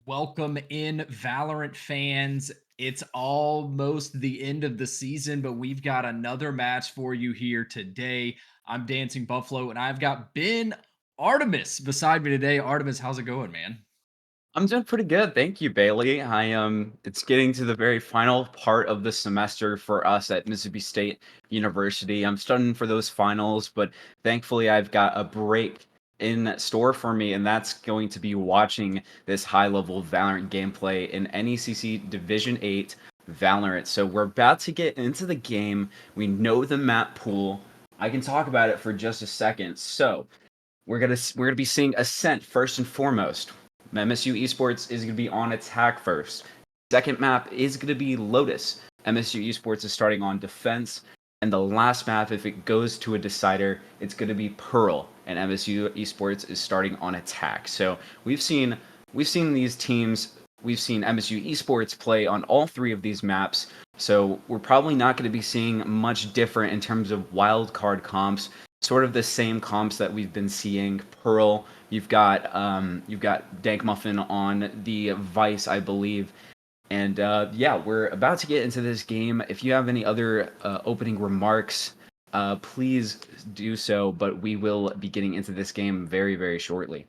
Welcome in, Valorant fans. It's almost the end of the season, but we've got another match for you here today. I'm DancingBuffalo, and I've got Ben Artemis beside me today. Artemis, how's it going, man? I'm doing pretty good. Thank you, Bailey. It's getting to the very final part of the semester for us at Mississippi State University. I'm studying for those finals, but thankfully I've got a break in store for me, and that's going to be watching this high-level Valorant gameplay in NECC Division 8 Valorant. So we're about to get into the game. We know the map pool. I can talk about it for just a second. So we're gonna be seeing Ascent first and foremost. MSU Esports is gonna be on attack first. Second map is gonna be Lotus. MSU Esports is starting on defense. And the last map, if it goes to a decider, it's gonna be Pearl, and MSU Esports is starting on attack. So we've seen these teams. We've seen MSU Esports play on all three of these maps. So we're probably not going to be seeing much different in terms of wild card comps. Sort of the same comps that we've been seeing. Pearl, you've got Dank Muffin on the Vice, I believe. And yeah, we're about to get into this game. If you have any other opening remarks, please do so. But we will be getting into this game very, very shortly.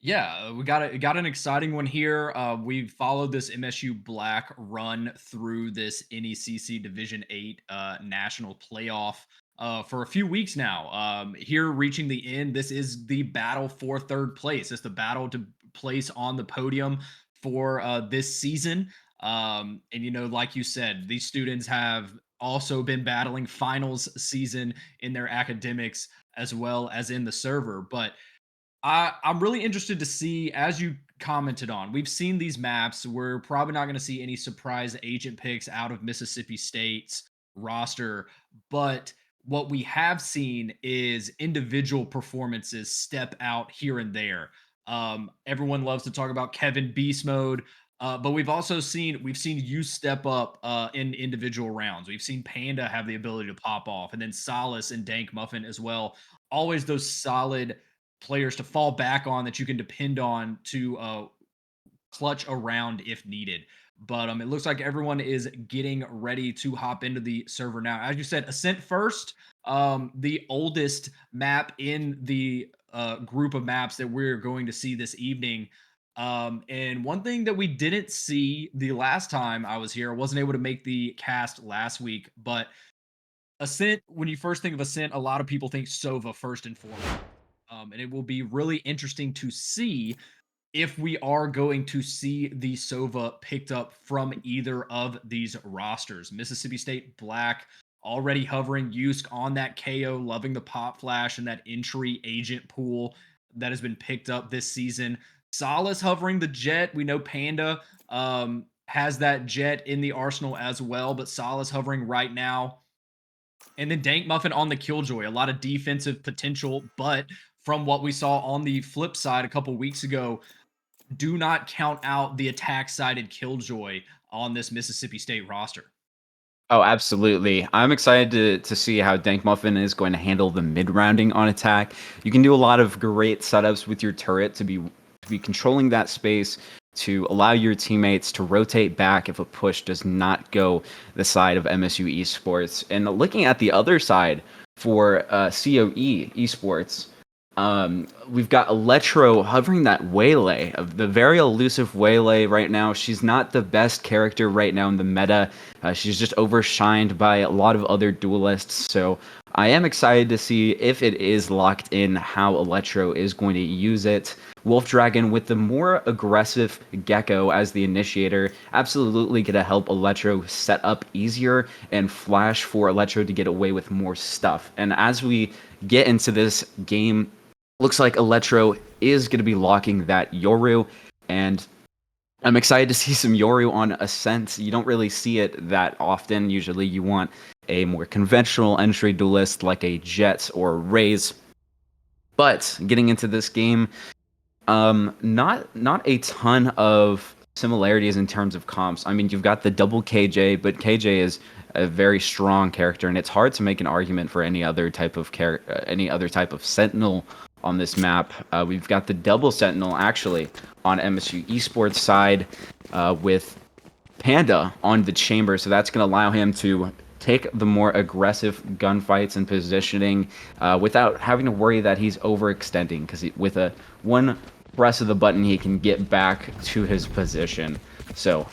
Yeah, we got an exciting one here. We've followed this MSU Black run through this NECC Division 8 national playoff for a few weeks now. Here reaching the end, this is the battle for third place. It's the battle to place on the podium for this season. And like you said, these students have also been battling finals season in their academics as well as in the server, but I'm really interested to see, as you commented on, we've seen these maps. We're probably not going to see any surprise agent picks out of Mississippi State's roster, but what we have seen is individual performances step out here and there. Everyone loves to talk about Kevin Beast Mode, but we've seen you step up in individual rounds. We've seen Panda have the ability to pop off, and then Solace and Dank Muffin as well. Always those solid players to fall back on that you can depend on to clutch around if needed. But it looks like everyone is getting ready to hop into the server now. As you said, Ascent first, the oldest map in the group of maps that we're going to see this evening. And one thing that we didn't see the last time I was here, I wasn't able to make the cast last week, but Ascent, when you first think of Ascent, a lot of people think Sova first and foremost. And it will be really interesting to see if we are going to see the Sova picked up from either of these rosters. Mississippi State Black already hovering Yusk on that KO, loving the pop flash and that entry agent pool that has been picked up this season. Solace hovering the Jet. We know Panda has that Jet in the arsenal as well, but Solace hovering right now. And then Dank Muffin on the Killjoy, a lot of defensive potential, but from what we saw on the flip side a couple weeks ago, do not count out the attack-sided Killjoy on this Mississippi State roster. Oh, absolutely. I'm excited to see how Dank Muffin is going to handle the mid rounding on attack. You can do a lot of great setups with your turret to be controlling that space, to allow your teammates to rotate back if a push does not go the side of MSU Esports. And looking at the other side for COE Esports, we've got Electro hovering that Waylay, of the very elusive Waylay right now. She's not the best character right now in the meta. She's just overshined by a lot of other duelists. So I am excited to see if it is locked in how Electro is going to use it. Wolf Dragon with the more aggressive Gecko as the initiator, absolutely going to help Electro set up easier and flash for Electro to get away with more stuff. And as we get into this game, looks like Electro is going to be locking that Yoru, and I'm excited to see some Yoru on Ascent. You don't really see it that often. Usually you want a more conventional entry duelist like a Jet or a Raze. But getting into this game, not a ton of similarities in terms of comps. I mean, you've got the double KJ, but KJ is a very strong character, and it's hard to make an argument for any other type of Sentinel on this map. We've got the double Sentinel actually on MSU Esports side with Panda on the chamber, so that's going to allow him to take the more aggressive gunfights and positioning without having to worry that he's overextending, because with a one press of the button, he can get back to his position. So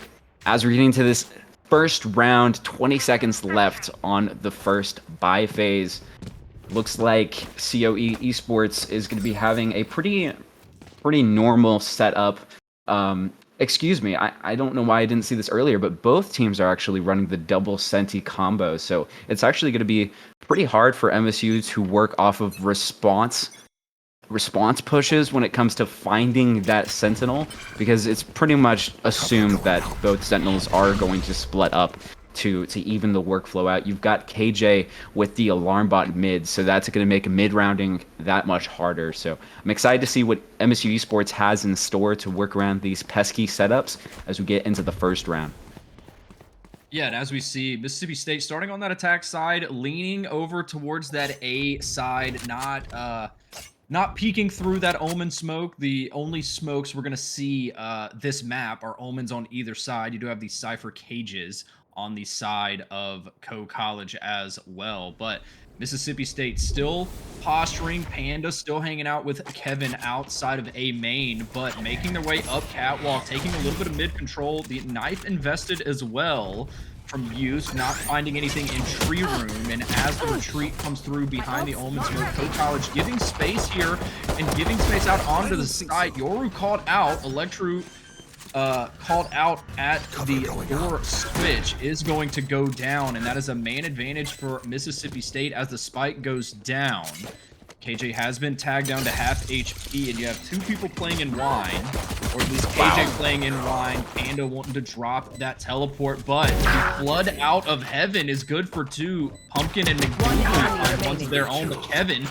as we're getting to this first round, 20 seconds left on the first buy phase, looks like COE Esports is going to be having a pretty normal setup. Excuse me, I don't know why I didn't see this earlier, but both teams are actually running the double Senti combo, so it's actually going to be pretty hard for MSU to work off of response pushes when it comes to finding that Sentinel, because it's pretty much assumed that both Sentinels are going to split up to even the workflow out. You've got KJ with the alarm bot mid, so that's going to make mid rounding that much harder. So I'm excited to see what MSU Esports has in store to work around these pesky setups as we get into the first round. Yeah, and as we see, Mississippi State starting on that attack side, leaning over towards that A side, not peeking through that Omen smoke. The only smokes we're going to see this map are Omens on either side. You do have these Cypher cages on the side of College as well. But Mississippi State still posturing. Panda still hanging out with Kevin outside of A main, but making their way up catwalk, taking a little bit of mid control. The knife invested as well from use, not finding anything in tree room, and as the retreat comes through behind the Omen smoke, College giving space here and giving space out onto the side. Yoru called out, Electro called out at the door switch is going to go down, and that is a man advantage for Mississippi State as the spike goes down. KJ has been tagged down to half HP, and you have two people playing in wine, or at least KJ playing in wine, Panda wanting to drop that teleport, but the flood out of heaven is good for two. Pumpkin and McDougal on ones of their own, but Kevin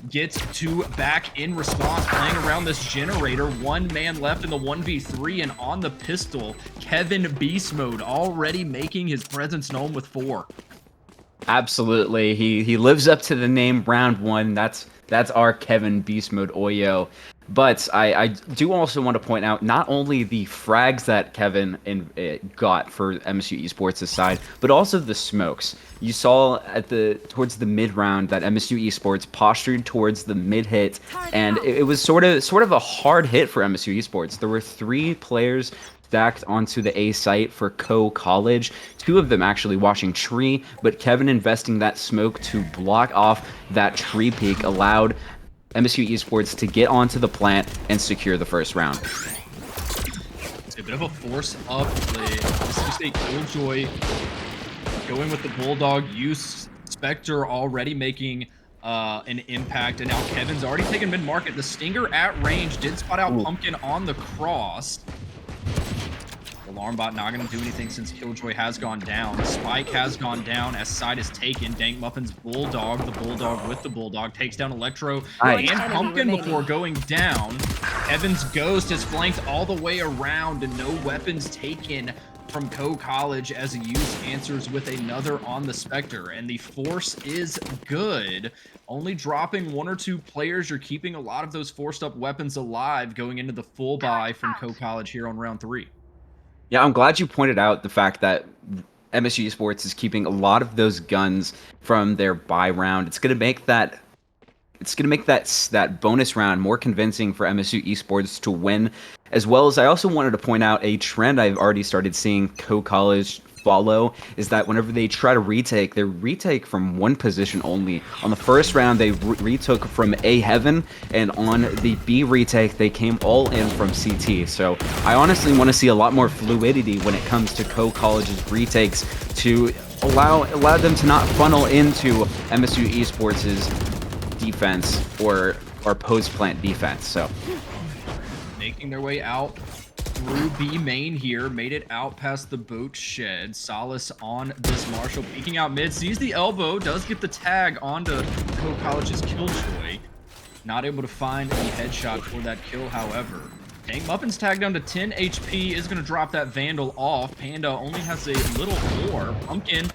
gets two back in response, playing around this generator. One man left in the 1v3, and on the pistol, Kevin Beast Mode already making his presence known with 4. Absolutely, he lives up to the name round 1. That's our Kevin Beast Mode Oyo. But I do also want to point out not only the frags that Kevin got for MSU Esports' side, but also the smokes. You saw towards the mid round that MSU Esports postured towards the mid hit, and it was sort of a hard hit for MSU Esports. There were 3 players stacked onto the A site for College. 2 of them actually watching tree, but Kevin investing that smoke to block off that tree peak allowed MSU Esports to get onto the plant and secure the first round. It's a bit of a force up play. Mississippi State Killjoy going with the Bulldog use. Spectre already making an impact, and now Kevin's already taken mid-market. The Stinger at range did spot out Pumpkin on the cross. Alarm bot not going to do anything since Killjoy has gone down. Spike has gone down as side is taken. Dank Muffin's Bulldog, the Bulldog with the Bulldog, takes down Electro and Pumpkin before going down. Kevin's Ghost is flanked all the way around, and no weapons taken from College as a use answers with another on the Spectre, and the force is good. Only dropping 1 or 2 players. You're keeping a lot of those forced up weapons alive going into the full buy from College here on round 3. Yeah, I'm glad you pointed out the fact that MSU Esports is keeping a lot of those guns from their buy round. It's going to make that bonus round more convincing for MSU Esports to win, as well as I also wanted to point out a trend I've already started seeing College follow, is that whenever they try to retake, they retake from one position only. On the first round, they retook from A heaven, and on the B retake, they came all in from CT. So I honestly want to see a lot more fluidity when it comes to College's retakes to allow them to not funnel into MSU Esports' defense or post plant defense. So making their way out through B main here, made it out past the boat shed. Solace on this Marshall, peeking out mid, sees the elbow, does get the tag onto College's Killjoy. Not able to find the headshot for that kill, however. Dang Muffin's tagged down to 10 HP, is going to drop that Vandal off. Panda only has a little more. Pumpkin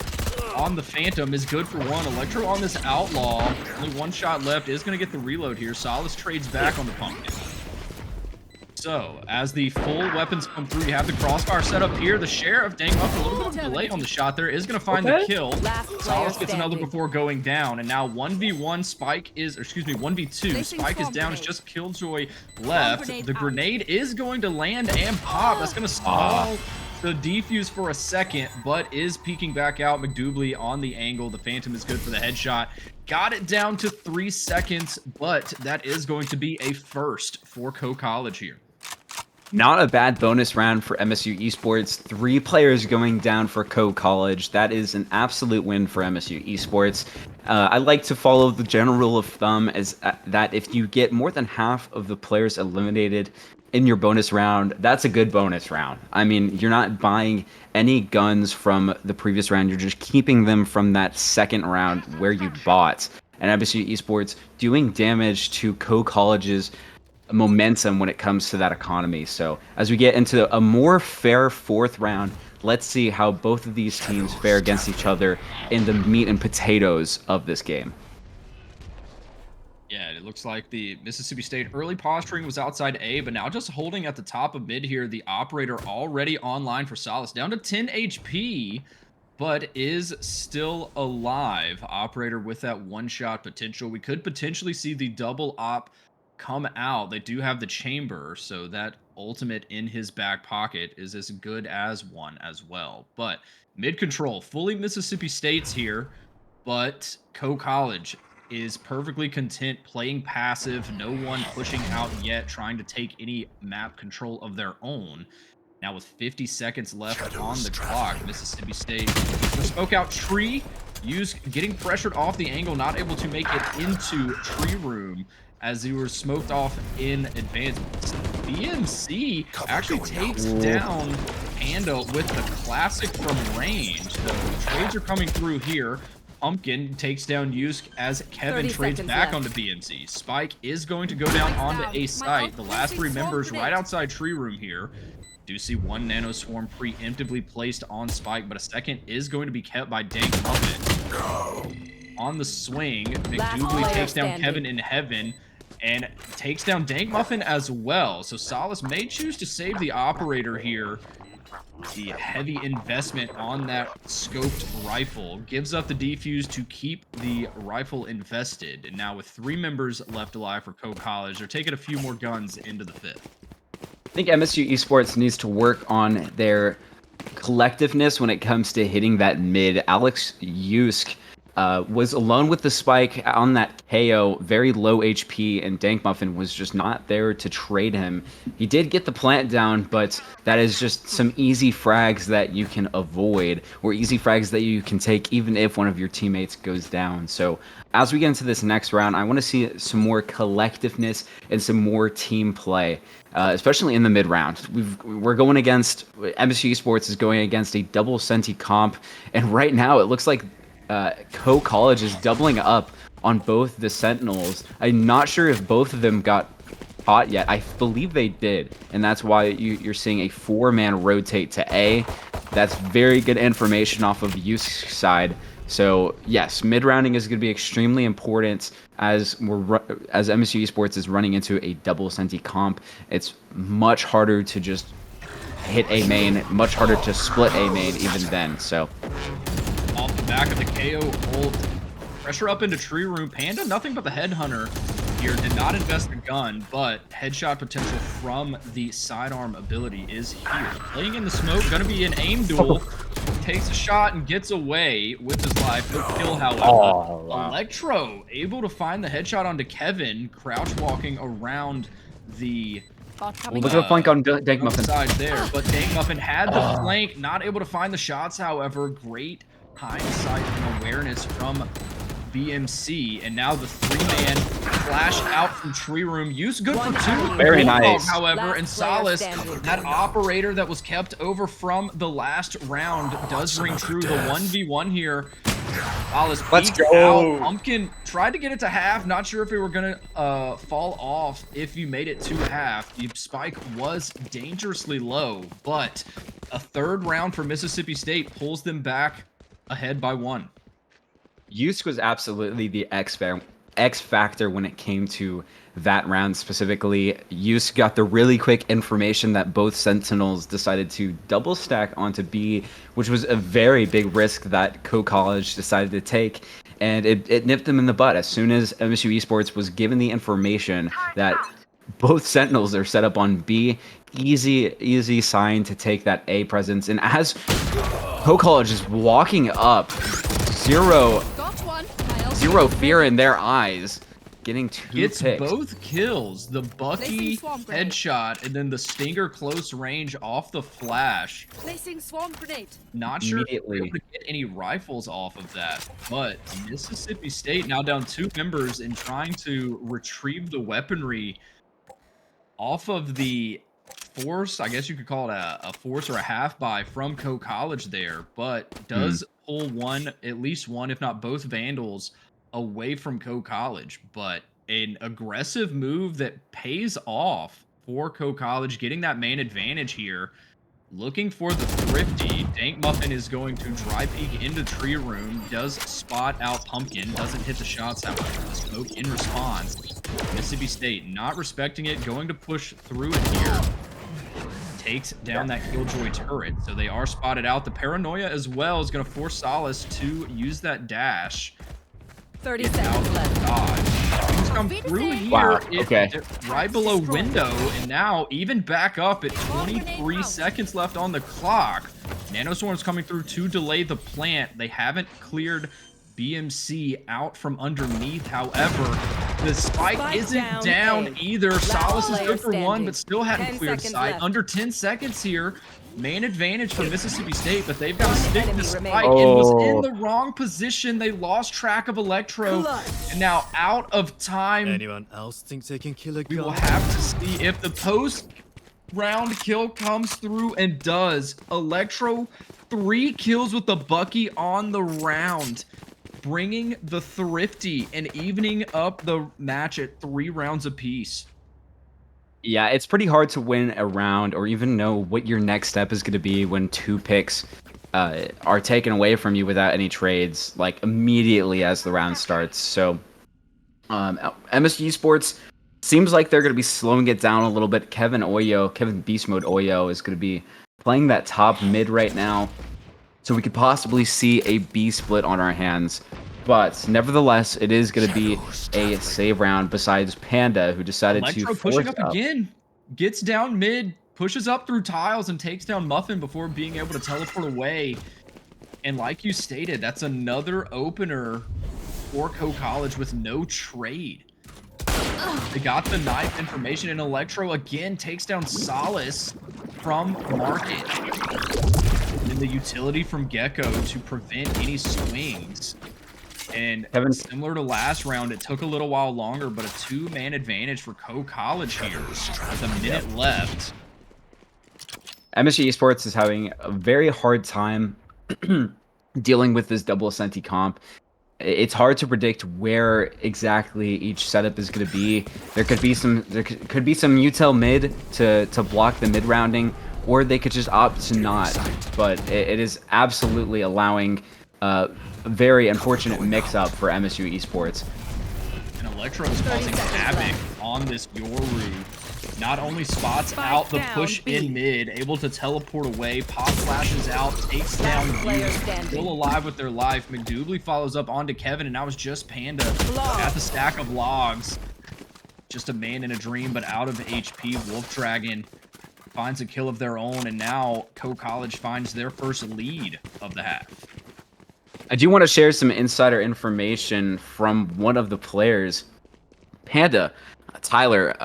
on the Phantom is good for one. Electro on this Outlaw, only one shot left, is going to get the reload here. Solace trades back on the Pumpkin. So, as the full weapons come through, you have the crossfire set up here. The Sheriff, Dang Muffin, a little bit of a delay on the shot there, is going to find the kill. Solace gets another before going down, and now 1v1 Spike is, or excuse me, 1v2. Spike is down, it's just Killjoy left. The grenade is going to land and pop. That's going to stall the defuse for a second, but is peeking back out. McDoubley on the angle. The Phantom is good for the headshot. Got it down to 3 seconds, but that is going to be a first for Co-College here. Not a bad bonus round for MSU Esports. 3 players going down for Co-College. That is an absolute win for MSU Esports. I like to follow the general rule of thumb as that if you get more than half of the players eliminated in your bonus round, that's a good bonus round. I mean, you're not buying any guns from the previous round. You're just keeping them from that second round where you bought. And MSU Esports doing damage to Co-College's momentum when it comes to that economy. So as we get into a more fair 4th round, let's see how both of these teams fare against each other in the meat and potatoes of this game. Yeah, it looks like the Mississippi State early posturing was outside A, but now just holding at the top of mid here. The Operator already online for Solace, down to 10 HP, but is still alive. Operator with that one-shot potential. We could potentially see the double op come out. They do have the chamber, so that ultimate in his back pocket is as good as one as well. But mid control, fully Mississippi State's here, but Co-College is perfectly content playing passive. No one pushing out yet, trying to take any map control of their own. Now with 50 seconds left on the clock, Mississippi State smoke out tree. Getting pressured off the angle, not able to make it into tree room as he was smoked off in advance. BMC actually takes down Panda with the classic from range. The trades are coming through here. Pumpkin takes down Yusk as Kevin trades back onto BMC. Spike is going to go down onto A site. The last 3 members right outside tree room here. Do see 1 Nano Swarm preemptively placed on Spike, but a second is going to be kept by Dank Muffin. On the swing, McDoubley takes down Kevin in heaven and takes down Dank Muffin as well. So Solace may choose to save the Operator here. The heavy investment on that scoped rifle gives up the defuse to keep the rifle invested. And now with 3 members left alive for Co-College, they're taking a few more guns into the 5th. I think MSU Esports needs to work on their collectiveness when it comes to hitting that mid. Alex Yusk was alone with the Spike on that KO, very low HP, and Dank Muffin was just not there to trade him. He did get the plant down, but that is just some easy frags that you can avoid, or easy frags that you can take even if one of your teammates goes down. So as we get into this next round, I want to see some more collectiveness and some more team play. Especially in the mid round. We're going against, MSU Esports is going against a double Senti comp, and right now it looks like Co-College is doubling up on both the Sentinels. I'm not sure if both of them got caught yet. I believe they did, and that's why you're seeing a 4-man rotate to A. That's very good information off of Yusk's side. So yes, mid rounding is going to be extremely important as MSU Esports is running into a double Senti comp. It's much harder to just hit A main, much harder to split A main even then. So off the back of the KO ult, pressure up into tree room. Panda, nothing but the headhunter here, did not invest the gun, but headshot potential from the sidearm ability is here. Playing in the smoke, gonna be an aim duel. Takes a shot and gets away with his life. No kill, however. Oh, wow. Electro able to find the headshot onto Kevin, crouch walking around the look at the flank on Dank Muffin side there, but Dank Muffin had the flank, not able to find the shots. However, great hindsight and awareness from BMC, and now the 3-man flash out from Tree Room. Use good for 2. Very Bulldog, nice. however, Last and player Solace, standing. that operator that was kept over from the last round, does ring true. The 1v1 here. Solace Let's peeks go. out. Pumpkin tried to get it to half. Not sure if we were gonna fall off if you made it to half. The spike was dangerously low, but a 3rd round for Mississippi State pulls them back ahead by 1. Use was absolutely the X factor when it came to that round specifically. Use got the really quick information that both Sentinels decided to double stack onto B, which was a very big risk that Co-College decided to take, and it nipped them in the butt as soon as MSU Esports was given the information that both Sentinels are set up on B. Easy sign to take that A presence, and as Co-College is walking up, zero fear in their eyes, getting 2 Gets picks. both kills, the Bucky Placing swarm grenade. headshot and then the Stinger close range off the flash. Placing swarm grenade. Not sure if Immediately. we're able to get any rifles off of that, but Mississippi State now down 2 members and trying to retrieve the weaponry off of the force. I guess you could call it a force or a half buy from Co-College there, but does pull at least one, if not both Vandals away from Co-College. But an aggressive move that pays off for Co-College, getting that man advantage here. Looking for the thrifty. Dank Muffin is going to dry peek into Tree Room. Does spot out Pumpkin. Doesn't hit the shots, however. The smoke in response. Mississippi State not respecting it. Going to push through it here. Takes down that Killjoy turret. So they are spotted out. The Paranoia as well is going to force Solace to use that dash. 30 Get seconds out left. dodge. Things come through here. Wow, okay. Right below window, and now even back up at 23 seconds left on the clock. Nanoswarm's coming through to delay the plant. They haven't cleared BMC out from underneath. However, the spike isn't down either. Solace is good for 1, but still hadn't 10 cleared seconds sight. left. Under 10 seconds here. Man advantage for Mississippi State, but they've got to stick enemy the spike. remaining. It was Oh. in the wrong position. They lost track of Electro, Clutch. and now out of time. Anyone else think they can kill a We will guy? have to see if the post-round kill comes through and does. Electro, 3 kills with the Bucky on the round, bringing the Thrifty and evening up the match at 3 rounds apiece. Yeah, it's pretty hard to win a round or even know what your next step is going to be when 2 picks are taken away from you without any trades, like immediately as the round starts. So MSU Esports seems like they're going to be slowing it down a little bit. Kevin Beast Mode Oyo is going to be playing that top mid right now. So we could possibly see a B split on our hands. But nevertheless, it is going to be a save round besides Panda, who decided Electro to pushing force up again, gets down mid, pushes up through tiles and takes down Muffin before being able to teleport away. And like you stated, that's another opener for Co-College with no trade. They got the knife information, and Electro again takes down Solace from Market. And the utility from Gecko to prevent any swings. And Kevin- similar to last round, it took a little while longer, but a 2-man advantage for Co-College here with a minute left. MSU Esports is having a very hard time dealing with this double Senti comp. It's hard to predict where exactly each setup is going to be. There could be some util mid to block the mid rounding, or they could just opt to not. But it is absolutely allowing a very unfortunate mix-up for MSU Esports. And Electro is causing 30 seconds havoc left. on this Yoru. Not only spots Spike out the down, push B. in mid, able to teleport away, pop flashes out, takes down player you, standing. still alive with their life. McDoubley follows up onto Kevin, and now it's just Panda Log. at the stack of logs. Just a man in a dream, but out of HP. Wolf Dragon finds a kill of their own, and now Co-College finds their first lead of the half. I do want to share some insider information from one of the players. Panda, Tyler,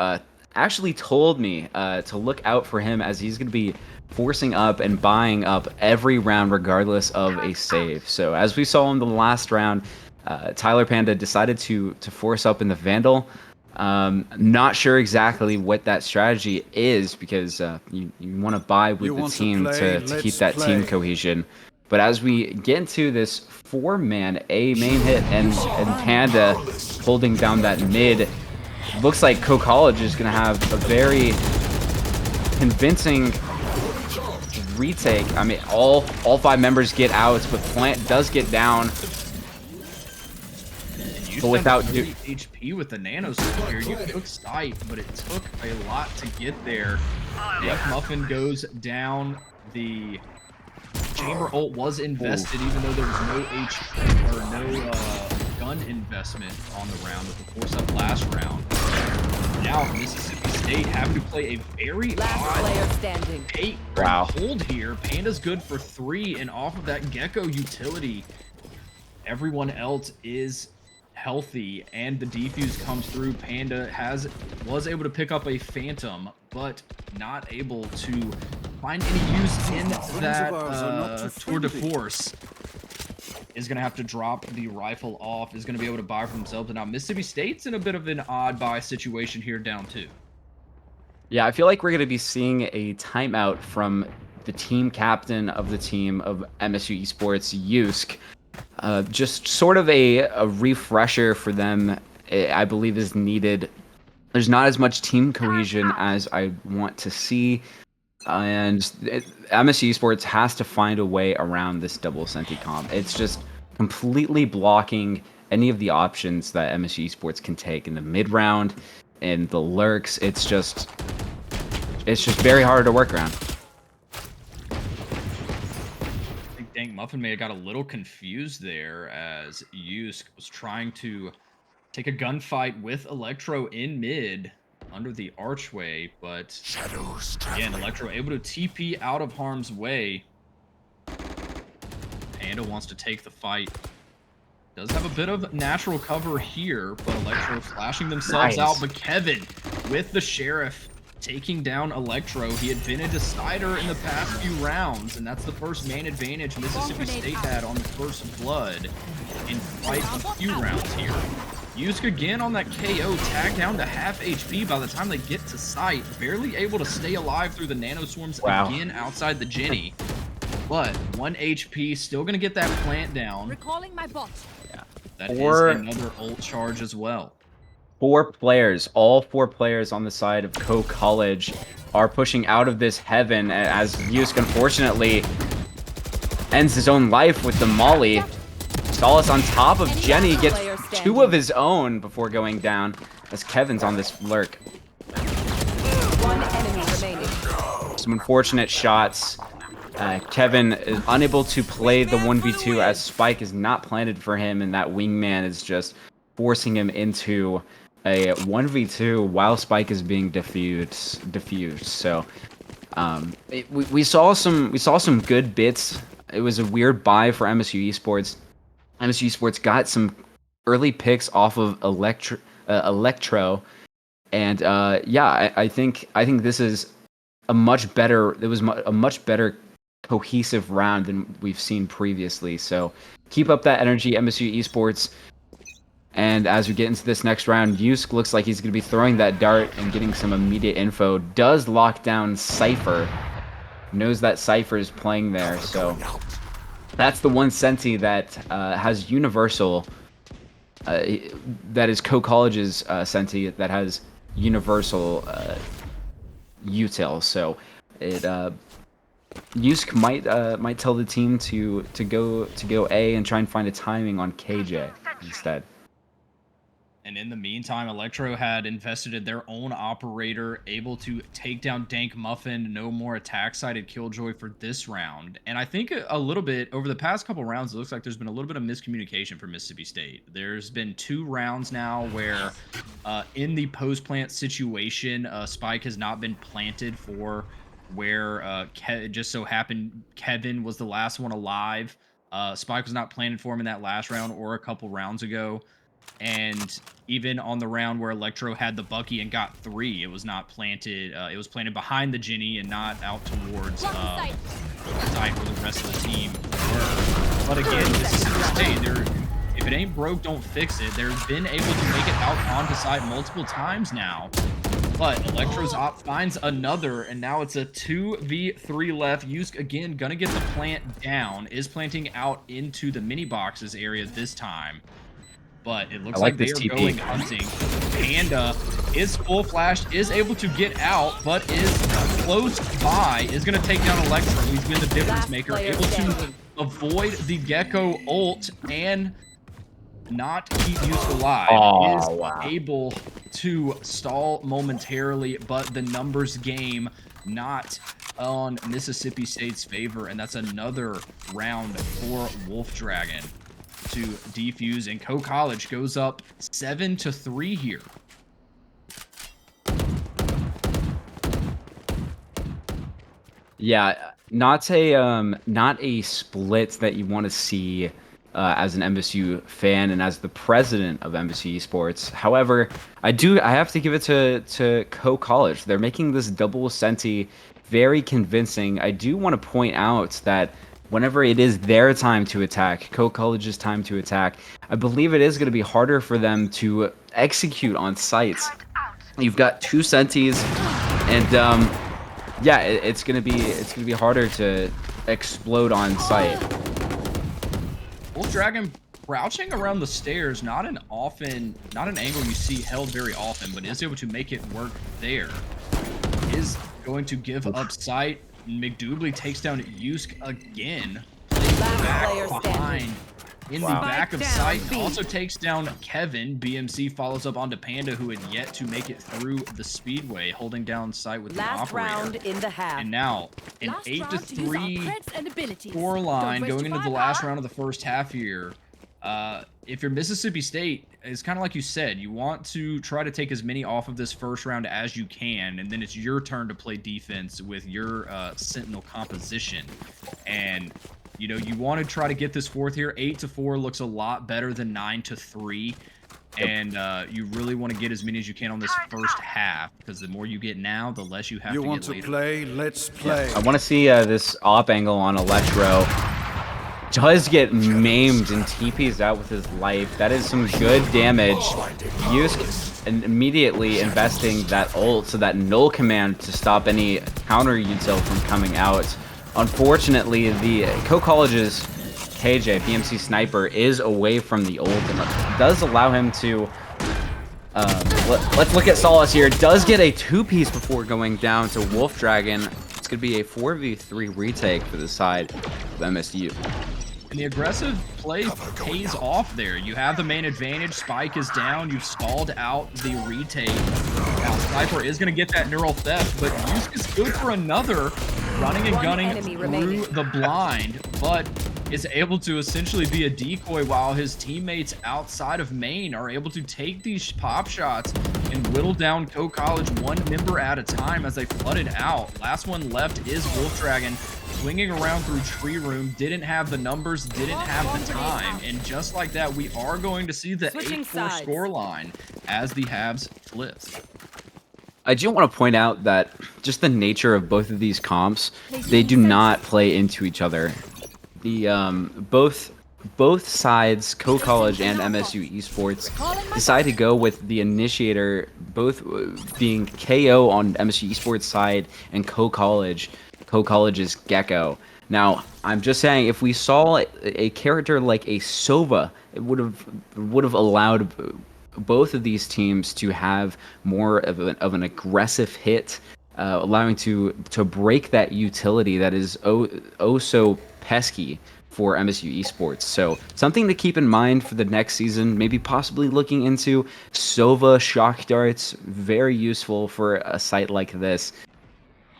actually told me to look out for him as he's going to be forcing up and buying up every round regardless of a save. So as we saw in the last round, Tyler Panda decided to force up in the Vandal. Not sure exactly what that strategy is because you want to buy with the team to keep that team cohesion. But as we get into this 4-man A main hit and Panda holding down that mid, looks like Co College is going to have a very convincing retake. I mean, all 5 members get out, but Plant does get down. You But without 3 HP with the nano sword here, you took sight, but it took a lot to get there. Yep, Muffin goes down. The chamber ult was invested, even though there was no HP or no gun investment on the round with the force-up last round. Now Mississippi State having to play a very odd 8 hold here. Panda's good for 3, and off of that Gecko utility, everyone else is healthy, and the defuse comes through. Panda was able to pick up a Phantom, but not able to find any use in that tour de force. Is going to have to drop the rifle off, is going to be able to buy for themselves. And now Mississippi State's in a bit of an odd buy situation here, down 2. Yeah, I feel like we're going to be seeing a timeout from the team captain of the team of MSU Esports, Yusk. Just sort of a refresher for them, I believe, is needed. There's not as much team cohesion as I want to see. And MSU Esports has to find a way around this double Senti comp. It's just completely blocking any of the options that MSU Esports can take in the mid round, in the lurks. It's just very hard to work around. I think Dank Muffin may have got a little confused there as Yusk was trying to take a gunfight with Electro in mid under the archway, but again, Electro able to TP out of harm's way. Panda wants to take the fight. Does have a bit of natural cover here, but Electro flashing themselves out. But Kevin with the Sheriff taking down Electro. He had been a decider in the past few rounds, and that's the first main advantage Mississippi State had on the first blood in quite a few rounds here. Yusk again on that KO, tagged down to half HP by the time they get to site. Barely able to stay alive through the nano swarms again outside the Jenny. But 1 HP, still going to get that plant down. Recalling my bot. Yeah, that is another ult charge as well. 4 players, all 4 players on the side of Co College are pushing out of this heaven as Yusk unfortunately ends his own life with the Molly. Solace on top of Jenny gets 2 of his own before going down as Kevin's on this lurk. 1 enemy remaining. Some unfortunate shots. Kevin is unable to play the 1v2 as Spike is not planted for him, and that wingman is just forcing him into a 1v2 while Spike is being diffused. So we saw some good bits. It was a weird buy for MSU Esports. MSU Esports got some early picks off of Electro, and yeah, I think this is a much better. It was a much better cohesive round than we've seen previously. So keep up that energy, MSU Esports. And as we get into this next round, Yusk looks like he's going to be throwing that dart and getting some immediate info. Does lock down Cypher. Knows that Cypher is playing there, so that's the one Senti that has universal. That is Co College's Senti that has universal util. So it Yusk might tell the team to go A and try and find a timing on KJ instead. And in the meantime, Electro had invested in their own operator, able to take down Dank Muffin. No more attack-sided Killjoy for this round. And I think a little bit, over the past couple rounds, it looks like there's been a little bit of miscommunication for Mississippi State. There's been 2 rounds now where in the post-plant situation, Spike has not been planted for where just so happened Kevin was the last one alive. Spike was not planted for him in that last round or a couple rounds ago. And even on the round where Electro had the Bucky and got 3, it was not planted. It was planted behind the Ginny and not out towards site where the rest of the team were. But again, Mississippi State, If it ain't broke, don't fix it. They've been able to make it out onto site multiple times now. But Electro's op finds another, and now it's a 2v3 left. Yusk again gonna get the plant down, is planting out into the mini boxes area this time. But it I looks like like they this are TP. going hunting. Panda is full flashed, is able to get out, but is close by, is gonna take down Electro, who's been the difference Last maker, player able to standing. avoid the Gecko ult and not keep Yusk alive. Is Oh, wow. able to stall momentarily, but the numbers game not on Mississippi State's favor, and that's another round for Wolf Dragon to defuse, and Co-College goes up 7-3 here. Yeah, not a split that you want to see as an MSU fan and as the president of MSU Esports. However, I have to give it to Co-College. They're making this double senti very convincing. I do want to point out that whenever it is their time to attack, Co-College's time to attack, I believe it is going to be harder for them to execute on sites. You've got 2 sentis, and yeah, it's gonna be harder to explode on site. Wolf Dragon crouching around the stairs, not an angle you see held very often, but is able to make it work there. Is going to give up sight. McDoubley takes down Yusk again. Last player Back standing. behind in the back of sight. Also takes down Kevin. BMC follows up onto Panda, who had yet to make it through the speedway, holding down sight with the Last operator. round in the half. And now an Last 8-3 abilities. score line Don't going waste into your the last firepower. round of the first half here. If you're Mississippi State, it's kind of like you said, you want to try to take as many off of this first round as you can, and then it's your turn to play defense with your Sentinel composition. And you know, you want to try to get this fourth here. 8-4 looks a lot better than 9-3. And you really want to get as many as you can on this first half, because the more you get now, the less you have to want get to later. play? Let's play. I want to see this op angle on Electro. Does get maimed and TP's out with his life. That is some good damage. Yusk immediately investing that ult, so that null command to stop any counter util from coming out. Unfortunately, the Co-College's KJ, BMC Sniper, is away from the ult, and it does allow him to... let's look at Solace here. Does get a 2-piece before going down to Wolf Dragon. It's going to be a 4v3 retake for the side of MSU. And the aggressive play pays off there. You have the main advantage. Spike is down. You've stalled out the retake. Now, Sniper is going to get that neural theft, but Yusk is good for another, running and One gunning enemy through remaining. the blind, but is able to essentially be a decoy while his teammates outside of main are able to take these pop shots and whittle down Co-College one member at a time as they flood it out. Last one left is Wolf Dragon, swinging around through tree room, didn't have the numbers, didn't have the time, and just like that, we are going to see the Switching 8-4 sides. score line as the halves flip. I do want to point out that just the nature of both of these comps, they do not play into each other. The both sides, Co-College and MSU Esports, decide to go with the initiator, both being KO on MSU Esports side and Co-College's Gecko. Now, I'm just saying, if we saw a character like a Sova, it would have allowed both of these teams to have more of an aggressive hit, allowing to break that utility that is oh so pesky for MSU Esports. So something to keep in mind for the next season, maybe possibly looking into Sova shock darts, very useful for a site like this.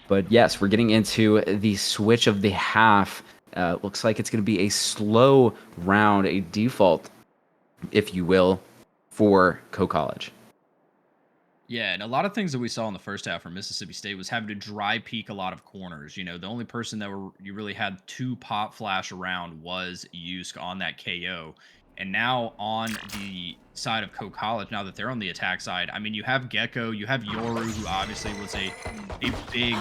But yes, we're getting into the switch of the half. Looks like it's going to be a slow round, a default, if you will, for Co-College. Yeah, and a lot of things that we saw in the first half from Mississippi State was having to dry peek a lot of corners. You know, the only person that you really had 2 pop flash around was Yusk on that KO. And now on the side of Co College now that they're on the attack side. I mean, you have Gecko, you have Yoru, who obviously was a big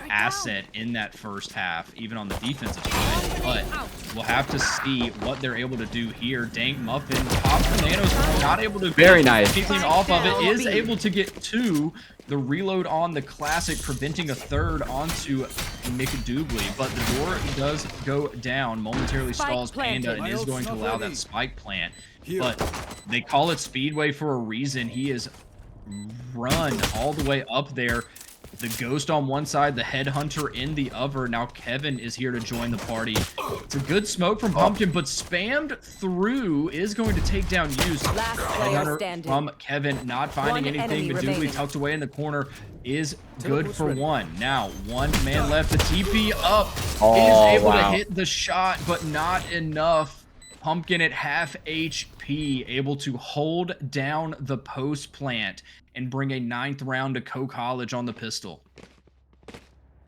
asset in that first half, even on the defensive side. But we'll have to see what they're able to do here. Dank Muffin pops the nanos, not able to Very nice. anything off of it, is able to get 2. The reload on the classic, preventing a 3rd onto McDougley, but the door does go down, momentarily stalls Panda, and is going to allow that spike plant. But they call it Speedway for a reason. He is run all the way up there. The Ghost on one side, the Headhunter in the other. Now Kevin is here to join the party. It's a good smoke from Pumpkin, but spammed through is going to take down Use. Headhunter from Kevin, not finding anything. Madugli tucked away in the corner is good for 1. Now, 1 man left. The TP up is able to hit the shot, but not enough. Pumpkin at half HP, able to hold down the post plant and bring a 9th round to Co College on the pistol.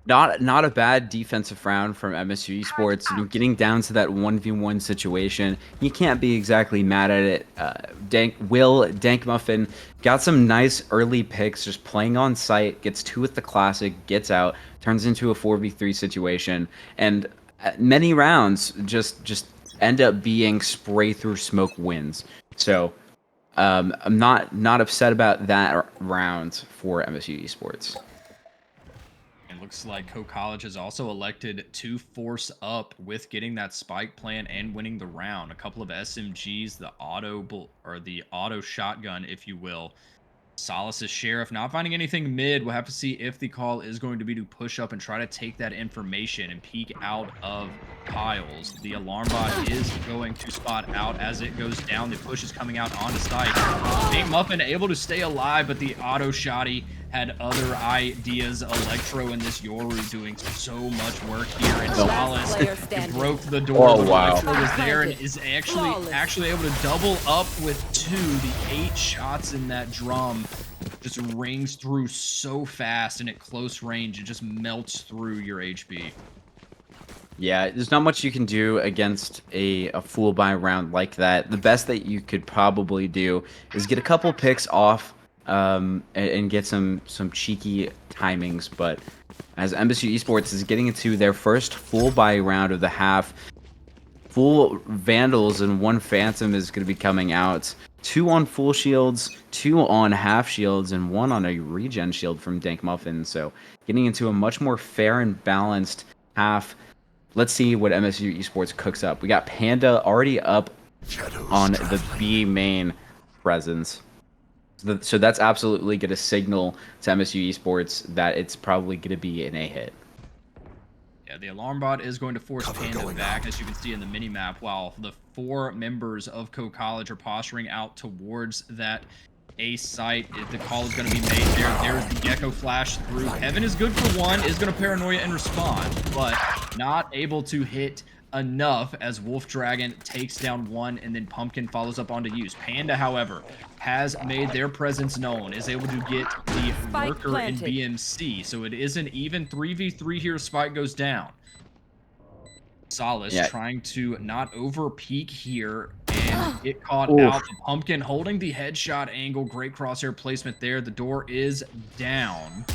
Not a bad defensive round from MSU Esports. You know, getting down to that 1v1 situation, you can't be exactly mad at it. Dank Muffin got some nice early picks, just playing on site, gets 2 with the classic, gets out, turns into a 4v3 situation, and many rounds just end up being spray through smoke wins. So I'm not upset about that round for MSU Esports. It looks like Co College has also elected to force up with getting that spike plant and winning the round. A couple of SMGs, the auto shotgun, if you will. Solace's Sheriff not finding anything mid. We'll have to see if the call is going to be to push up and try to take that information and peek out of piles. The alarm bot is going to spot out as it goes down. The push is coming out onto site. Dank Muffin able to stay alive, but the auto shotty had other ideas. Electro and this Yoru doing so much work here, and Solace broke the door. Oh, wow. Electro was there and is actually able to double up with 2. The 8 shots in that drum just rings through so fast, and at close range it just melts through your HB. Yeah, there's not much you can do against a full buy round like that. The best that you could probably do is get a couple picks off and get some cheeky timings. But as MSU Esports is getting into their first full buy round of the half, full Vandals and 1 Phantom is going to be coming out. 2 on full shields, 2 on half shields, and 1 on a regen shield from Dank Muffin. So getting into a much more fair and balanced half. Let's see what MSU Esports cooks up. We got Panda already up on the B main presence. So that's absolutely going to signal to MSU Esports that it's probably going to be an A hit. Yeah, the alarm bot is going to force Panda back, as you can see in the mini-map, while the 4 members of Co College are posturing out towards that A site. The call is going to be made there. There's the Gecko flash through. Kevin is good for 1, is going to paranoia and respond, but not able to hit enough as Wolf Dragon takes down 1, and then Pumpkin follows up onto Use. Panda, however, has made their presence known, is able to get the Lurker in BMC, so it is an even 3v3 here. Spike goes down. Solace trying to not over peek here and get caught out. The Pumpkin holding the headshot angle. Great crosshair placement there. The door is down.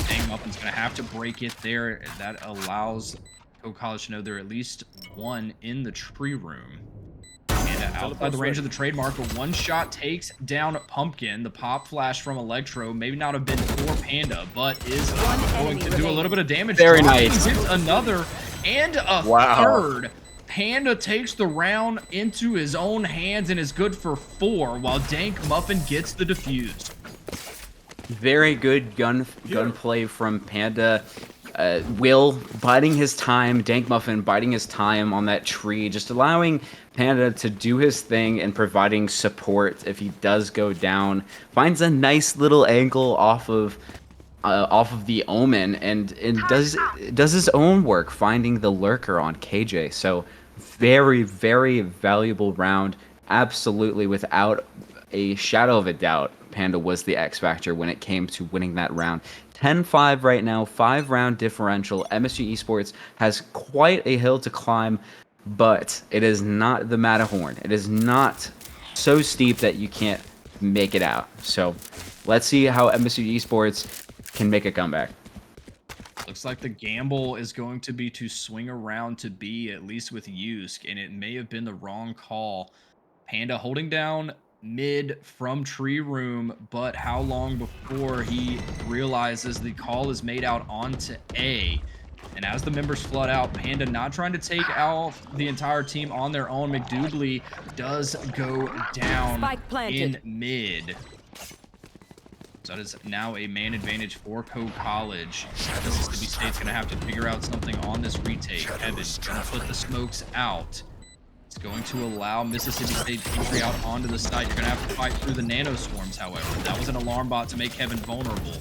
Dank Muffin's going to have to break it there. That allows Co College to know they're at least 1 in the tree room. And outside the range of the trademark, a 1 shot takes down Pumpkin. The pop flash from Electro maybe not have been for Panda, but is going to do a little bit of damage. Very nice. Gets another and a third. Panda takes the round into his own hands and is good for 4, while Dank Muffin gets the defuse. Very good gunplay from Panda. Will biding his time, Dank Muffin biding his time on that tree, just allowing Panda to do his thing and providing support if he does go down. Finds a nice little angle off of the Omen and does his own work, finding the Lurker on KJ. So very, very valuable round. Absolutely, without a shadow of a doubt, Panda was the X factor when it came to winning that round. 10-5 right now, 5-round differential. MSU Esports has quite a hill to climb, but it is not the Matterhorn. It is not so steep that you can't make it out. So let's see how MSU Esports can make a comeback. Looks like the gamble is going to be to swing around to B, at least with Yusk, and it may have been the wrong call. Panda holding down mid from tree room, but how long before he realizes the call is made out onto A? And as the members flood out, Panda not trying to take out the entire team on their own. McDoubley does go down Spike planted. in mid. So that is now a man advantage for College. Mississippi State's going to have to figure out something on this retake. Evan's going to put the smokes out. It's going to allow Mississippi State entry out onto the site. You're going to have to fight through the nanoswarms, however. That was an alarm bot to make Kevin vulnerable.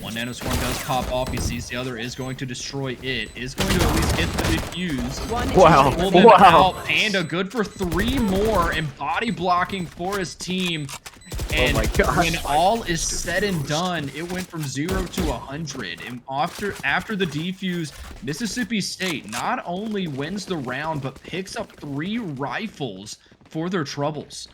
One nanoswarm does pop off. He sees the other is going to destroy it. Is going to at least get the defuse. Wow. Pull them out. Panda good for 3 more and body blocking for his team. And oh my gosh. when all is said and done, it went from 0 to 100. And after the defuse, Mississippi State not only wins the round, but picks up 3 rifles for their troubles.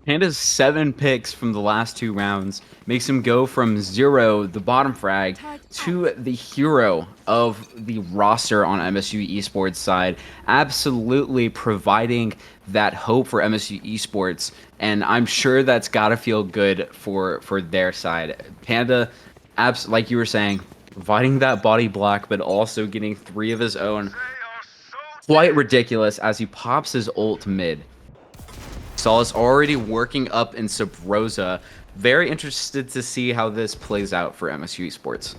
Panda's 7 picks from the last 2 rounds makes him go from 0, the bottom frag, to the hero of the roster on MSU Esports side, absolutely providing that hope for MSU Esports, and I'm sure that's got to feel good for their side. Panda, like you were saying, providing that body block, but also getting 3 of his own. Quite ridiculous as he pops his ult mid. Solace already working up in Sabrosa. Very interested to see how this plays out for MSU Esports.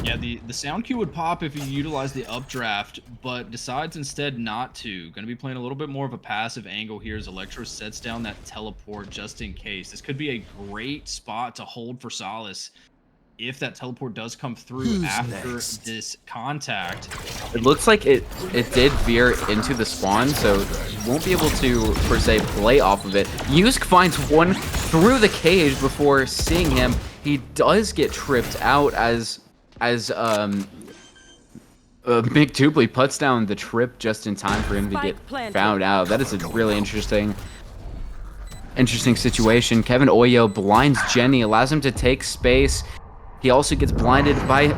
Yeah, the sound cue would pop if you utilize the updraft, but decides instead not to. Going to be playing a little bit more of a passive angle here as Electro sets down that teleport just in case. This could be a great spot to hold for Solace if that teleport does come through after this contact. It looks like it did veer into the spawn, so you won't be able to, per se, play off of it. Yusk finds one through the cage before seeing him. He does get tripped out as McDoubley puts down the trip just in time for him to get found out. That is a really interesting situation. Kevin Oyo blinds Jenny, allows him to take space. He also gets blinded by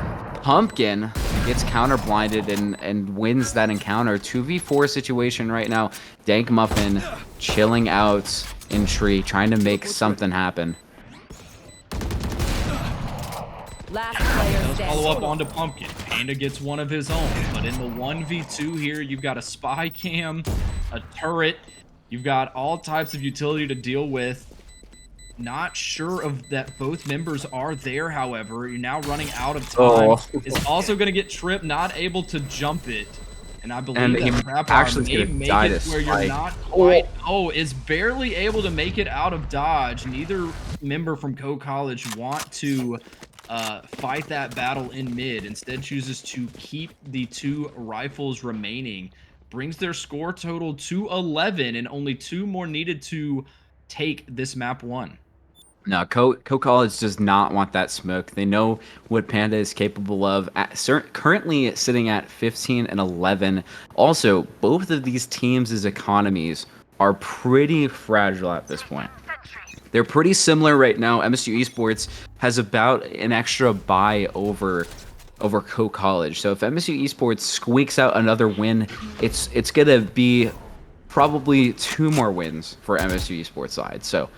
Pumpkin, gets counter blinded and wins that encounter. 2v4 situation right now. Dank Muffin chilling out in tree, trying to make something happen. Last player Let's follow up standing. onto Pumpkin. Panda gets one of his own, but in the 1v2 here, you've got a spy cam, a turret. You've got all types of utility to deal with. Not sure of that both members are there, however. You're now running out of time. Is also going to get tripped, not able to jump it. And I believe that Trap may make it where you're not quite... is barely able to make it out of dodge. Neither member from College want to fight that battle in mid. Instead chooses to keep the 2 rifles remaining. Brings their score total to 11 and only 2 more needed to take this map 1. No, College does not want that smoke. They know what Panda is capable of. Currently sitting at 15 and 11. Also, both of these teams' economies are pretty fragile at this point. They're pretty similar right now. MSU Esports has about an extra buy over College. So if MSU Esports squeaks out another win, it's gonna be probably 2 more wins for MSU Esports side. So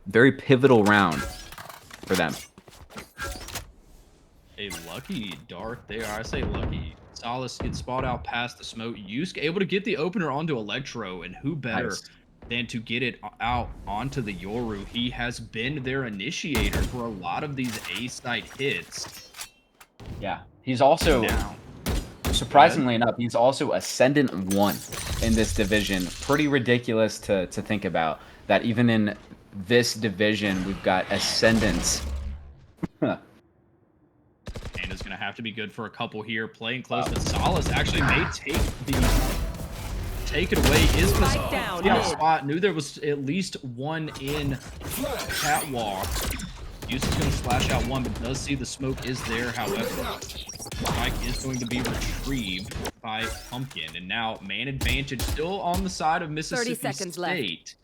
very pivotal round for them. A lucky dart there. I say lucky. Solace gets spot out past the smoke. Yusk able to get the opener onto Electro, and who better than to get it out onto the Yoru. He has been their initiator for a lot of these A-site hits. Yeah, he's also, surprisingly enough, he's also Ascendant 1 in this division. Pretty ridiculous to think about, that even in this division, we've got Ascendants. Panda's going to have to be good for a couple here. Playing close, but Solace actually may take it away. Is the spot? Knew there was at least one in catwalk. Yusk is going to slash out one, but does see the smoke is there. However, Spike is going to be retrieved. by Pumpkin. And now man advantage still on the side of Mississippi 30 seconds left. State.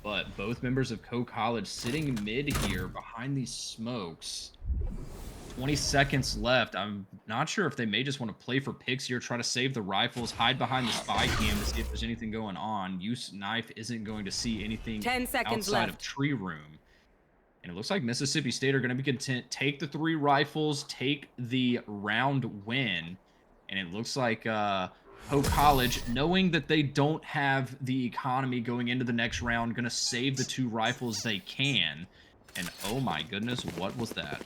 But both members of Co College sitting mid here behind these smokes. 20 seconds left. I'm not sure if they may just want to play for picks here, try to save the rifles, hide behind the spy cam to see if there's anything going on. Use Knife isn't going to see anything 10 seconds outside left. of tree room. And it looks like Mississippi State are going to be content. Take the 3 rifles, take the round win. And it looks like Co College, knowing that they don't have the economy going into the next round, going to save the 2 rifles they can. And oh my goodness, what was that?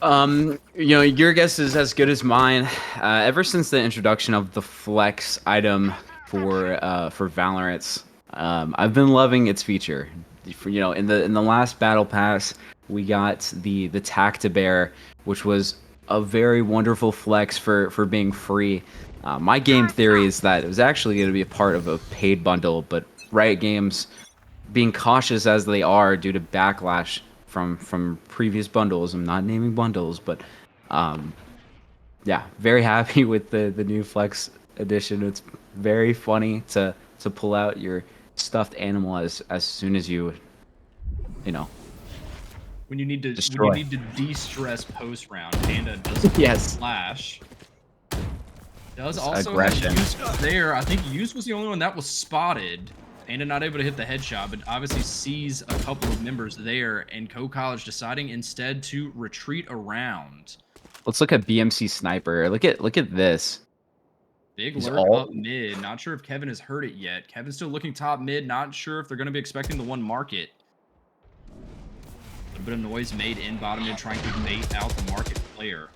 You know, your guess is as good as mine. Ever since the introduction of the flex item for Valorant, I've been loving its feature. You know, in the last battle pass, we got the Tac-to-Bear, which was a very wonderful flex for being free. My game theory is that it was actually going to be a part of a paid bundle, but Riot Games, being cautious as they are due to backlash from previous bundles. I'm not naming bundles, but yeah, very happy with the new Flex edition. It's very funny to pull out your stuffed animal as soon as you know. When you need to Destroy. when you need to de-stress post round, Panda does Yes. flash. Does It's also aggression. have Use there. I think Use was the only one that was spotted. Panda not able to hit the headshot, but obviously sees a couple of members there, and Co College deciding instead to retreat around. Let's look at BMC Sniper. Look at this. Big He's lurk all- up mid. Not sure if Kevin has heard it yet. Kevin's still looking top mid. Not sure if they're going to be expecting the one market. A little bit of noise made in bottom mid, trying to bait out the market player.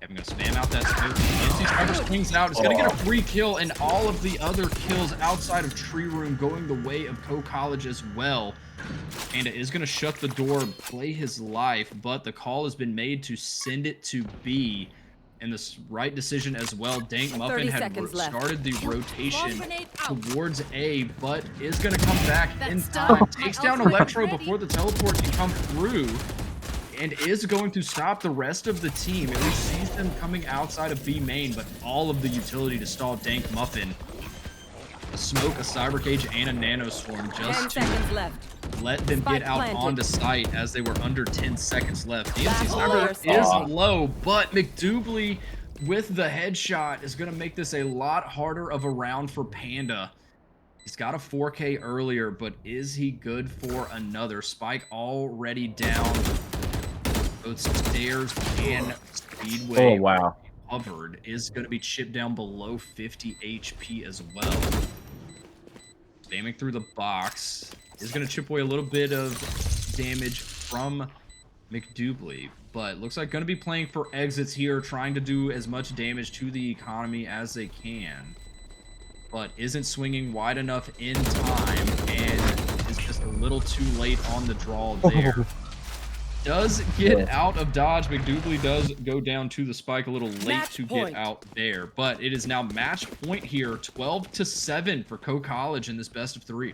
Kevin going to spam out that smoke. BMC Sniper swings out. It's going to get a free kill, and all of the other kills outside of tree room going the way of Co College as well. Panda is going to shut the door, play his life, but the call has been made to send it to B. And this right decision as well. Dank Muffin 30 had seconds left. started the rotation Grenade out. towards A, but is going to come back in That's time. done. Takes My down ultimate Electro is ready. before the teleport can come through, and is going to stop the rest of the team. At least sees them coming outside of B main, but all of the utility to stall Dank Muffin. A smoke, a cyber cage, and a nanoswarm 10 just to seconds left. let them Spike get out planted. onto site as they were under 10 seconds left. DMC Last Sniper player is standing. low, but McDoubley with the headshot is going to make this a lot harder of a round for Panda. He's got a 4K earlier, but is he good for another? Spike already down both stairs and Speedway. Oh wow. Covered is going to be chipped down below 50 HP as well. Spamming through the box is going to chip away a little bit of damage from McDoubley, but looks like going to be playing for exits here, trying to do as much damage to the economy as they can, but isn't swinging wide enough in time and is just a little too late on the draw there. Does get out of dodge. McDoubley does go down to the spike a little late Match to point. get out there, but it is now match point here, 12-7 for Co College in this best of 3.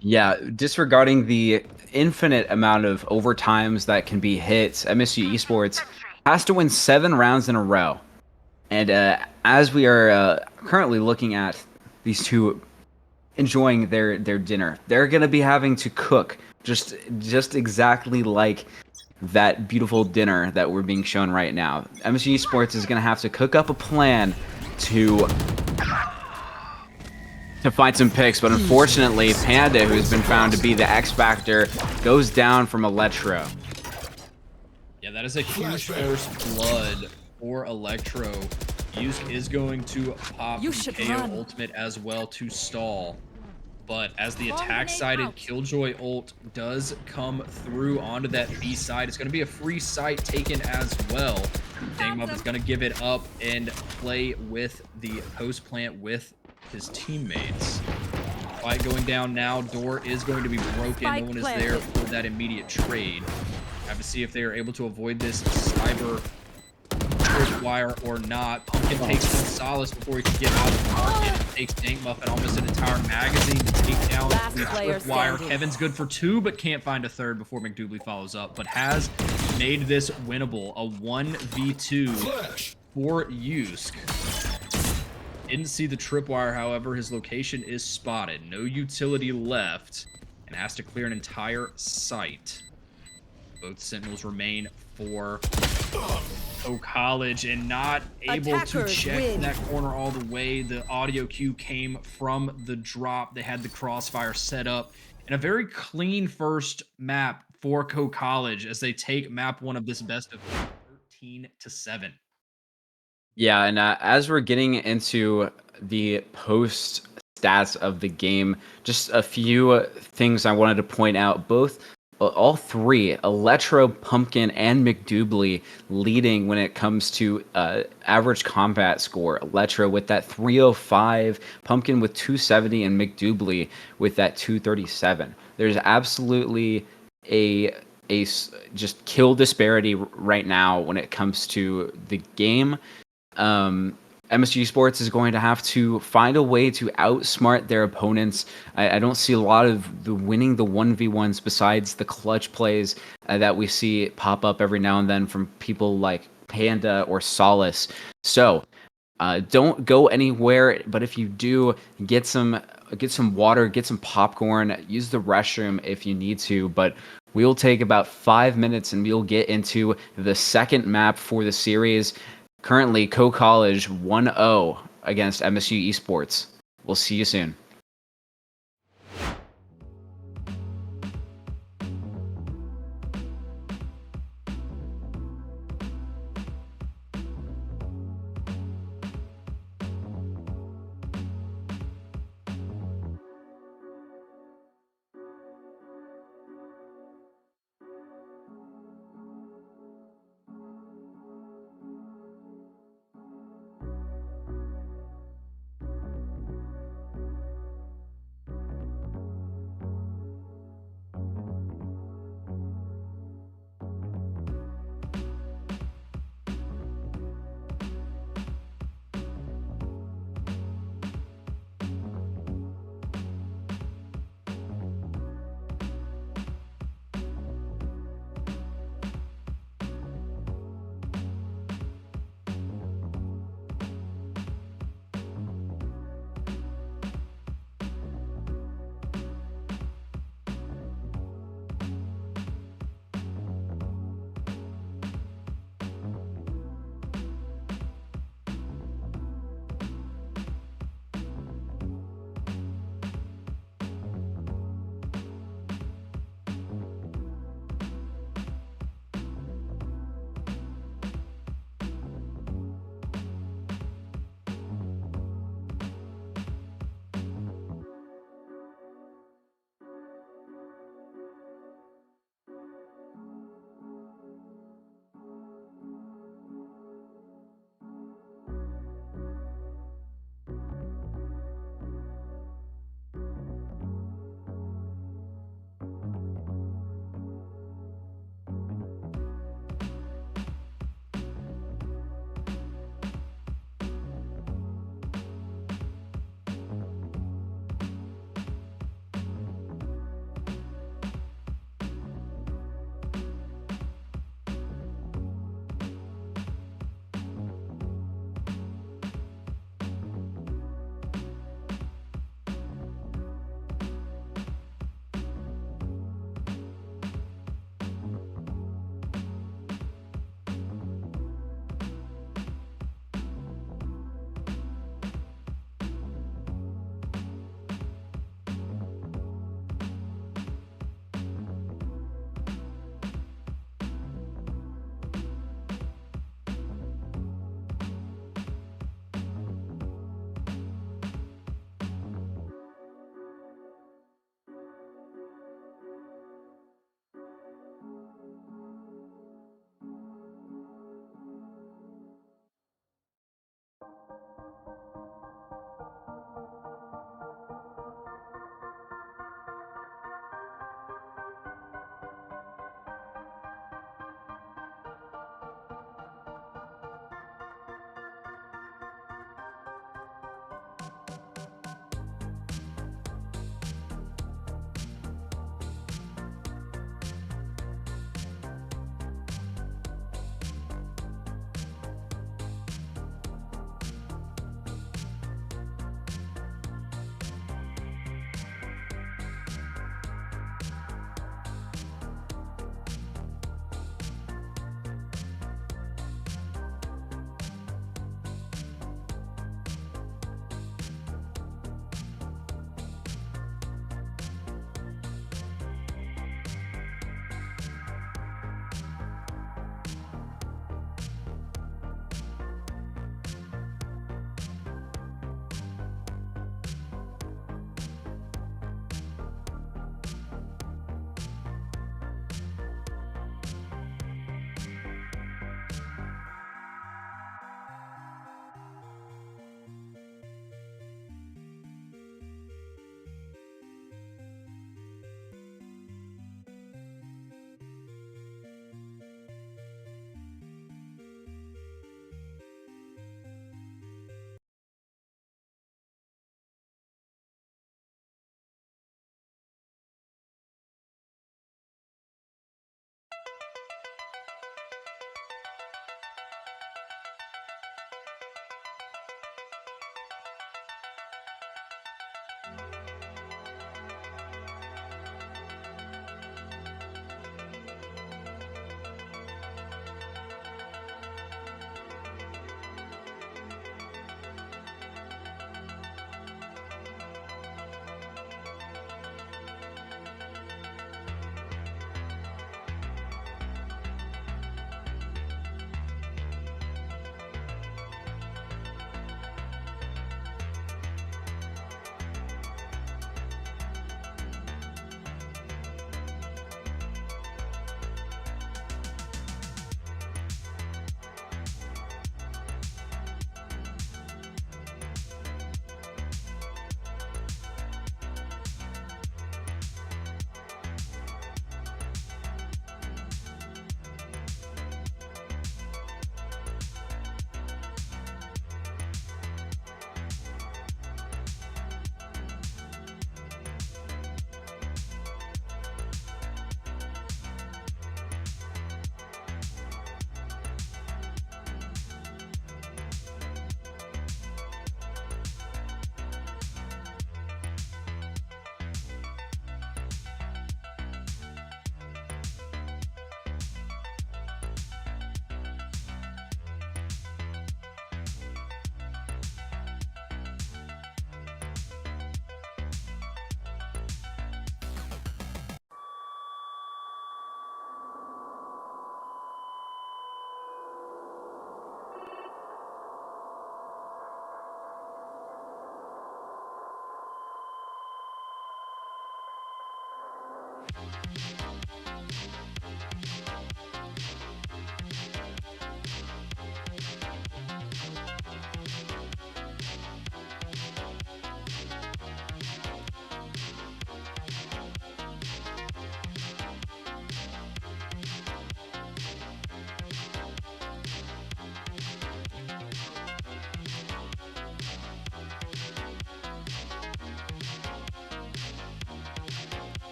Yeah, disregarding the infinite amount of overtimes that can be hit, MSU Esports has to win 7 rounds in a row. And as we are currently looking at these two enjoying their dinner, they're going to be having to cook just exactly like that beautiful dinner that we're being shown right now. MSU Esports is going to have to cook up a plan to find some picks, but unfortunately, Panda, who's been found to be the X Factor, goes down from Electro. Yeah, that is a huge first blood for Electro. Yusk is going to pop You the should KO run. ultimate as well to stall. But as the Bomb attack-sided grenade out. Killjoy ult does come through onto that B side, it's going to be a free site taken as well. Dangmup is going to give it up and play with the post plant with his teammates. Fight going down now. Door is going to be broken. Spike No one is planted. there for that immediate trade. Have to see if they are able to avoid this cyber trade tripwire or not. Pumpkin takes one Solace before he can get out of the market. It takes DancingBuffalo almost an entire magazine to take down Last the player tripwire. standing. Kevin's good for 2, but can't find a third before McDoubley follows up, but has made this winnable. A 1v2 for Yusk. Didn't see the tripwire, however. His location is spotted. No utility left, and has to clear an entire site. Both Sentinels remain for College, and not able to Attackers check win. that corner all the way. The audio cue came from the drop. They had the crossfire set up, and a very clean first map for College as they take map 1 of this best of 13-7. Yeah, and as we're getting into the post stats of the game, just a few things I wanted to point out. All three, Electro, Pumpkin, and McDoubley, leading when it comes to average combat score. Electro with that 305, Pumpkin with 270, and McDoubley with that 237. There's absolutely a just kill disparity right now when it comes to the game. MSG Sports is going to have to find a way to outsmart their opponents. I don't see a lot of the winning the 1v1s besides the clutch plays that we see pop up every now and then from people like Panda or Solace. So don't go anywhere, but if you do, get some water, get some popcorn, use the restroom if you need to, but we'll take about 5 minutes and we'll get into the second map for the series. Currently, College 1-0 against MSU Esports. We'll see you soon.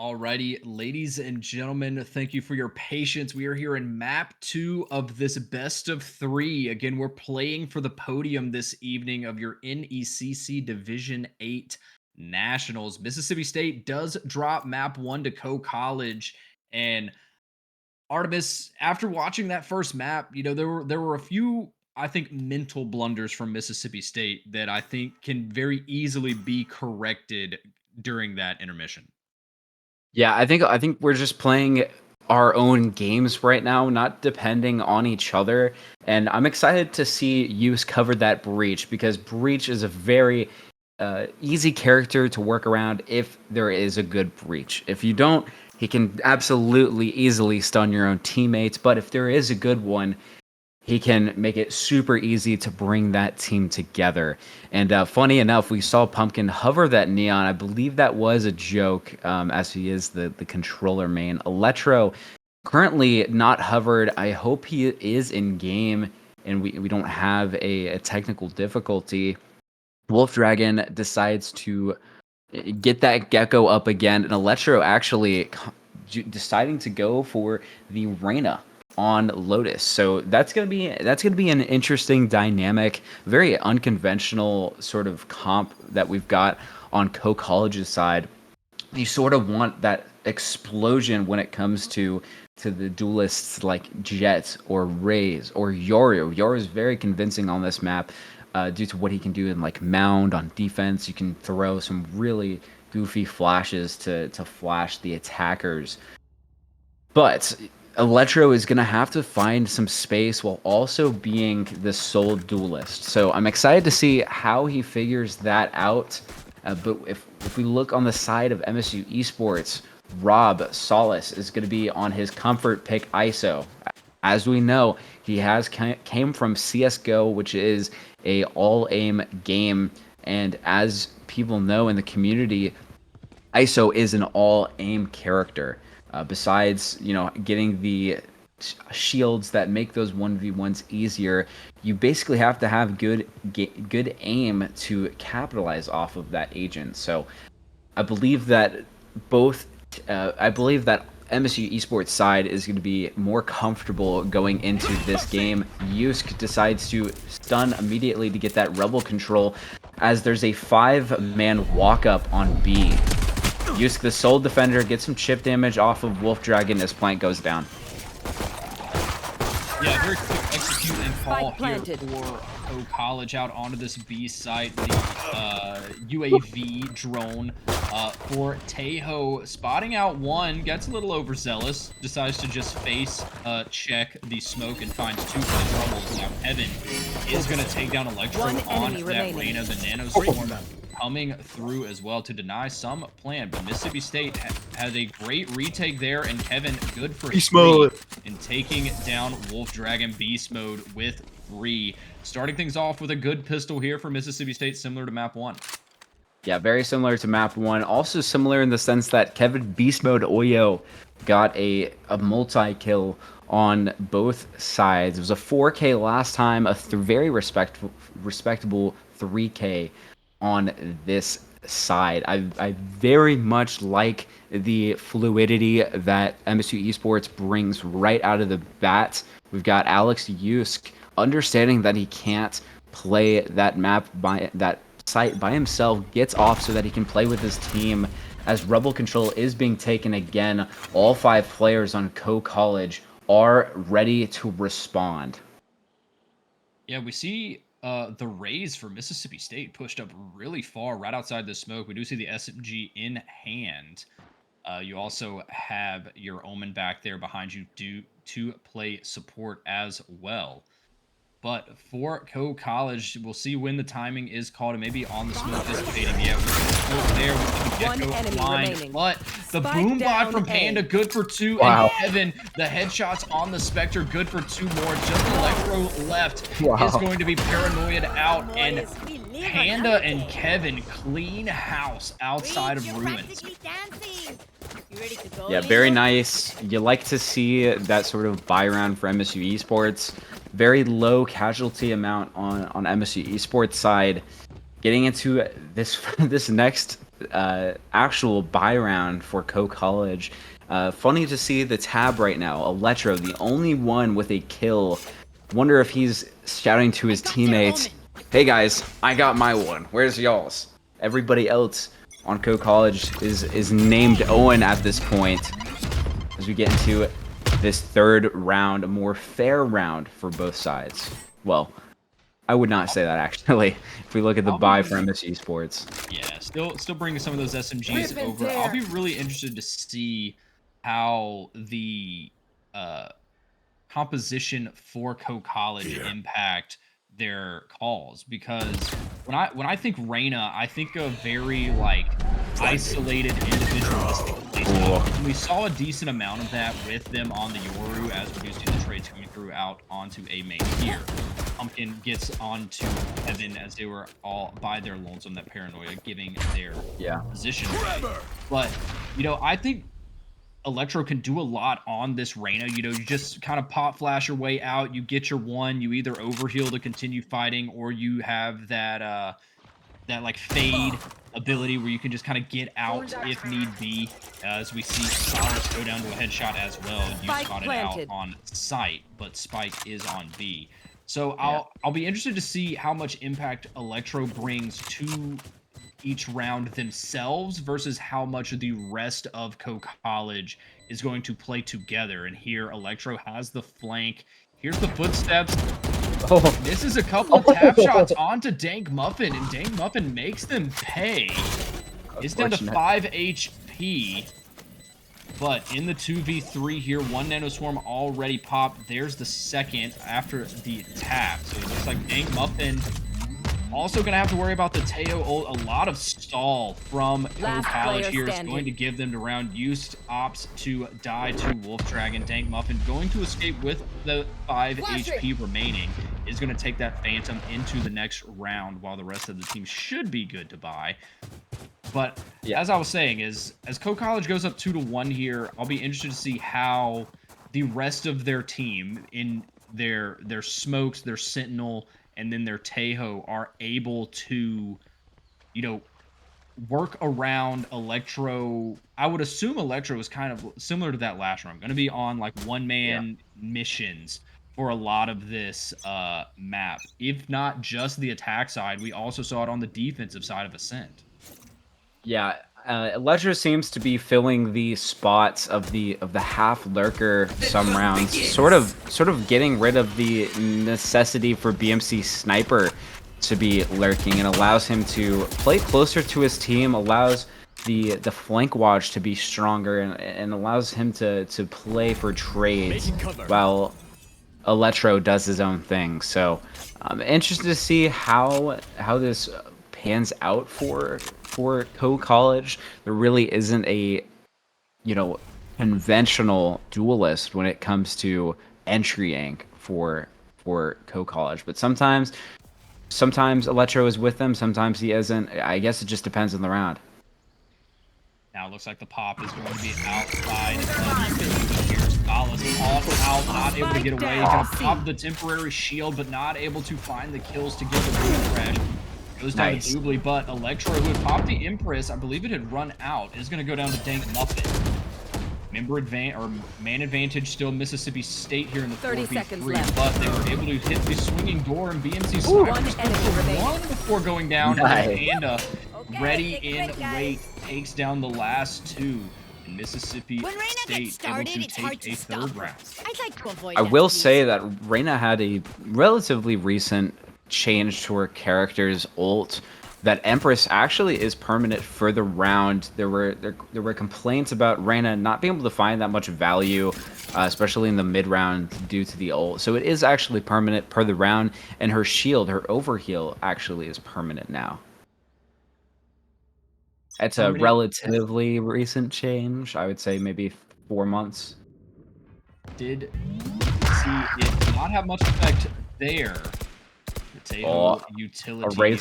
Alrighty, ladies and gentlemen, thank you for your patience. We are here in map 2 of this best of 3. Again, we're playing for the podium this evening of your NECC Division 8 Nationals. Mississippi State does drop map 1 to Co-College, and Artemis, after watching that first map, there were a few, I think, mental blunders from Mississippi State that I think can very easily be corrected during that intermission. Yeah, I think we're just playing our own games right now, not depending on each other. And I'm excited to see Use cover that Breach because Breach is a very easy character to work around if there is a good Breach. If you don't, he can absolutely easily stun your own teammates. But if there is a good one, he can make it super easy to bring that team together. And funny enough, we saw Pumpkin hover that Neon. I believe that was a joke, as he is the controller main. Electro, currently not hovered. I hope he is in game and we don't have a technical difficulty. Wolf Dragon decides to get that Gecko up again, and Electro actually deciding to go for the Reyna on Lotus. So that's gonna be an interesting dynamic, very unconventional sort of comp that we've got on Co-College's side. You sort of want that explosion when it comes to the duelists like Jet or Raze or Yoru. Yoru is very convincing on this map due to what he can do in like mound on defense. You can throw some really goofy flashes to flash the attackers. But Electro is going to have to find some space while also being the sole duelist. So I'm excited to see how he figures that out. But if we look on the side of MSU Esports, Rob Solis is going to be on his comfort pick ISO. As we know, he has came from CSGO, which is a all-aim game. And as people know in the community, ISO is an all-aim character. Besides, getting the shields that make those 1v1s easier, you basically have to have good aim to capitalize off of that agent. So I believe that MSU Esports side is going to be more comfortable going into this game. Yusk decides to stun immediately to get that rebel control as there's a 5-man walk-up on B. Yusk, the sole defender, gets some chip damage off of Wolf Dragon as Plank goes down. Yeah, very quick execute and call here for Co-College out onto this B site. The UAV drone for Tejo spotting out one, gets a little overzealous, decides to just face check the smoke and finds 2 troubles. Now Kevin is going to take down Electro on that Reyna. The Nanostorm coming through as well to deny some plan, but Mississippi State has a great retake there, and Kevin good for 3 in taking down Wolf Dragon Beast Mode with 3. Starting things off with a good pistol here for Mississippi State, similar to map 1. Yeah, very similar to map 1. Also similar in the sense that Kevin Beast Mode Oyo got a multi-kill on both sides. It was a 4K last time, a very respectable 3K on this side. I very much like the fluidity that MSU Esports brings right out of the bat. We've got Alex Yusk understanding that he can't play that map by that site by himself, gets off so that he can play with his team as rebel control is being taken again. All 5 players on Co-College are ready to respond. Yeah, we see the Rays for Mississippi State pushed up really far right outside the smoke. We do see the SMG in hand. You also have your Omen back there behind you to play support as well. But for Co-College, we'll see when the timing is called and maybe on the smoke dissipating. Yeah, we're there with the Gecko line. But the boom bot from Panda, good for 2. Wow. And Kevin, the headshots on the Spectre, good for 2 more. Just Electro left is going to be paranoid out. And Panda and Kevin clean house outside of Ruins. Yeah, very nice. You like to see that sort of buy round for MSU Esports. Very low casualty amount on MSU Esports side. Getting into this next actual buy round for Co-College. Funny to see the tab right now. Electro, the only one with a kill. Wonder if he's shouting to his teammates, "Hey guys, I got my one. Where's y'all's?" Everybody else on Co-College is named Owen at this point. As we get into this third round, a more fair round for both sides. Well, I would not say that actually. If we look at the buy for MSU Sports. Yeah, still bringing some of those SMGs over. I'll be really interested to see how the composition for Co-College impact their calls, because when I think Reyna, I think of very like isolated individualistic playstyle. And we saw a decent amount of that with them on the Yoru as we do see the trades coming through out onto A main here. Pumpkin gets onto Heaven as they were all by their lonesome, that paranoia giving their position away. But you know, I think Electro can do a lot on this Reyna. You know, you just kind of pop flash your way out, you get your one, you either overheal to continue fighting, or you have that that like fade ability where you can just kind of get out if need be. As we see Solace go down to a headshot as well. You spotted out on site, but Spike is on B. So I'll be interested to see how much impact Electro brings to each round themselves versus how much the rest of Co-College is going to play together. And here Electro has the flank. Here's the footsteps. Oh, this is a couple of tap shots onto Dank Muffin, and Dank Muffin makes them pay. It's down to 5 HP. But in the 2v3 here, one Nanoswarm already popped. There's the second after the tap. So it looks like Dank Muffin also going to have to worry about the Teo ult. A lot of stall from Co-College here is going to give them the round. Used opts to die to Wolf Dragon. Dank Muffin going to escape with the 5 HP remaining. Is going to take that Phantom into the next round, while the rest of the team should be good to buy. But as I was saying, as Co-College goes up 2-1 here, I'll be interested to see how the rest of their team in their smokes, their Sentinel, and then their Tejo are able to, you know, work around Electro. I would assume Electro is kind of similar to that last round. Going to be on like one-man missions for a lot of this map. If not just the attack side, we also saw it on the defensive side of Ascent. Yeah, Electro seems to be filling the spots of the half lurker some rounds, sort of getting rid of the necessity for BMC Sniper to be lurking, and allows him to play closer to his team, allows the flank watch to be stronger, and allows him to play for trades while Electro does his own thing. So I'm interested to see how this pans out for Co-College. There really isn't a, you know, conventional duelist when it comes to entrying for Co-College, but sometimes Electro is with them, sometimes he isn't. I guess it just depends on the round. Now it looks like the pop is going to be outside of the here. Solace also out, not able to get away. Gonna pop the temporary shield, but not able to find the kills to get the refresh. Goes down to Doobly, but Electro, who had popped the Empress, I believe it had run out, is going to go down to Dank Muffin. Man advantage still Mississippi State here in the 4v3, but they were able to hit the swinging door, and BMC Sniper one before going down. And ready in wait takes down the last two. And Mississippi State able to take a third round. I will say that Reyna had a relatively recent change to her character's ult. That Empress actually is permanent for the round. There were complaints about Reyna not being able to find that much value, especially in the mid round due to the ult. So it is actually permanent per the round, and her shield, her overheal, actually is permanent now. It's a relatively recent change. I would say maybe 4 months. Did see it not have much effect there. The utility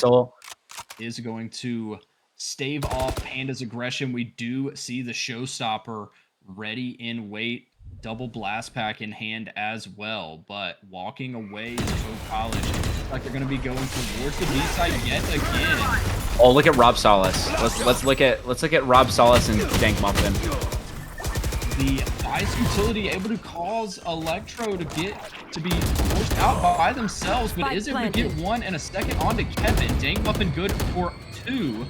is going to stave off Panda's aggression. We do see the showstopper ready in wait. double blast pack in hand as well, but walking away is Coe College. Looks like they're going to be going towards the B side yet again. Oh, look at Rob Salas. Let's look at Rob Salas and Dank Muffin. The Vice utility able to cause Electro to be forced out by themselves, but is able to get one and a second onto Kevin. Dank Muffin good for 2.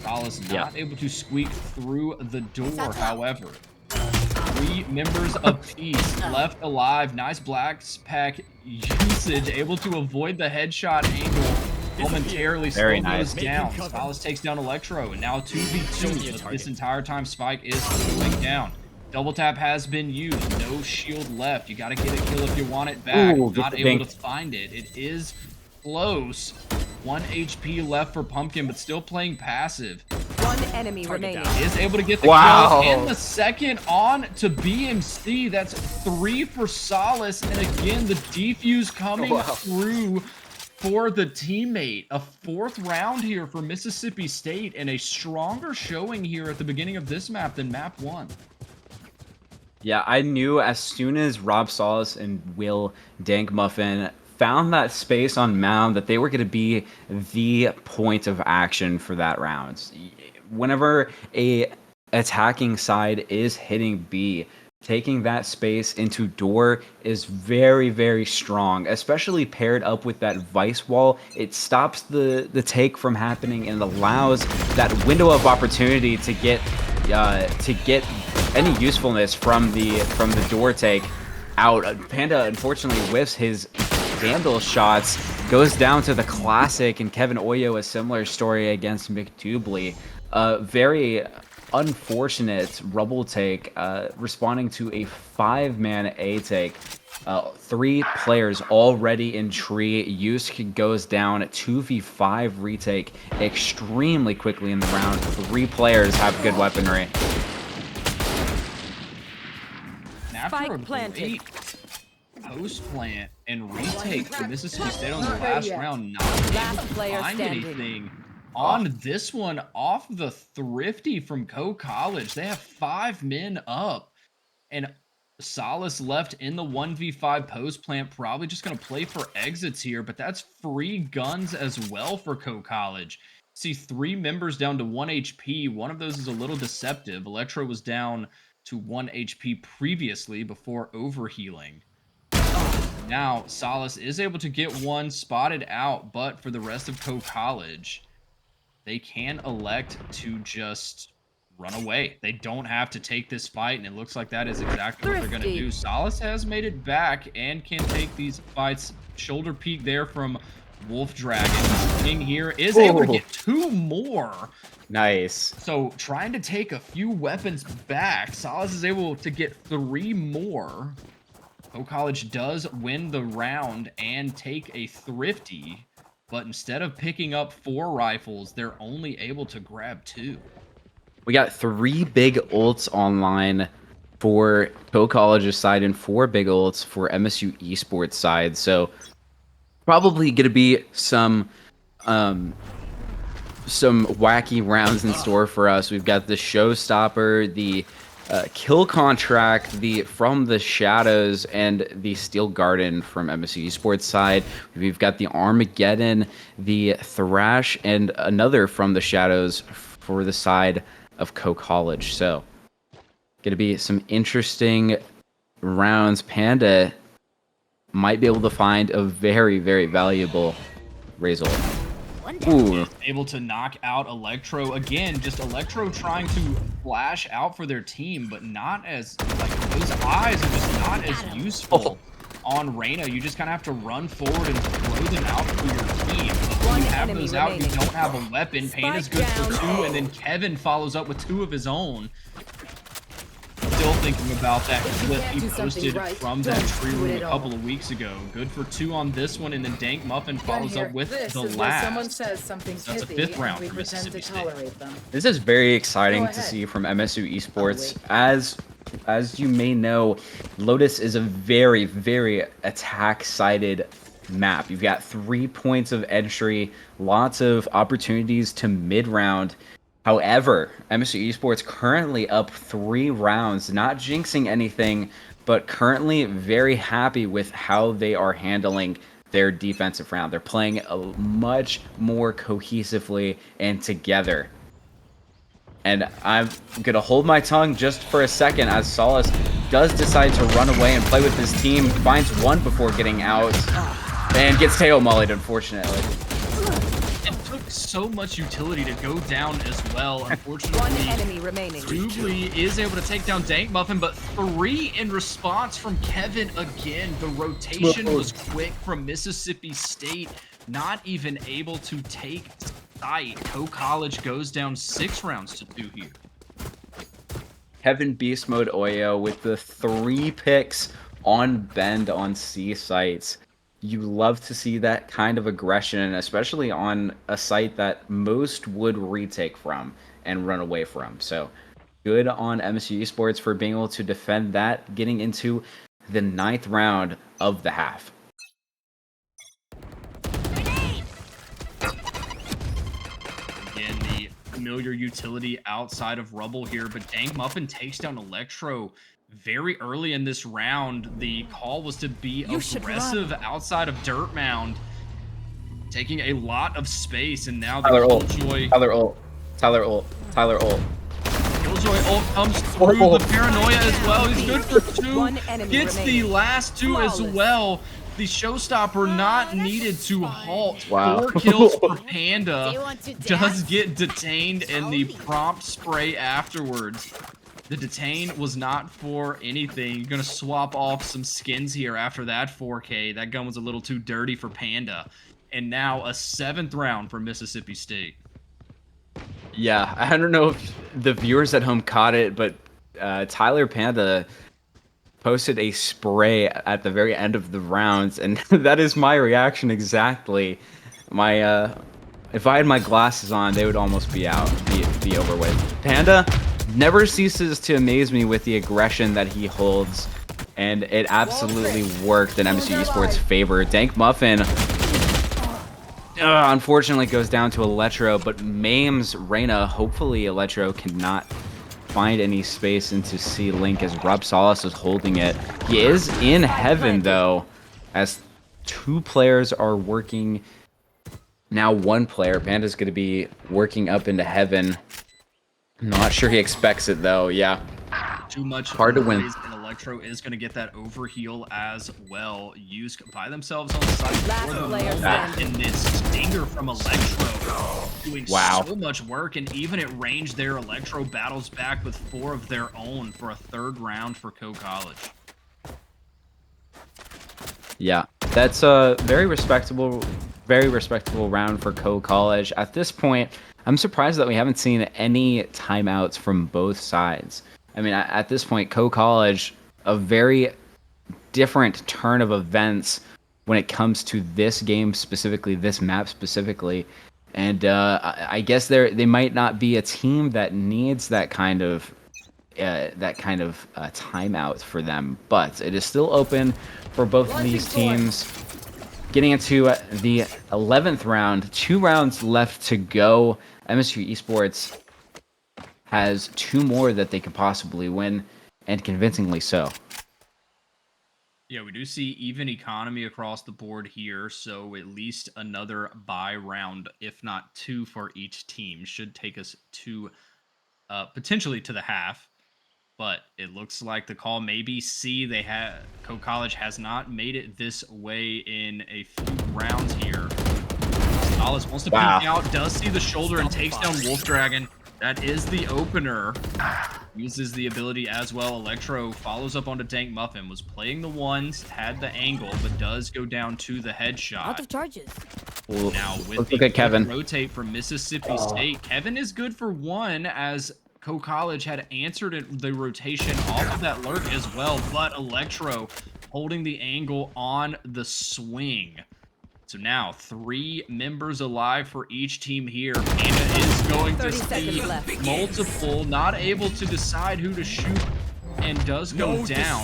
Salas not able to squeak through the door, however. 3 members apiece left alive. Nice black pack usage, able to avoid the headshot angle momentarily. Very Slow nice. goes down. Salas takes down Electro, and now 2v2. But this entire time, Spike is going down. Double tap has been used. No shield left. You got to get a kill if you want it back. Ooh, Not able to find it. It is close. 1 HP left for Pumpkin, but still playing passive. 1 enemy remaining. Is able to get the kill and the second on to BMC. That's 3 for Solace, and again the defuse coming through for the teammate. A 4th round here for Mississippi State, and a stronger showing here at the beginning of this map than map 1. Yeah, I knew as soon as Rob Salas and Will Dank Muffin found that space on Mound that they were going to be the point of action for that round. Whenever a attacking side is hitting B, taking that space into door is very, very strong, especially paired up with that Vice wall. It stops the take from happening and allows that window of opportunity to get any usefulness from the door take out. Panda unfortunately whiffs his Vandal shots, goes down to the classic, and Kevin Oyo a similar story against McDoubley. Very unfortunate rubble take, responding to a 5-man A take. 3 players already in tree. Yusk goes down. 2v5 retake extremely quickly in the round. 3 players have good weaponry. After a great post plant and retake for Mississippi State on the last round, not able to find anything on this one off the Thrifty from Coe College. They have 5 men up, and Solace left in the 1v5 post plant, probably just going to play for exits here, but that's free guns as well for Coe College. See 3 members down to 1 HP. One of those is a little deceptive. Electro was down to 1 HP previously before overhealing. Now, Solace is able to get one spotted out, but for the rest of Coe College, they can elect to just run away. They don't have to take this fight, and it looks like that is exactly what they're going to do. Solace has made it back and can take these fights. Shoulder peek there from Wolf Dragon. King here is able to get 2 more. Nice. So trying to take a few weapons back, Solace is able to get 3 more. Coe College does win the round and take a Thrifty, but instead of picking up 4 rifles, they're only able to grab 2. We got 3 big ults online for Coe College's side and 4 big ults for MSU Esports side. So probably going to be some wacky rounds in store for us. We've got the Showstopper, the Kill Contract, the From the Shadows, and the Steel Garden from MSU Esports side. We've got the Armageddon, the Thrash, and another From the Shadows for the side of Coe College. So going to be some interesting rounds. Panda might be able to find a very, very valuable Razor. Ooh. Able to knock out Electro again. Just Electro trying to flash out for their team, but not as, like, those eyes are just not as useful on Reyna. You just kind of have to run forward and throw them out for your team. When you have those out, you don't have a weapon. Panda's good for 2, and then Kevin follows up with 2 of his own. Still thinking about that clip he posted from that tree room a couple of weeks ago. Good for 2 on this one, and then Dank Muffin follows up with the last. Someone says something's That's a 5th round for Mississippi State. This is very exciting to see from MSU Esports. As you may know, Lotus is a very, very attack-sided map. You've got 3 points of entry, lots of opportunities to mid-round. However, MSU Esports currently up 3 rounds, not jinxing anything, but currently very happy with how they are handling their defensive round. They're playing much more cohesively and together. And I'm going to hold my tongue just for a second as Solace does decide to run away and play with his team, finds one before getting out, and gets tail mollied, unfortunately. It took so much utility to go down as well. Unfortunately, One enemy remaining. Doobly is able to take down DancingBuffalo, but 3 in response from Kevin again. The rotation was quick from Mississippi State, not even able to take sight. Co-College goes down 6 rounds to 2 here. Kevin Beast Mode Oyo with the 3 picks on Bend on C sites. You love to see that kind of aggression, especially on a site that most would retake from and run away from. So good on MSU Esports for being able to defend that, getting into the 9th round of the half. Again, the familiar utility outside of Rubble here, but DancingBuffalo takes down Electro very early in this round. The call was to be aggressive outside of Dirt Mound, taking a lot of space, and now the Killjoy Tyler ult. Killjoy ult comes through the paranoia as well. He's good for 2, gets the last 2 as well. The showstopper not needed to halt. Wow. 4 kills for Panda, does get detained in the prompt spray afterwards. The detain was not for anything. You're gonna swap off some skins here after that 4K. That gun was a little too dirty for Panda. And now a 7th round for Mississippi State. Yeah, I don't know if the viewers at home caught it, but Tyler Panda posted a spray at the very end of the rounds, and that is my reaction exactly. My if I had my glasses on, they would almost be out, be over with. Panda never ceases to amaze me with the aggression that he holds, and it absolutely worked in MSU Esports' favor. DancingBuffalo unfortunately goes down to Electro, but maims Reyna. Hopefully Electro cannot find any space into C-Link as Rob Solace is holding it. He is in heaven, though, as 2 players are working. Now 1 player, Panda's going to be working up into heaven. Not sure he expects it, though. Yeah. Too much hard to win. And Electro is going to get that overheal as well. Used by themselves on site Last for the player moment. standing. And this stinger from Electro doing Wow. so much work. And even at range there, Electro battles back with 4 of their own for a 3rd round for Co-College. Yeah, that's a very respectable round for Co-College. At this point, I'm surprised that we haven't seen any timeouts from both sides. I mean, at this point, Co-College, a very different turn of events when it comes to this game specifically, this map specifically. And I guess they might not be a team that needs that kind of timeout for them, but it is still open for both of these teams. Getting into the 11th round, 2 rounds left to go. MSU Esports has 2 more that they could possibly win, and convincingly so. Yeah, we do see even economy across the board here, so at least another bye round, if not 2 for each team, should take us to potentially to the half. But it looks like the call may be C. Co-College has not made it this way in a few rounds here. Solace wants to peek out, does see the shoulder and takes down Wolf Dragon. That is the opener. Uses the ability as well. Electro follows up onto DancingBuffalo, was playing the ones, had the angle, but does go down to the headshot. Out of charges. Now with Look at Kevin. Rotate from Mississippi State, Kevin is good for 1 as Co-College had answered the rotation off of that lurk as well, but Electro holding the angle on the swing. So now 3 members alive for each team here. Panda is going to see multiple, not able to decide who to shoot, and does go down.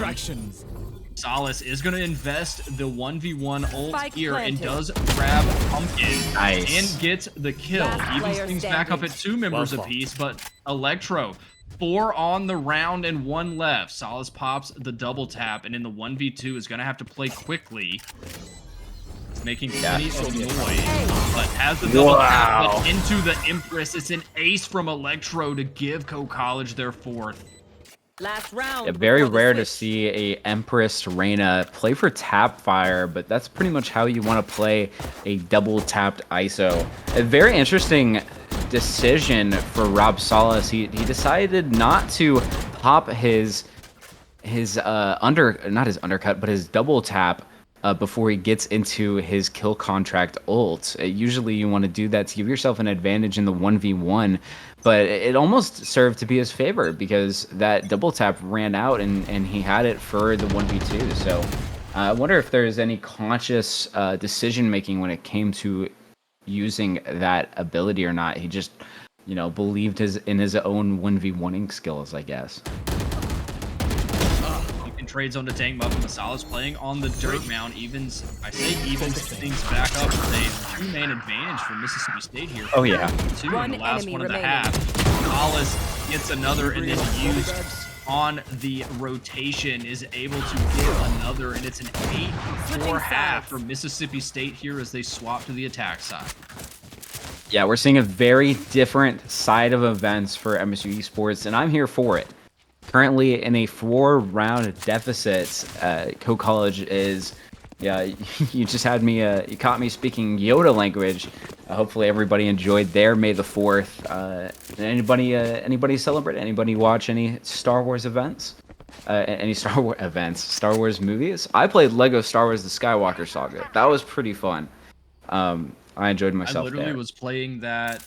Solace is going to invest the 1v1 ult Spike here and planted. does grab Pumpkin Nice. and gets the kill. Last Evens player things back up standing. at 2 members Well fought. apiece, but Electro, 4 on the round and 1 left. Solace pops the double tap, and in the 1v2 is going to have to play quickly. It's making plenty of noise, but has the double tap but into the Empress. It's an ace from Electro to give Co-College their 4th. Last round. Yeah, very before the rare to switch. see a Empress Reina play for tap fire, but that's pretty much how you want to play a double tapped ISO. A very interesting decision for Rob Solace. He decided not to pop his not his undercut, but his double tap before he gets into his kill contract ult. Usually you want to do that to give yourself an advantage in the 1v1, but it almost served to be his favor because that double tap ran out and he had it for the 1v2. So I wonder if there's any conscious decision making when it came to using that ability or not. He just, believed in his own 1v1ing skills, I guess. Trades on to DancingBuffalo. Masala's playing on the dirt mound. Evens things back up with a 2-man advantage for Mississippi State here. Oh, yeah. 2 One in the last enemy one of the remaining. half. Solace gets another and then used on the rotation, is able to get another, and it's an 8-4 half for Mississippi State here as they swap to the attack side. Yeah, we're seeing a very different side of events for MSU Esports, and I'm here for it. Currently in a 4-round deficit, Co-College is, you just had me, you caught me speaking Yoda language. Hopefully everybody enjoyed their May the 4th. Anybody celebrate? Anybody watch any Star Wars events? Any Star Wars events? Star Wars movies? I played Lego Star Wars The Skywalker Saga. That was pretty fun. I enjoyed myself. I literally there. was playing that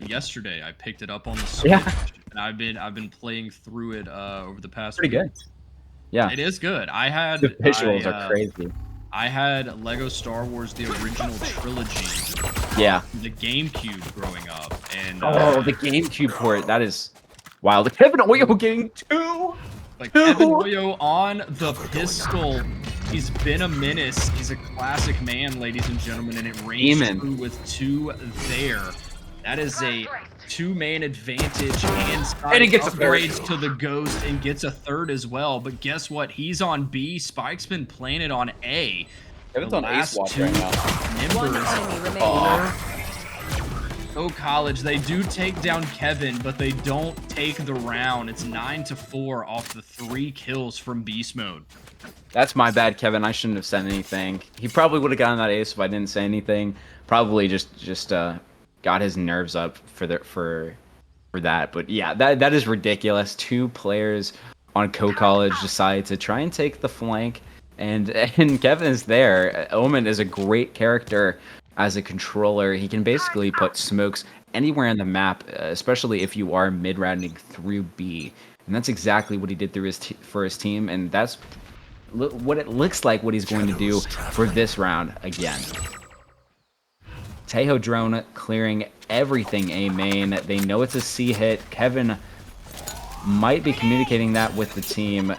yesterday. I picked it up on the Switch. Yeah. And I've been playing through it over the past Pretty week. good. Yeah. It is good. I had The visuals are crazy. I had Lego Star Wars the original trilogy. Yeah. The GameCube growing up, and The GameCube port. That is wild. Kevin Oyo getting 2. like Evan Oyo on the pistol. He's been a menace. He's a classic man, ladies and gentlemen, and it rings true with 2 there. That is a 2-man advantage, and he gets a upgrades to the Ghost and gets a 3rd as well. But guess what? He's on B. Spike's been planted on A. Kevin's The on Ace last Watch 2 right now. One members enemy remaining. Co-College, they do take down Kevin, but they don't take the round. It's 9-4 off the 3 kills from Beast Mode. That's my bad, Kevin. I shouldn't have said anything. He probably would have gotten that ace if I didn't say anything. Probably just got his nerves up for that. But yeah, that is ridiculous. 2 players on Co-College decide to try and take the flank, and Kevin is there. Omen is a great character as a controller. He can basically put smokes anywhere on the map, especially if you are mid-rounding through B. And that's exactly what he did for his team, and that's what it looks like what he's going to do for this round again. Tejo drone clearing everything A main. They know it's a C hit. Kevin might be communicating that with the team.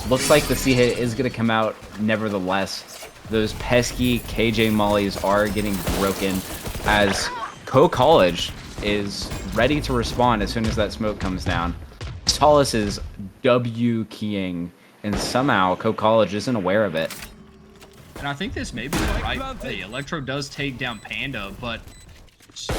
Looks like the C hit is going to come out nevertheless. Those pesky KJ mollies are getting broken as Co-College is ready to respond as soon as that smoke comes down. Solace is W keying, and somehow Co-College isn't aware of it. And I think this may be the right play. Electro does take down Panda, but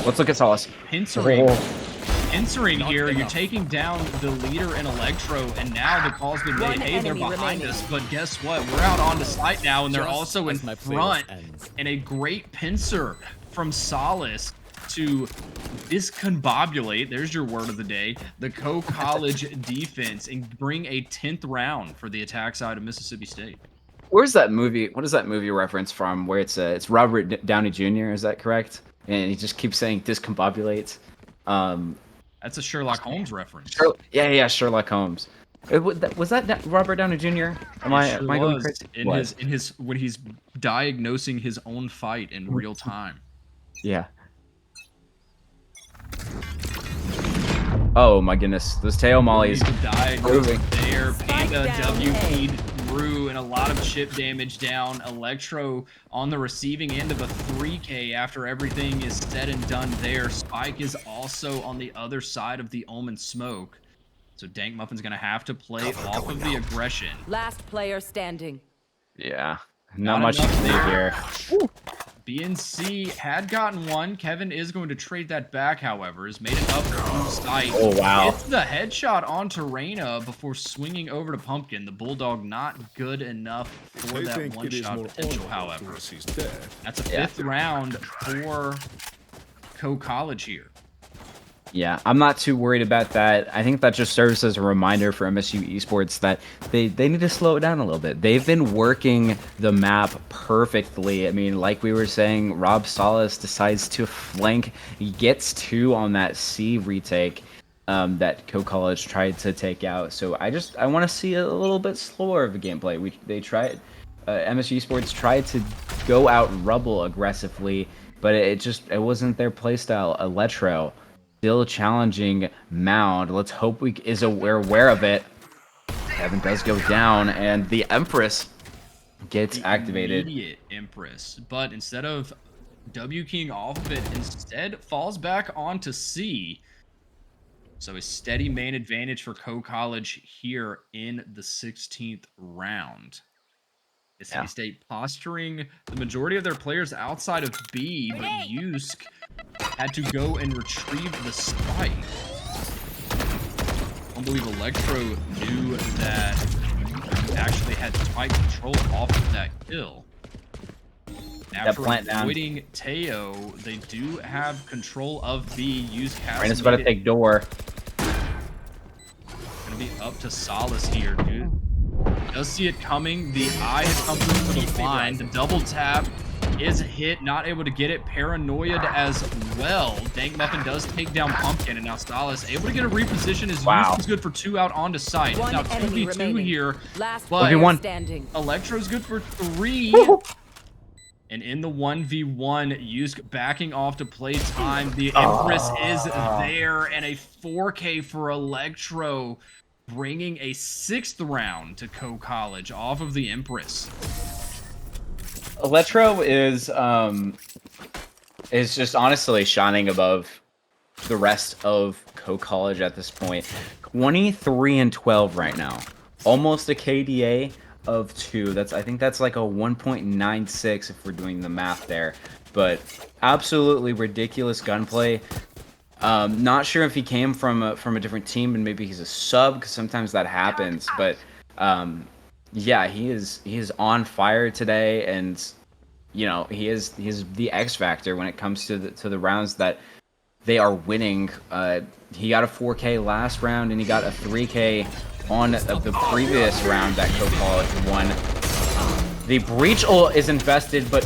Let's look at Solace. Pincering here, you're taking down the leader in Electro, and now the call's been made. One Hey, they're enemy behind remaining. us, but guess what? We're out on the site now, and they're Just also in as my front. playlist ends. And a great pincer from Solace to discombobulate, there's your word of the day, the Co-College defense and bring a 10th round for the attack side of Mississippi State. Where's that movie? What is that movie reference from? Where it's Robert Downey Jr. Is that correct? And he just keeps saying discombobulate. That's a Sherlock Holmes reference. Yeah, Sherlock Holmes. Was that Robert Downey Jr.? Am I going was crazy? in his when he's diagnosing his own fight in real time. Yeah. Oh my goodness, those tail mollies. He's diagnosing there. Panda Spike down WP'd through and a lot of chip damage down. Electro on the receiving end of a 3K after everything is said and done there. Spike is also on the other side of the Omen smoke. So Dank Muffin's going to have to play off of the aggression. Last player standing. Yeah, not much to do here. BNC had gotten one. Kevin is going to trade that back, however. Has made it up to sight. Oh, wow. Gets the headshot onto Reyna before swinging over to Pumpkin. The Bulldog not good enough for that one-shot potential, however. That's a 5th round for Co-College here. Yeah, I'm not too worried about that. I think that just serves as a reminder for MSU Esports that they need to slow it down a little bit. They've been working the map perfectly. I mean, like we were saying, Rob Salas decides to flank. He gets 2 on that C retake that Co-College tried to take out. So I want to see a little bit slower of a gameplay. They tried, MSU Esports tried to go out Rubble aggressively, but it wasn't their playstyle. Electro still challenging Mound. Let's hope we're aware of it. Kevin does go down, and the Empress gets activated. Immediate Empress, but instead of W keying off of it, instead falls back onto C. So a steady main advantage for Co-College here in the 16th round. Mississippi State posturing the majority of their players outside of B, but Yusk had to go and retrieve the spike. I believe Electro knew that he actually had spike control off of that kill. After avoiding Teo, they do have control of B. Yusk has Reyna's about to take door. Gonna be up to Solace here, dude. Does see it coming. The eye has come through for the blind. The double tap is hit, not able to get it. Paranoid as well. Dank Muffin does take down Pumpkin, and now Solace able to get a reposition. His use is good for 2 out onto site. It's now 2v2 here. But Electro's good for 3. And in the 1v1, Yusk backing off to play time. The Empress is there, and a 4K for Electro, bringing a 6th round to Co-College off of the Empress. Electro is just honestly shining above the rest of Co-College at this point. 23-12 right now. Almost a KDA of 2. I think that's like a 1.96 if we're doing the math there. But absolutely ridiculous gunplay. Not sure if he came from a different team and maybe he's a sub, because sometimes that happens. But yeah, he is on fire today, and you know he is the X factor when it comes to the rounds that they are winning. He got a 4K last round, and he got a 3K on the previous round that Co-College won. The breach ult is invested, but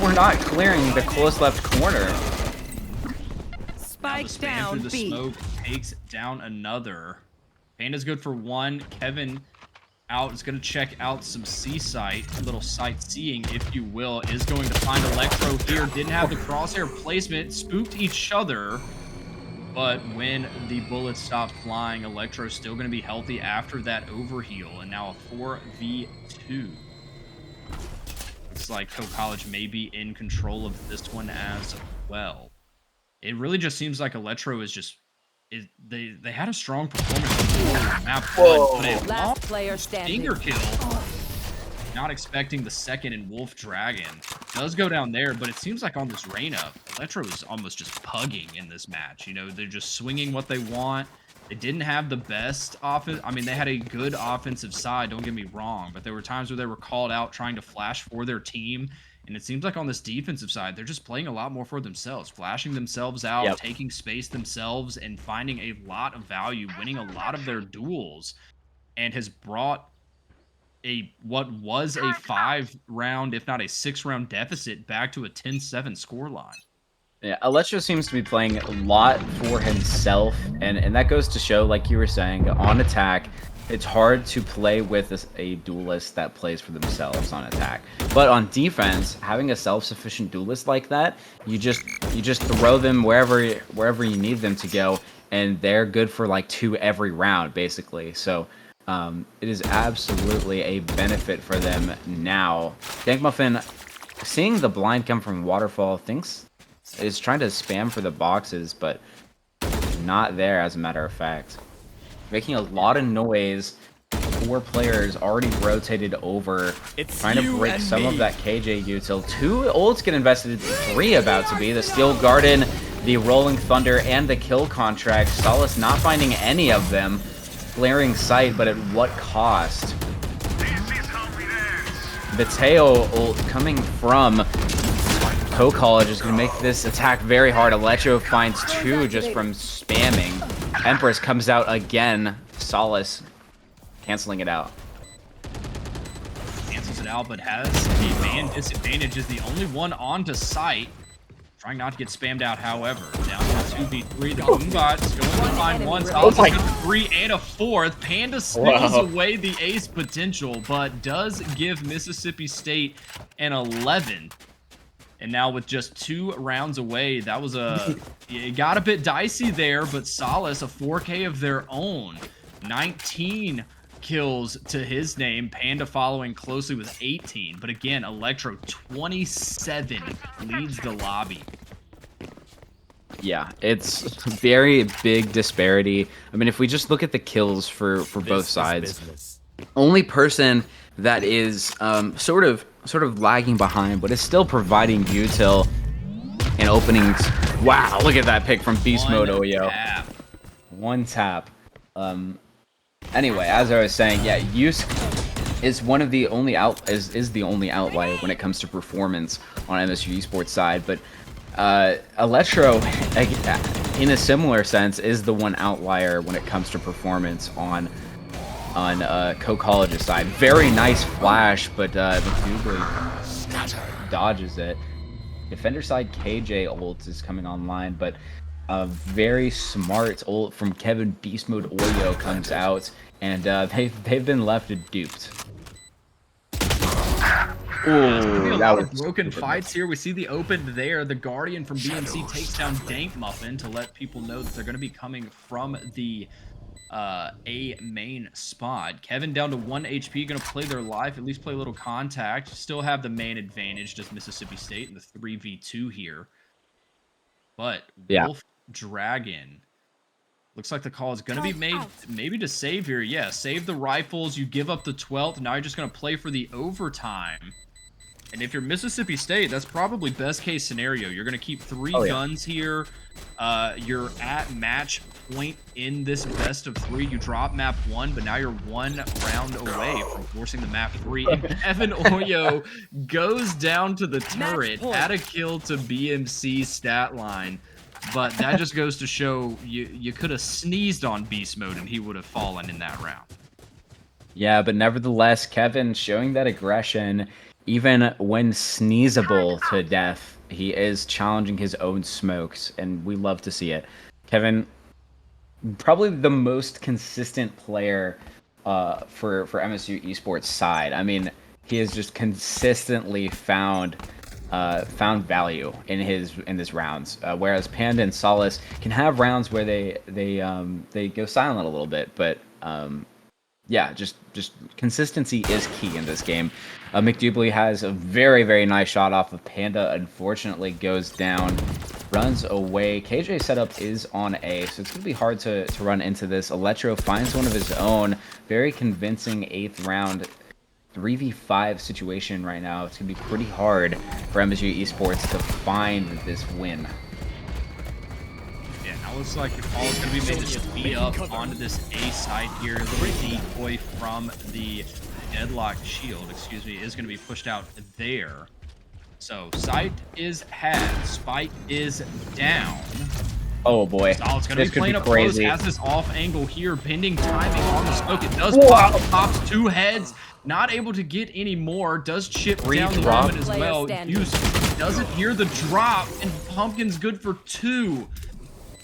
we're not clearing the close left corner. Now the spam through the smoke takes down another. Panda's good for 1. Kevin out is going to check out some C site, a little sightseeing, if you will. Is going to find Electro here. Didn't have the crosshair placement. Spooked each other. But when the bullets stop flying, Electro's still going to be healthy after that overheal. And now a 4v2. Looks like Co-College may be in control of this one as well. It really just seems like Electro is just... They had a strong performance on the map, but a last player standing. Stinger kill. Not expecting the second in Wolf Dragon. Does go down there, but it seems like on this Reyna, Electro is almost just pugging in this match. You know, they're just swinging what they want. They didn't have the best offense. I mean, they had a good offensive side, don't get me wrong, but there were times where they were called out trying to flash for their team. And it seems like on this defensive side, they're just playing a lot more for themselves, flashing themselves out, taking space themselves, and finding a lot of value, winning a lot of their duels, and has brought what was a 5-round, if not a 6-round deficit back to a 10-7 scoreline. Yeah, Electro seems to be playing a lot for himself, and that goes to show, like you were saying, on attack, it's hard to play with a duelist that plays for themselves on attack. But on defense, having a self-sufficient duelist like that, you just throw them wherever you need them to go, and they're good for like 2 every round, basically. So It is absolutely a benefit for them now. DancingBuffalo, seeing the blind come from Waterfall, is trying to spam for the boxes, but not there as a matter of fact. Making a lot of noise. 4 players already rotated over, trying to break some of that KJ util. 2 ults get invested, 3 about to be. The Steel Garden, the Rolling Thunder, and the kill contract. Solace not finding any of them. Glaring sight, but at what cost? Mateo ult coming from Co-College is going to make this attack very hard. Electro finds 2 just from spamming. Empress comes out again. Solace canceling it out. Cancels it out, but has a man disadvantage. Is the only one onto site. Trying not to get spammed out, however. Down to 2v3. The Boombot's going to find one. Solace is 3 and a 4th. Panda sniffles away the ace potential, but does give Mississippi State an 11. And now with just 2 rounds away, that was it got a bit dicey there, but Solace, a 4K of their own. 19 kills to his name. Panda following closely with 18. But again, Electro 27 leads the lobby. Yeah, it's very big disparity. I mean, if we just look at the kills for both sides, only person that is sort of lagging behind, but is still providing util and openings. Wow, look at that pick from Beast Mode Oyo. One tap. Anyway, as I was saying, yeah, NECC is one of the only is the only outlier when it comes to performance on MSU Esports side, but Electro, in a similar sense, is the one outlier when it comes to performance on Co-College's side. Very nice flash, but McDougal dodges it. Defender side KJ ult is coming online, but a very smart ult from Kevin Beast Mode Oyo comes out, and they've been left duped. Ooh, a lot of broken fights here. We see the open there. The Guardian from BMC takes down DancingBuffalo to let people know that they're going to be coming from the A main spot. Kevin down to 1 HP, going to play their life, at least play a little contact. Still have the main advantage, does Mississippi State in the 3v2 here. But yeah. Wolf Dragon. Looks like the call is going to be made maybe to save here. Yeah, save the rifles. You give up the 12th. Now you're just going to play for the overtime. And if you're Mississippi State, that's probably best case scenario. You're going to keep 3 guns here. You're at match point in this best of 3. You drop map 1, but now you're 1 round away from forcing the map 3. And Kevin Oyo goes down to the turret, add a kill to BMC stat line. But that just goes to show you could have sneezed on Beast Mode and he would have fallen in that round. Yeah, but nevertheless, Kevin showing that aggression, even when sneezable to death, he is challenging his own smokes, and we love to see it. Kevin, probably the most consistent player for MSU Esports side. I mean, he has just consistently found value in his rounds, whereas Panda and Solace can have rounds where they go silent a little bit, but yeah, just consistency is key in this game. McDougal has a very, very nice shot off of Panda. Unfortunately, goes down, runs away. KJ setup is on A, so it's going to be hard to run into this. Electro finds one of his own. Very convincing 8th round 3v5 situation right now. It's going to be pretty hard for MSU Esports to find this win. Yeah, now looks like the call is going to be made to speed up onto this A side here. A little decoy from the Deadlock Shield, excuse me, is going to be pushed out there. So, sight is had, spike is down. Oh boy, So it's going to be playing up crazy. close, has this off angle here, bending timing on the smoke. It does pop, pops 2 heads, not able to get any more, does chip down the moment as well. Hughes doesn't hear the drop, and Pumpkin's good for 2.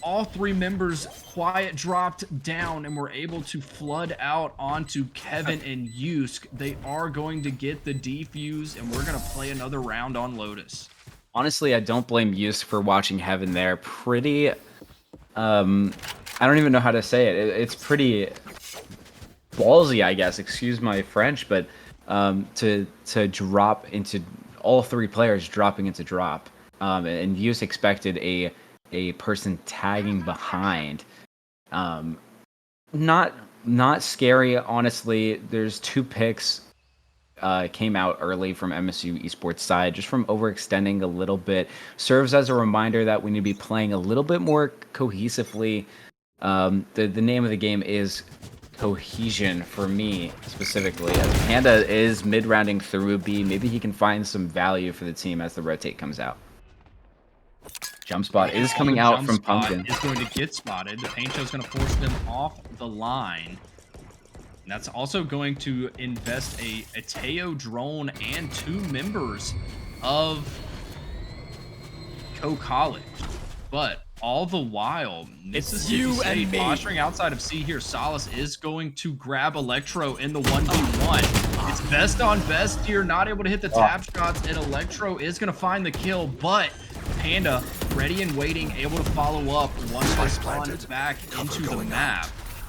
All 3 members quiet dropped down and were able to flood out onto Kevin and NECC. They are going to get the defuse, and we're going to play another round on Lotus. Honestly, I don't blame NECC for watching Heaven there. Pretty, I don't even know how to say it. It's pretty ballsy, I guess. Excuse my French, but to drop into all three players dropping into drop, and you just expected a person tagging behind. Not scary, honestly. There's 2 picks came out early from MSU Esports side, just from overextending a little bit. Serves as a reminder that we need to be playing a little bit more cohesively. The name of the game is cohesion for me specifically. As Panda is mid-rounding through B, maybe he can find some value for the team as the rotate comes out. Jump spot is coming out from Pumpkin. Is going to get spotted. The paint show is going to force them off the line. And that's also going to invest a Teo drone and 2 members of Co-College. But all the while, Mississippi State posturing outside of C here. Solace is going to grab Electro in the 1v1. It's best on best here, not able to hit the tap shots, and Electro is going to find the kill, but Panda ready and waiting, able to follow up once they spawn back into the map.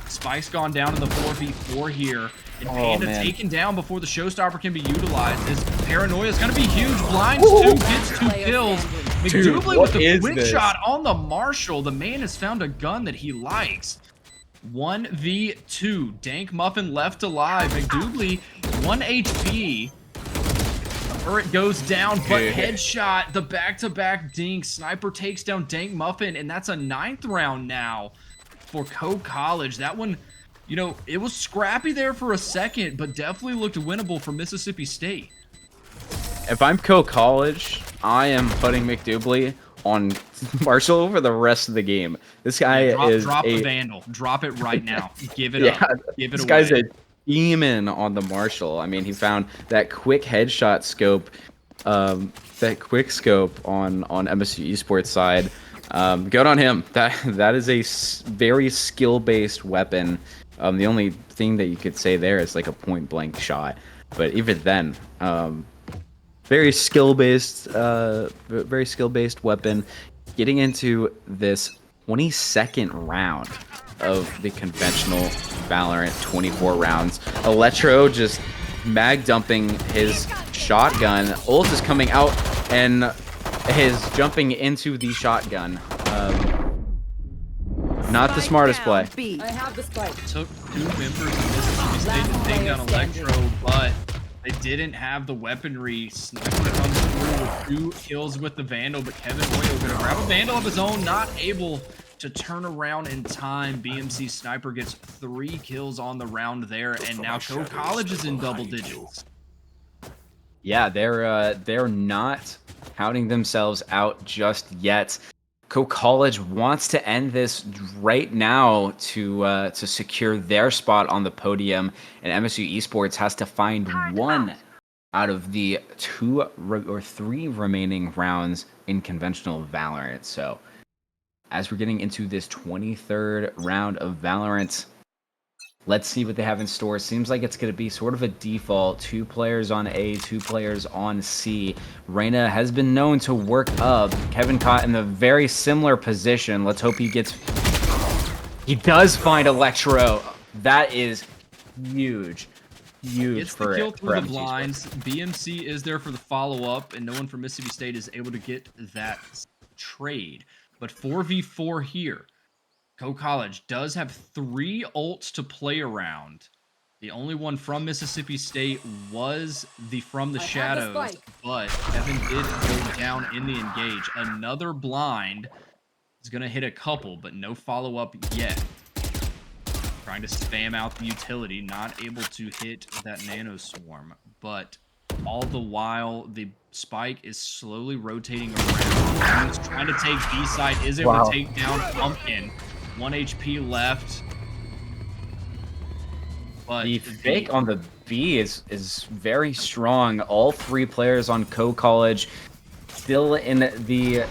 Spike's gone down in the 4v4 here. And Panda taken down before the showstopper can be utilized. His paranoia is going to be huge. Blinds 2, gets 2 kills. McDoubley with the quick shot on the Marshall. The man has found a gun that he likes. 1v2. Dank Muffin left alive. McDoubley, 1 HP. Turret goes down, but headshot. The back-to-back dink. Sniper takes down Dank Muffin, and that's a 9th round now for Co-College. That one, you know, it was scrappy there for a second, but definitely looked winnable for Mississippi State. If I'm Co-College, I am putting McDoubley on Marshall for the rest of the game. This guy drop the Vandal. Drop it right now. Give it up. Give it away. This guy's a demon on the Marshall. I mean, he found that quick headshot scope, that quick scope on MSU Esports side. Good on him. That is a very skill-based weapon. The only thing that you could say there is like a point-blank shot, but even then, very skill-based weapon. Getting into this 22nd round of the conventional Valorant 24 rounds. Electro just mag dumping his shotgun. Ult is coming out and is jumping into the shotgun. Not the smartest play. I have the spike. Took 2 members of Mississippi State to take down Electro, but they didn't have the weaponry. Sniper comes through with 2 kills with the Vandal, but Kevin Oyo gonna grab a Vandal of his own, not able to turn around in time. BMC Sniper gets 3 kills on the round there, and now Co-College is in double digits. Yeah, they're not counting themselves out just yet. Co-College wants to end this right now to secure their spot on the podium, and MSU Esports has to find 1 out of the 2 or 3 remaining rounds in conventional Valorant. So, as we're getting into this 23rd round of Valorant, let's see what they have in store. Seems like it's going to be sort of a default. 2 players on A, 2 players on C. Reyna has been known to work up. Kevin caught in a very similar position. Let's hope he gets... He does find Electro. That is huge. Huge Gets for the kill through the MSU blinds. BMC is there for the follow-up, and no one from Mississippi State is able to get that trade. But 4v4 here. Co-College does have 3 ults to play around. The only one from Mississippi State was the From the Shadows, but Kevin did go down in the engage. Another blind is going to hit a couple, but no follow-up yet. Trying to spam out the utility, not able to hit that Nano Swarm, but all the while, the Spike is slowly rotating around. He's trying to take B side, is able to take down Pumpkin. 1 HP left. But the fake on the B is very strong. All 3 players on Co-College still in the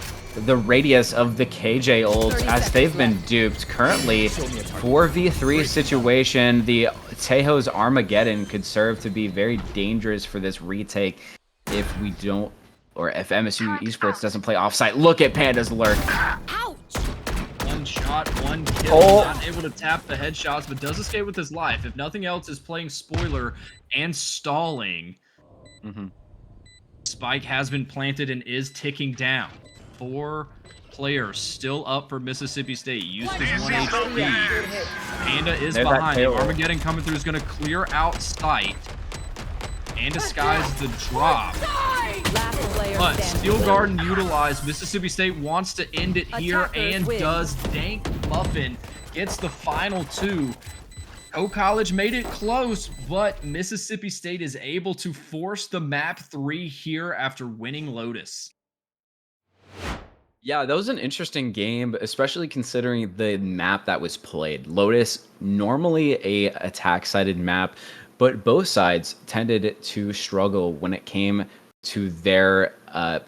radius of the KJ ult as they've been duped. Currently, 4v3 situation. The Tejo's Armageddon could serve to be very dangerous for this retake if we don't, or if MSU Esports doesn't play offsite. Look at Panda's lurk. Ouch! 1 shot shot, 1 kill. Oh. Not able to tap the headshots, but does escape with his life. If nothing else, is playing spoiler and stalling. Mhm. Spike has been planted and is ticking down. 4 players still up for Mississippi State. Used his 1 HP. Panda is There's that behind him. tail. Armageddon coming through is going to clear out sight. And disguise the drop. Last player But standing. Steel Garden utilized. Mississippi State wants to end it here Attackers and win. does. DancingBuffalo gets the final 2. Co-College made it close, but Mississippi State is able to force the map 3 here after winning Lotus. Yeah, that was an interesting game, especially considering the map that was played. Lotus, normally a attack-sided map, but both sides tended to struggle when it came to their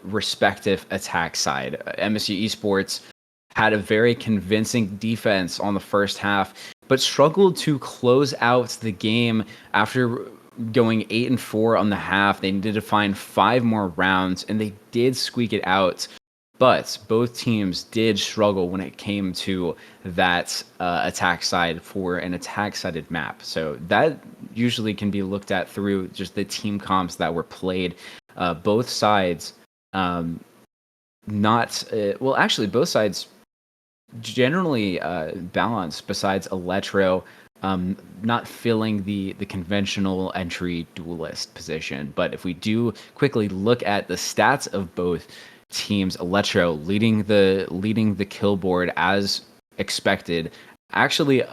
respective attack side. MSU Esports had a very convincing defense on the first half, but struggled to close out the game after going 8-4 on the half. They needed to find 5 more rounds, and they did squeak it out. But both teams did struggle when it came to that attack side for an attack-sided map. So that usually can be looked at through just the team comps that were played. Both sides, both sides generally balanced. Besides Electro, not filling the conventional entry duelist position. But if we do quickly look at the stats of both teams, Electro leading the kill board as expected, actually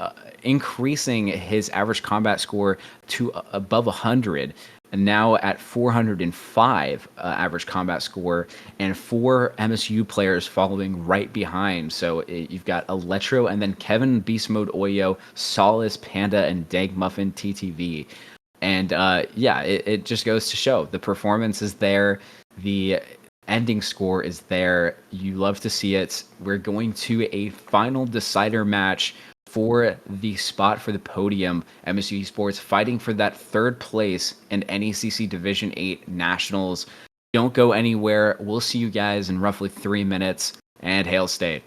increasing his average combat score to above 100, and now at 405 average combat score, and 4 MSU players following right behind. So you've got Electro and then Kevin Beast Mode Oyo, Solace, Panda, and Dank Muffin TTV. And it just goes to show the performance is there, the ending score is there. You love to see it. We're going to a final decider match for the spot for the podium. MSU Esports fighting for that 3rd place in NECC Division 8 Nationals. Don't go anywhere. We'll see you guys in roughly 3 minutes, and Hail State.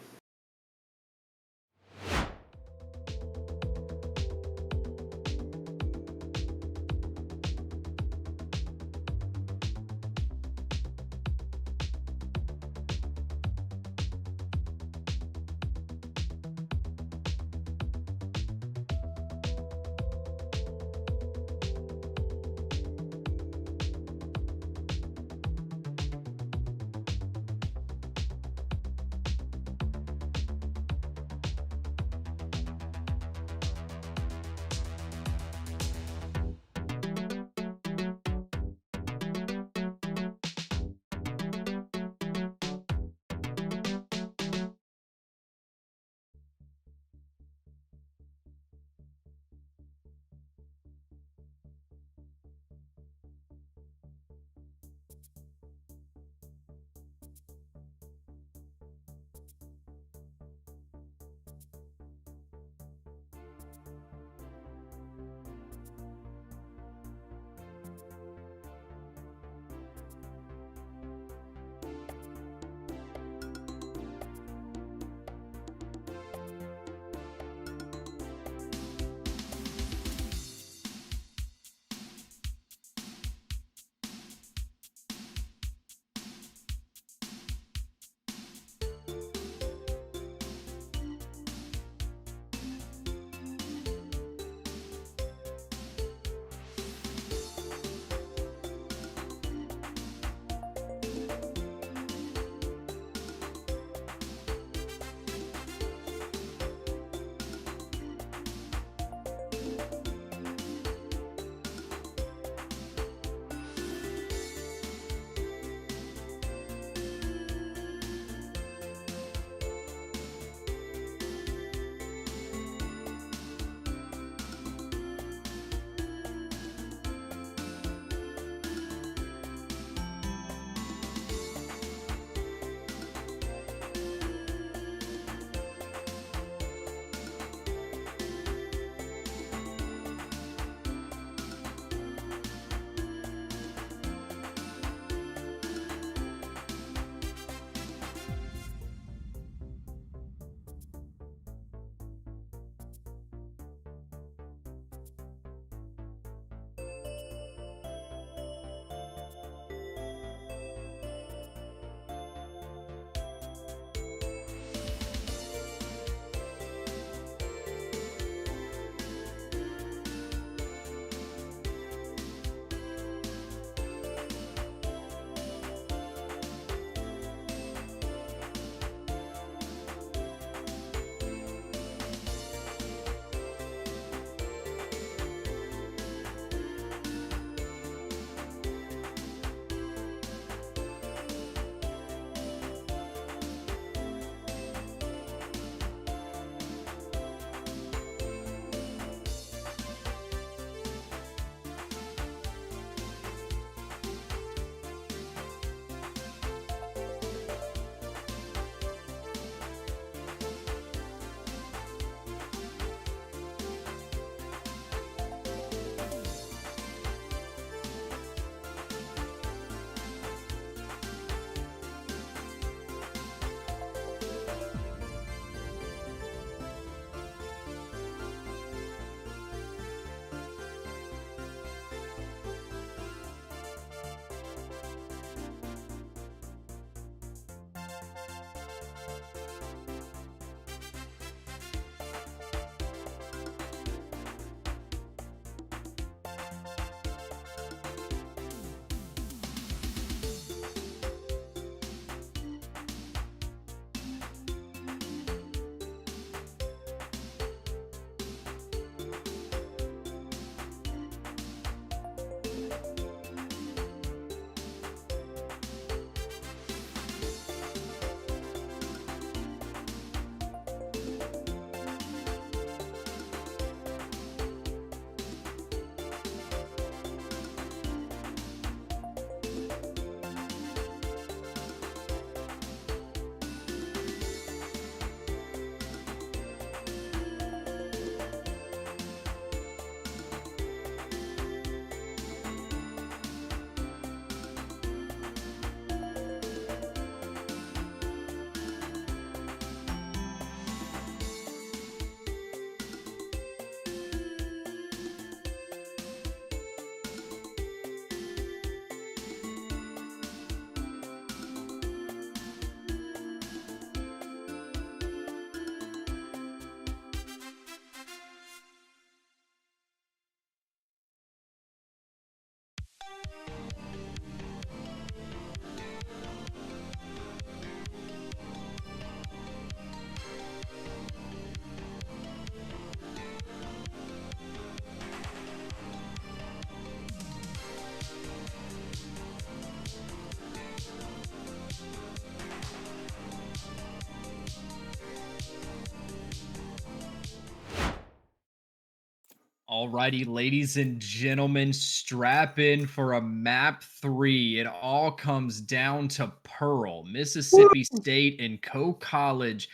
Alrighty, ladies and gentlemen, strap in for a map 3. It all comes down to Pearl, Mississippi State and Co-College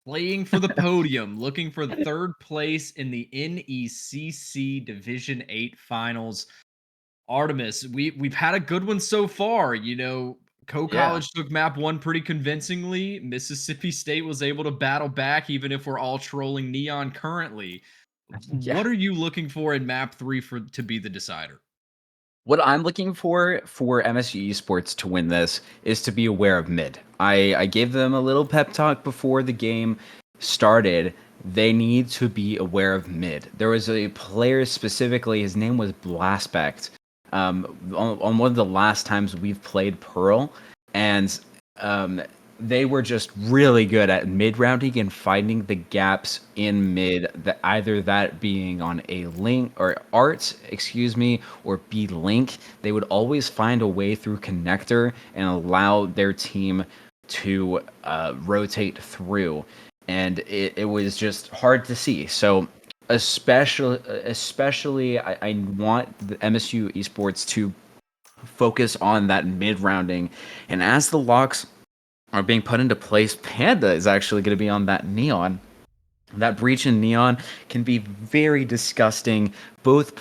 playing for the podium, looking for third place in the NECC Division 8 finals. Artemis, we've had a good one so far. Yeah. Co-College took map 1 pretty convincingly. Mississippi State was able to battle back, even if we're all trolling Neon currently. Yeah. What are you looking for in map 3 for to be the decider? What I'm looking for MSU Esports to win this is to be aware of mid. I gave them a little pep talk before the game started. They need to be aware of mid. There was a player specifically, his name was Blastbacked, on one of the last times we've played Pearl, and they were just really good at mid rounding and finding the gaps in mid, that either that being on A link or art, excuse me, or B link. They would always find a way through connector and allow their team to rotate through, and it was just hard to see. So especially I want the MSU Esports to focus on that mid rounding, and as the locks are being put into place, Panda is actually going to be on that Neon. That breach in Neon can be very disgusting. Both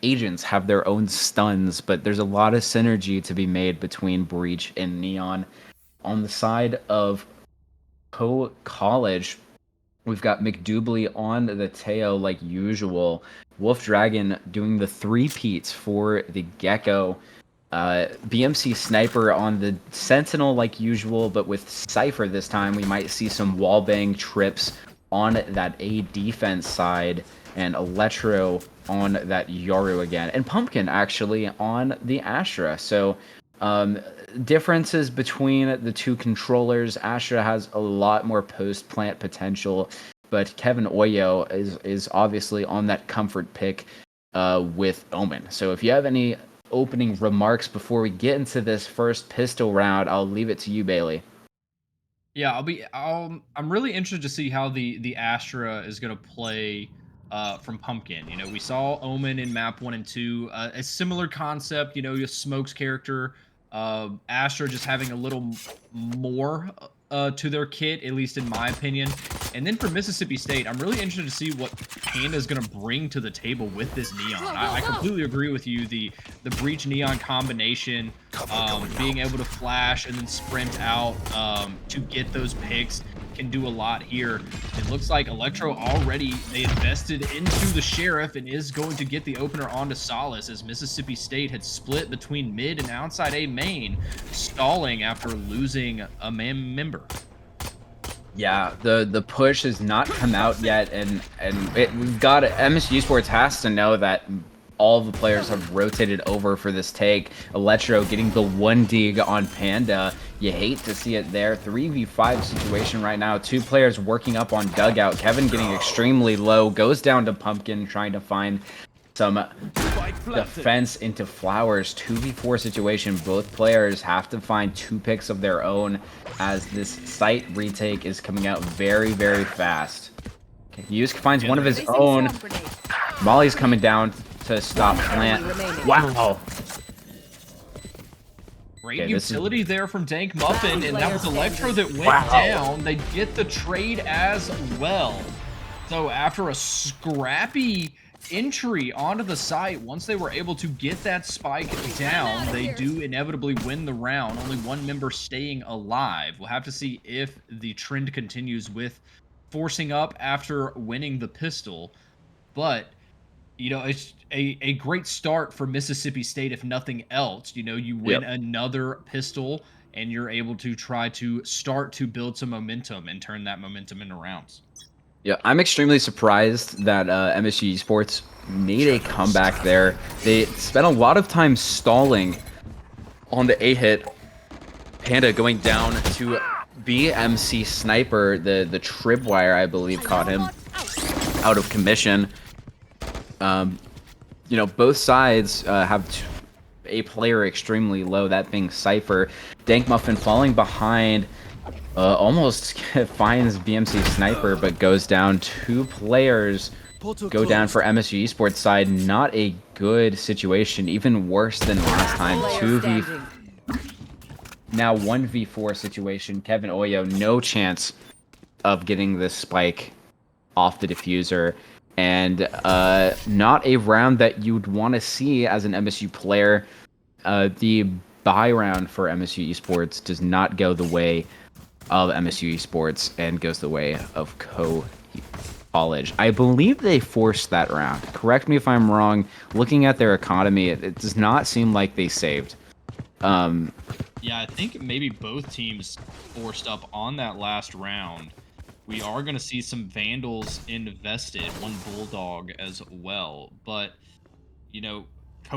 agents have their own stuns, but there's a lot of synergy to be made between breach and Neon. On the side of College, we've got McDoubley on the Teo like usual. Wolf Dragon doing the three-peats for the Gecko. BMC Sniper on the Sentinel like usual, but with Cypher this time, we might see some wallbang trips on that A defense side, and Electro on that Yoru again, and Pumpkin actually on the Astra. So differences between the two controllers. Astra has a lot more post-plant potential, but Kevin Oyo is obviously on that comfort pick with Omen. So if you have any opening remarks before we get into this first pistol round, I'll leave it to you, Bailey. Yeah, I'm really interested to see how the Astra is going to play from Pumpkin. We saw Omen in map 1 and 2, a similar concept. Your Smokes character, Astra just having a little more to their kit, at least in my opinion. And then for Mississippi State, I'm really interested to see what Panda is going to bring to the table with this Neon. I completely agree with you. The Breach Neon combination, being able to flash and then sprint out to get those picks can do a lot here. It looks like Electro already, they invested into the Sheriff and is going to get the opener onto Solace, as Mississippi State had split between mid and outside A main, stalling after losing a member. Yeah, the push has not come out yet, and we've got MSU Sports has to know that all the players have rotated over for this take. Electro getting the one dig on Panda. You hate to see it there. 3v5 situation right now. Two players working up on dugout. Kevin getting extremely low, goes down to Pumpkin, trying to find some defense into Flowers. 2v4 situation. Both players have to find two picks of their own, as this site retake is coming out very, very fast. Okay, Yusk finds one of his own. Molly's coming down to stop plant. Wow. Great utility there from Dank Muffin, and that was Electro that went down. They get the trade as well. So after a scrappy entry onto the site, once they were able to get that spike down, they do inevitably win the round. Only one member staying alive. We'll have to see if the trend continues with forcing up after winning the pistol. But it's a great start for Mississippi State, if nothing else. You win another pistol, and you're able to try to start to build some momentum and turn that momentum into rounds. Yeah, I'm extremely surprised that MSU Esports made a comeback there. They spent a lot of time stalling on the A hit. Panda going down to BMC Sniper. The tripwire, I believe, caught him out of commission. Both sides have a player extremely low, that being Cypher. Dank Muffin falling behind, almost finds BMC Sniper, but goes down. Two players Portal go down closed. for MSU Esports side. Not a good situation, even worse than last time. Player 2v, standing. now 1v4 situation. Kevin Oyo, no chance of getting this spike off the diffuser. And not a round that you'd want to see as an MSU player. The buy round for MSU Esports does not go the way of MSU Esports and goes the way of College. I believe they forced that round. Correct me if I'm wrong. Looking at their economy, it does not seem like they saved. Yeah, I think maybe both teams forced up on that last round. We are going to see some Vandals invested, one Bulldog as well. But, you know,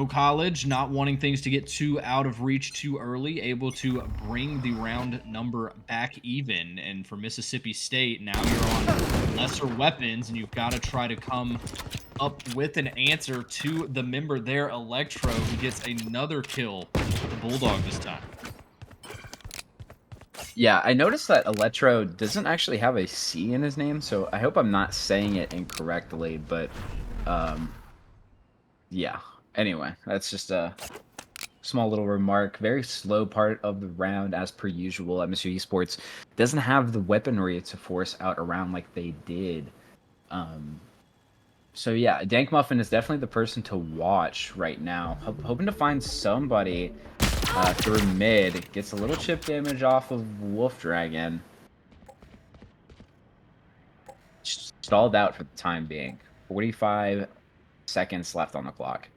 College not wanting things to get too out of reach too early, able to bring the round number back even. And for Mississippi State, now you're on lesser weapons, and you've got to try to come up with an answer to the member there, Electro, who gets another kill with the Bulldog this time. Yeah, I noticed that Electro doesn't actually have a C in his name, so I hope I'm not saying it incorrectly, but yeah. Anyway, that's just a small little remark. Very slow part of the round as per usual. MSU Esports doesn't have the weaponry to force out a round like they did. So yeah, Dank Muffin is definitely the person to watch right now. Hoping to find somebody through mid. Gets a little chip damage off of Wolf Dragon. Stalled out for the time being. 45 seconds left on the clock.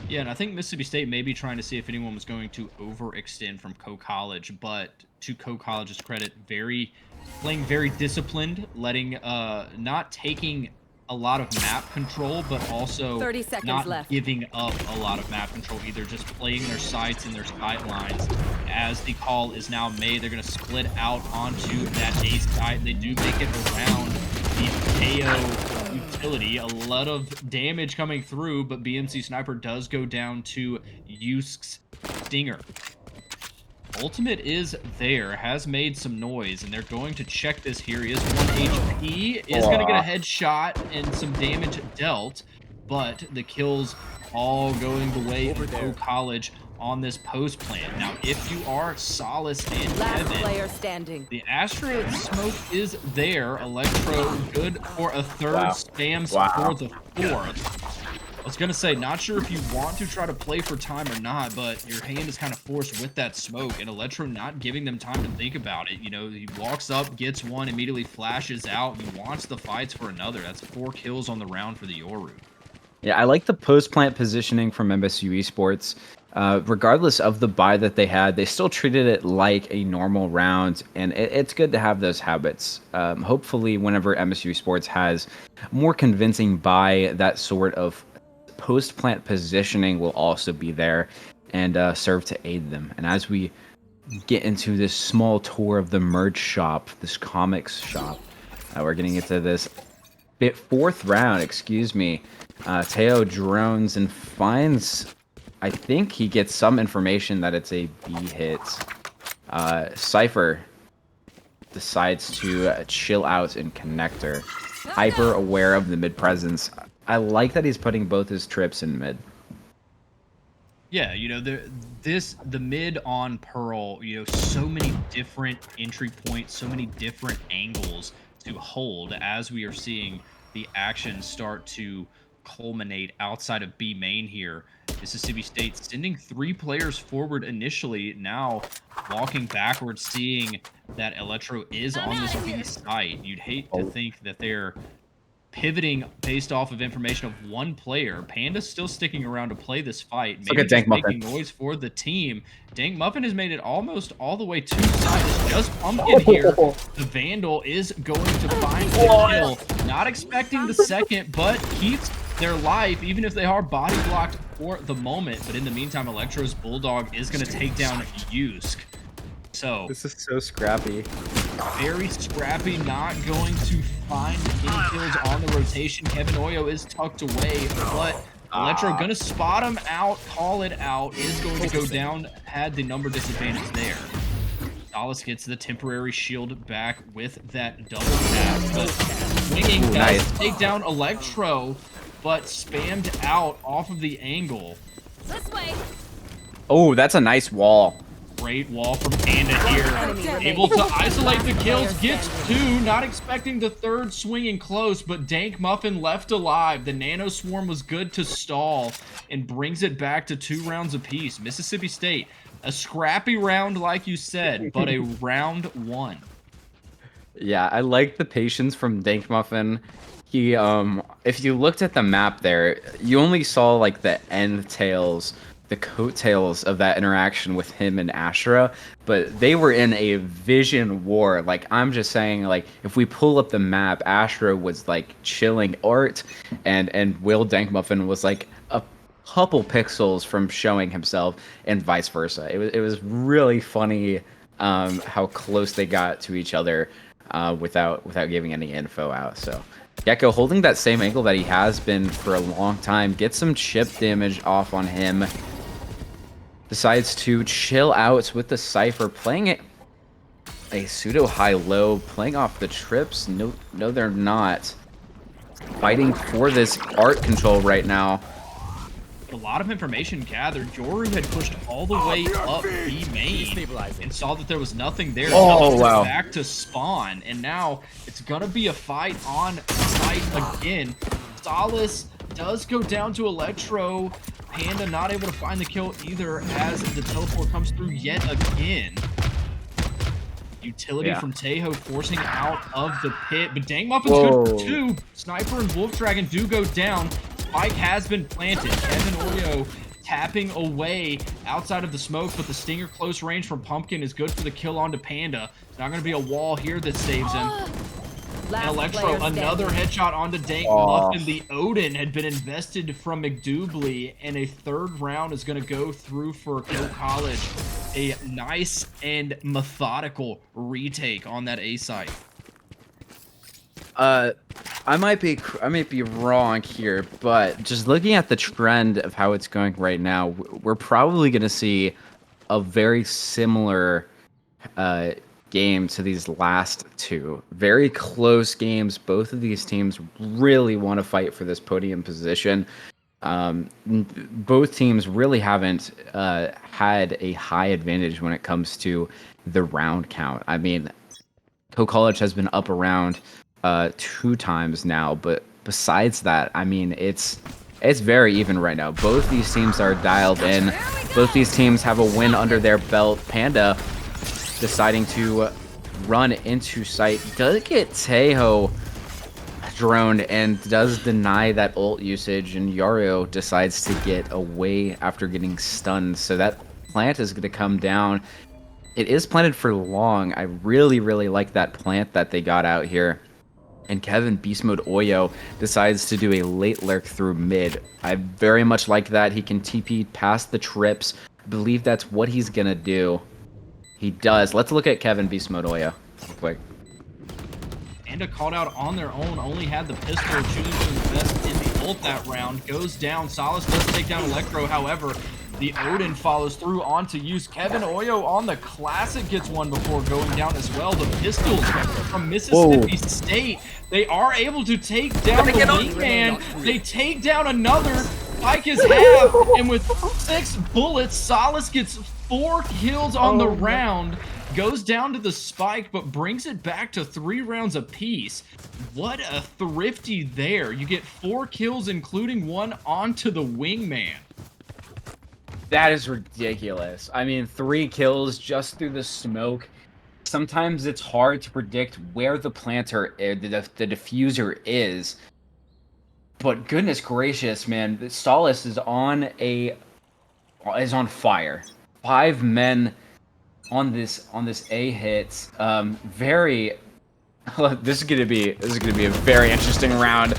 Yeah, and I think Mississippi State may be trying to see if anyone was going to overextend from College, but to College's credit, playing very disciplined, letting not taking a lot of map control, but also 30 seconds not left. giving up a lot of map control either, just playing their sights and their sight lines. As the call is now made, they're going to split out onto that A side. They do make it around the KO utility. A lot of damage coming through, but BMC Sniper does go down to Yusk's Stinger. Ultimate is there, has made some noise, and they're going to check this here. He is 1 HP, is going to get a headshot and some damage dealt, but the kills all going the way of College on this post plant. Now, if you are Solace and Last Kevin, player standing. the Astro smoke is there. Electro good for a third, spams for the fourth. I was going to say, not sure if you want to try to play for time or not, but your hand is kind of forced with that smoke, and Electro not giving them time to think about it. You know, he walks up, gets one, immediately flashes out, and wants the fights for another. That's 4 kills on the round for the Yoru. Yeah, I like the post-plant positioning from MSU Esports. Regardless of the buy that they had, they still treated it like a normal round, and it's good to have those habits. Hopefully, whenever MSU Esports has more convincing buy, that sort of post-plant positioning will also be there and serve to aid them. And as we get into this small tour of the merch shop, this comics shop, we're getting into this fourth round, excuse me. Teo drones and finds, I think he gets some information that it's a B hit. Cypher decides to chill out in connector. Hyper aware of the mid presence. I like that he's putting both his trips in mid. Yeah, you know, the mid on Pearl, you know, so many different entry points, so many different angles to hold as we are seeing the action start to culminate outside of B main here. Mississippi State sending 3 players forward initially, now walking backwards, seeing that Electro is on this B site. You'd hate to think that they're pivoting based off of information of one player. Panda's still sticking around to play this fight. Maybe just making noise for the team. Dank Muffin has made it almost all the way to side. It's just Pumpkin here. The Vandal is going to find the kill. Not expecting the second, but keeps their life, even if they are body blocked for the moment. But in the meantime, Electro's Bulldog is going to take down Yusk. So this is so scrappy. Very scrappy, not going to find any kills on the rotation. Kevin Oyo is tucked away, but Electro gonna spot him out, call it out, is going to go down, had the number disadvantage there. Dallas gets the temporary shield back with that double tap, but swinging, does nice. take down Electro, but spammed out off of the angle. This way. Oh, that's a nice wall. Great wall from Panda here. Able to isolate the kills, gets 2, not expecting the third swinging close, but Dank Muffin left alive. The Nano Swarm was good to stall and brings it back to 2 rounds apiece. Mississippi State, a scrappy round like you said, but a round 1. Yeah, I like the patience from Dank Muffin. He, if you looked at the map there, you only saw like the end tails, the coattails of that interaction with him and Ashra, but they were in a vision war. Like, I'm just saying, like, if we pull up the map, Ashra was like chilling Art, and Will Dank Muffin was like a couple pixels from showing himself, and vice versa. It was really funny how close they got to each other without giving any info out. So Gecko holding that same angle that he has been for a long time, gets some chip damage off on him. Decides to chill out with the Cypher, playing it a pseudo high-low, playing off the trips. No, they're not. Fighting for this art control right now. A lot of information gathered. Yoru had pushed all the way up B main and saw that there was nothing there. Oh, wow. Back to spawn, and now it's gonna be a fight on site again. Solace does go down to Electro. Panda not able to find the kill either as the teleport comes through yet again. Utility from Tejo forcing out of the pit, but Dank Muffin's good for 2. Sniper and Wolf Dragon do go down. Spike has been planted. Kevin Oreo tapping away outside of the smoke, but the Stinger close range from Pumpkin is good for the kill onto Panda. It's not going to be a wall here that saves him. And Electro, another headshot onto Dank Muffin. The Odin had been invested from McDoubley, and a third round is going to go through for Kill College. A nice and methodical retake on that A site. I might be wrong here, but just looking at the trend of how it's going right now, we're probably going to see a very similar game to these last 2. Very close games. Both of these teams really want to fight for this podium position. Both teams really haven't had a high advantage when it comes to the round count. I mean, Co College has been up around 2 times now, but besides that, I mean, it's very even right now. Both these teams are dialed in. Both these teams have a win under their belt. Panda deciding to run into sight, does get Tejo droned and does deny that ult usage, and Yario decides to get away after getting stunned. So that plant is going to come down. It is planted for long. I really like that plant that they got out here. And Kevin Beast Mode Oyo decides to do a late lurk through mid. I very much like that. He can TP past the trips. I believe that's what he's going to do. He does. Let's look at Kevin Beast Mode Oyo real quick. Panda called out on their own, only had the pistol, choosing to invest in the ult that round. Goes down. Solace does take down Electro, however. The Odin follows through onto use. Kevin Oyo on the Classic gets one before going down as well. The pistols from Mississippi State. They are able to take down the wingman. They take down another. Spike is half, and with 6 bullets, Solace gets 4 kills on the round. Goes down to the Spike, but brings it back to 3 rounds apiece. What a thrifty there. You get 4 kills, including 1 onto the wingman. That is ridiculous. I mean, 3 kills just through the smoke. Sometimes it's hard to predict where the planter, the diffuser is. But goodness gracious, man, Solace is on fire. 5 men on this A hit. Very. This is gonna be a very interesting round.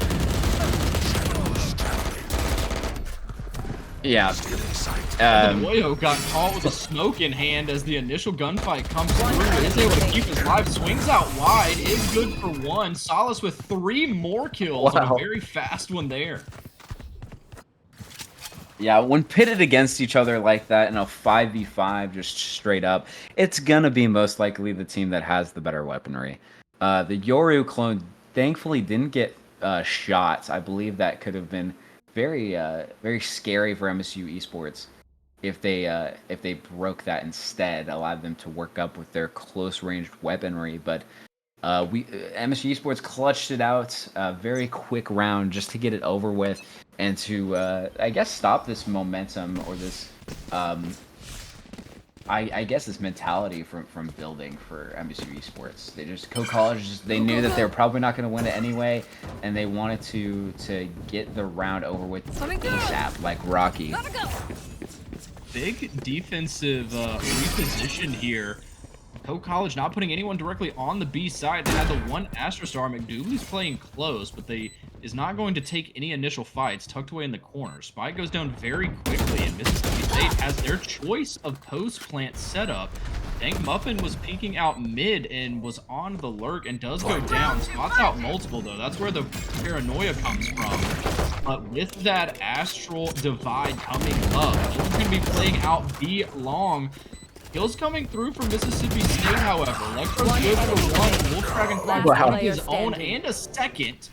Yeah. Oyo got caught with a smoke in hand as the initial gunfight comes through. Is able to keep his life. Swings out wide. Is good for 1. Solace with 3 more kills. Wow. A very fast one there. Yeah, when pitted against each other like that in a 5v5, just straight up, it's gonna be most likely the team that has the better weaponry. The Yoru clone thankfully didn't get shot. I believe that could have been very scary for MSU Esports if they broke that instead, allowed them to work up with their close ranged weaponry. But MSU Esports clutched it out, a very quick round just to get it over with and to I guess stop this momentum or this I guess this mentality from building for MSU Esports. They just co-colleges. They knew that they were probably not going to win it anyway, and they wanted to get the round over with ASAP, like Rocky. Big defensive reposition here. Co-college not putting anyone directly on the B side. They had the one Astrostar. McDougall's playing close, but they is not going to take any initial fights. Tucked away in the corner. Spike goes down very quickly, and Mississippi State has their choice of post-plant setup. DancingBuffalo was peeking out mid and was on the lurk and does go down. Spots out multiple, though. That's where the paranoia comes from. But with that Astral Divide coming up, he's going to be playing out B long. Kills coming through for Mississippi State, however. Electro's good for one. Wolfdragon finds his own and a second.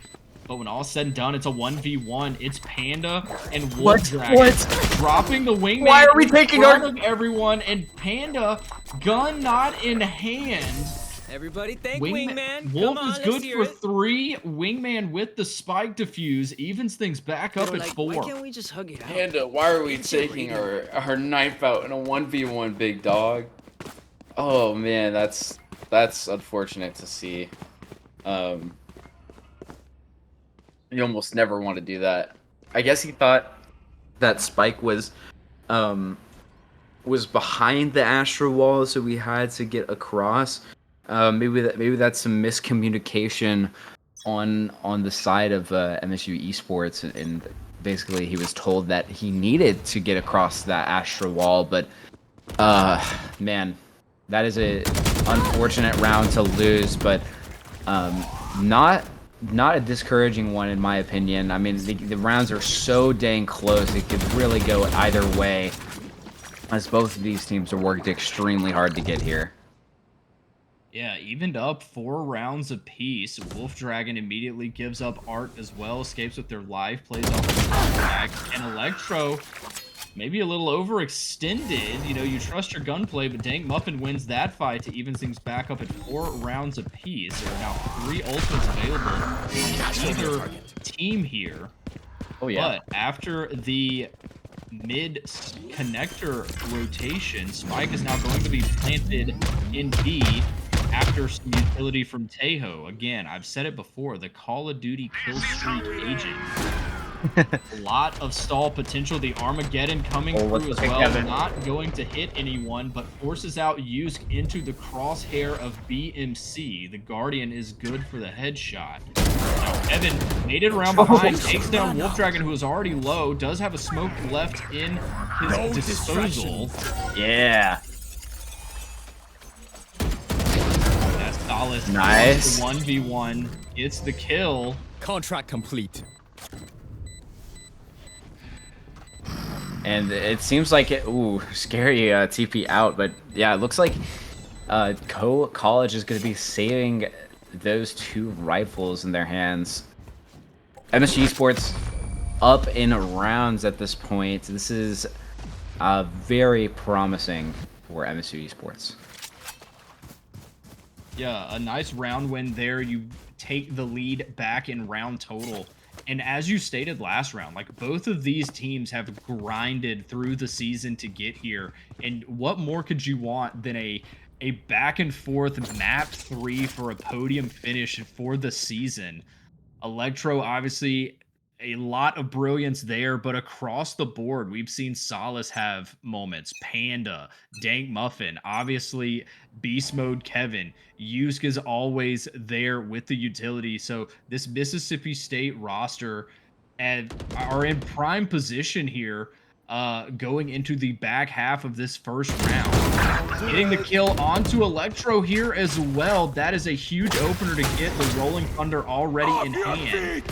But when all said and done, it's a 1v1. It's Panda and Wolfdragon dropping the wingman. Why are we taking our everyone? And Panda, gun not in hand. Everybody thank Wingman. Wolf Come on, is good for it. 3. Wingman with the spike defuse evens things back up at 4. Why can't we just hug it out? Panda, why are we taking our knife out in a 1v1, big dog? Oh man, that's unfortunate to see. You almost never want to do that. I guess he thought that Spike was behind the Astro wall, so we had to get across. Maybe that's some miscommunication on the side of MSU Esports, and basically he was told that he needed to get across that Astro wall. But man, that is a unfortunate round to lose, but not a discouraging one in my opinion. I mean, the rounds are so dang close; it could really go either way, as both of these teams have worked extremely hard to get here. Yeah, evened up 4 rounds apiece. Wolfdragon immediately gives up Art as well, escapes with their life, plays off the back, and Electro maybe a little overextended. You know, you trust your gunplay, but DancingBuffalo wins that fight to even things back up at 4 rounds apiece. There are now 3 ultimates available on either team here. Oh yeah. But after the mid connector rotation, Spike is now going to be planted in B after some utility from Tejo. Again, I've said it before, the Call of Duty kill streak agent. A lot of stall potential. The Armageddon coming through as well. Not going to hit anyone, but forces out Yusk into the crosshair of BMC. The Guardian is good for the headshot. Now, Evan made it around behind, takes down Wolfdragon, who is already low, does have a smoke left in his disposal. Yeah. That's Dallas. Nice. 1v1 gets the kill. Contract complete. And it seems like scary TP out, but yeah, it looks like College is going to be saving those 2 rifles in their hands. MSG Esports up in rounds at this point. This is very promising for MSU Esports. Yeah, a nice round win there. You take the lead back in round total. And as you stated last round, like, both of these teams have grinded through the season to get here. And what more could you want than a back and forth map 3 for a podium finish for the season? Electro, obviously, a lot of brilliance there, but across the board, we've seen Solace have moments. Panda, DancingBuffalo, obviously Beast Mode Kevin. Yusk is always there with the utility. So this Mississippi State roster are in prime position here going into the back half of this first round. Getting the kill onto Electro here as well. That is a huge opener to get the Rolling Thunder already in hand.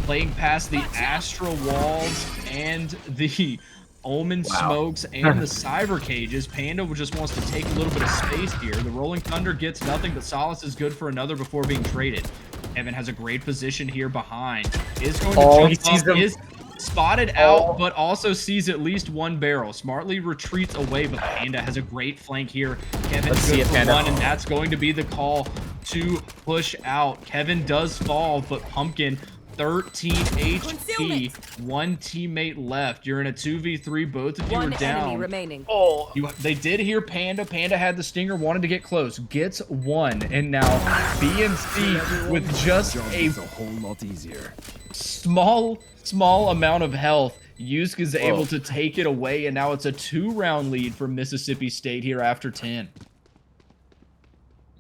Playing past the Astral walls and the Omen smokes and the Cyber cages. Panda just wants to take a little bit of space here. The Rolling Thunder gets nothing, but Solace is good for another before being traded. Kevin has a great position here behind. Is going to Oh, jump he sees up, them. is spotted out, but also sees at least one barrel. Smartly retreats away, but Panda has a great flank here. Kevin Let's see good if for Panda- one, and that's going to be the call to push out. Kevin does fall, but Pumpkin 13 HP, one teammate left. You're in a 2v3, both of you One are down. enemy remaining. They did hear Panda. Panda had the stinger, wanted to get close. Gets one, and now BNC with just a whole lot easier. small amount of health. Yusk is able to take it away, and now it's a 2-round lead for Mississippi State here after 10.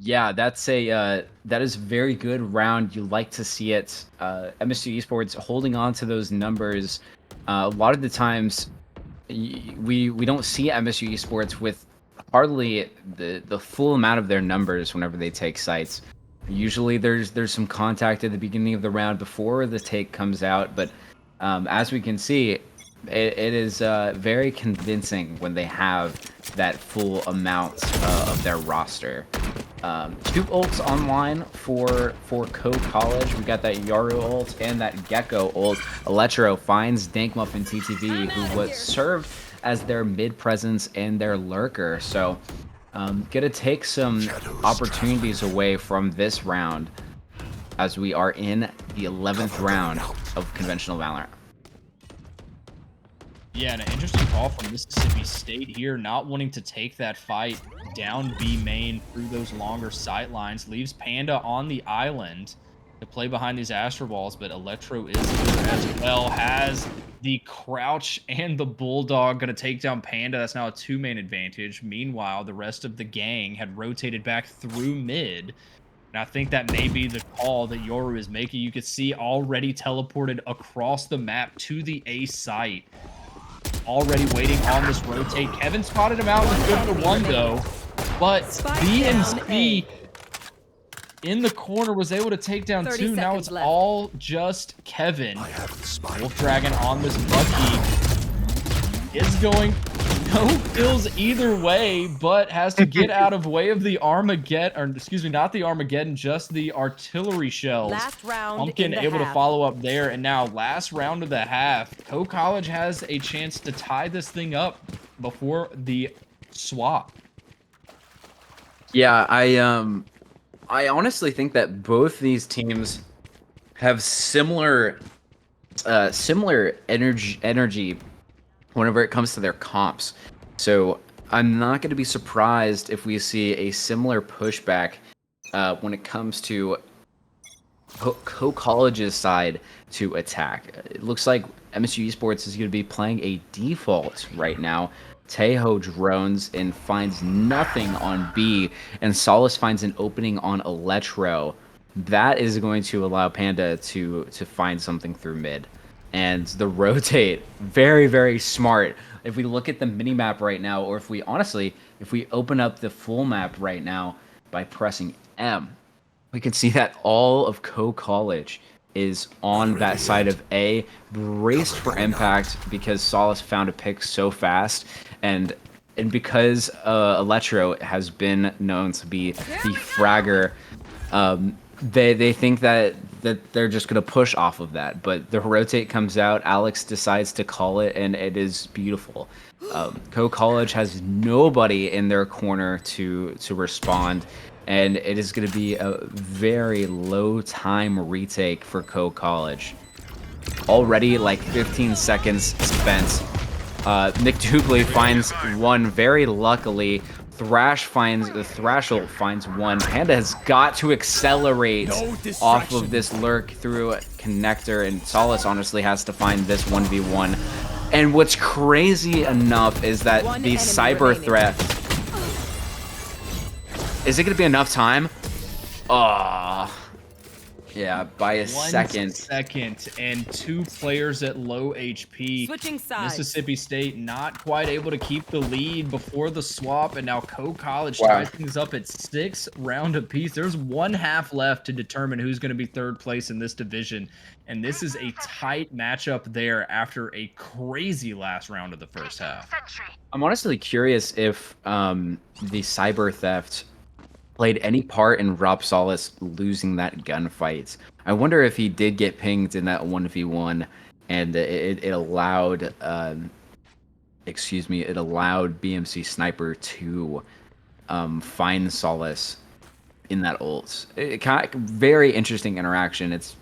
Yeah, that is a very good round. You like to see it. MSU Esports holding on to those numbers. A lot of the times, we don't see MSU Esports with hardly the full amount of their numbers whenever they take sites. Usually, there's some contact at the beginning of the round before the take comes out, but as we can see, it is very convincing when they have that full amount of their roster. 2 ults online for Co College. We got that Yaru ult and that Gecko ult. Electro finds Dankmuffin TTV, who was served as their mid presence and their lurker. So, gonna take some opportunities away from this round as we are in the 11th round of conventional Valorant. Yeah, and an interesting call from Mississippi State here, not wanting to take that fight down B main through those longer sight lines. Leaves Panda on the island to play behind these Astro Balls, but Electro is here as well. Has the crouch and the Bulldog, going to take down Panda. That's now a 2-man advantage. Meanwhile, the rest of the gang had rotated back through mid. And I think that may be the call that Yoru is making. You could see already teleported across the map to the A site. Already waiting on this rotate. Kevin spotted him out. Was good for one, though. But BNC in the corner was able to take down 2. Now it's all just Kevin. Wolf Dragon on this Bucky is going no kills either way, but has to get out of way of the Armageddon, or excuse me, not the Armageddon, just the artillery shells. Last round Pumpkin able to follow up there, and now last round of the half. Co College has a chance to tie this thing up before the swap. Yeah, I honestly think that both these teams have similar energy whenever it comes to their comps. So I'm not going to be surprised if we see a similar pushback when it comes to Co College's side to attack. It looks like MSU Esports is going to be playing a default right now. Tejo drones and finds nothing on B, and Solace finds an opening on Electro. That is going to allow Panda to find something through mid. And the rotate, very, very smart. If we look at the minimap right now, or if we open up the full map right now by pressing M, we can see that all of Co College is on that side of A, braced for impact because Solace found a pick so fast, and because Electro has been known to be the fragger, they think that they're just gonna push off of that. But the rotate comes out, Alex decides to call it, and it is beautiful. Co College has nobody in their corner to respond. And it is going to be a very low time retake for Co College. Already like 15 seconds spent. Nick Dugley finds one very luckily. Thrashel finds one. Panda has got to accelerate off of this lurk through a connector, and Solace honestly has to find this 1v1. And what's crazy enough is that the cyber threat. Is it going to be enough time? Yeah, by a second. 1 second, and 2 players at low HP. Switching sides. Mississippi State not quite able to keep the lead before the swap, and now Co College ties things up at 6 round apiece. There's 1 half left to determine who's going to be 3rd place in this division, and this is a tight matchup there after a crazy last round of the first half. I'm honestly curious if the cyber theft played any part in Rob Solis losing that gunfight. I wonder if he did get pinged in that 1v1 and it allowed it allowed BMC Sniper to find Solis in that ult. Very interesting interaction. It's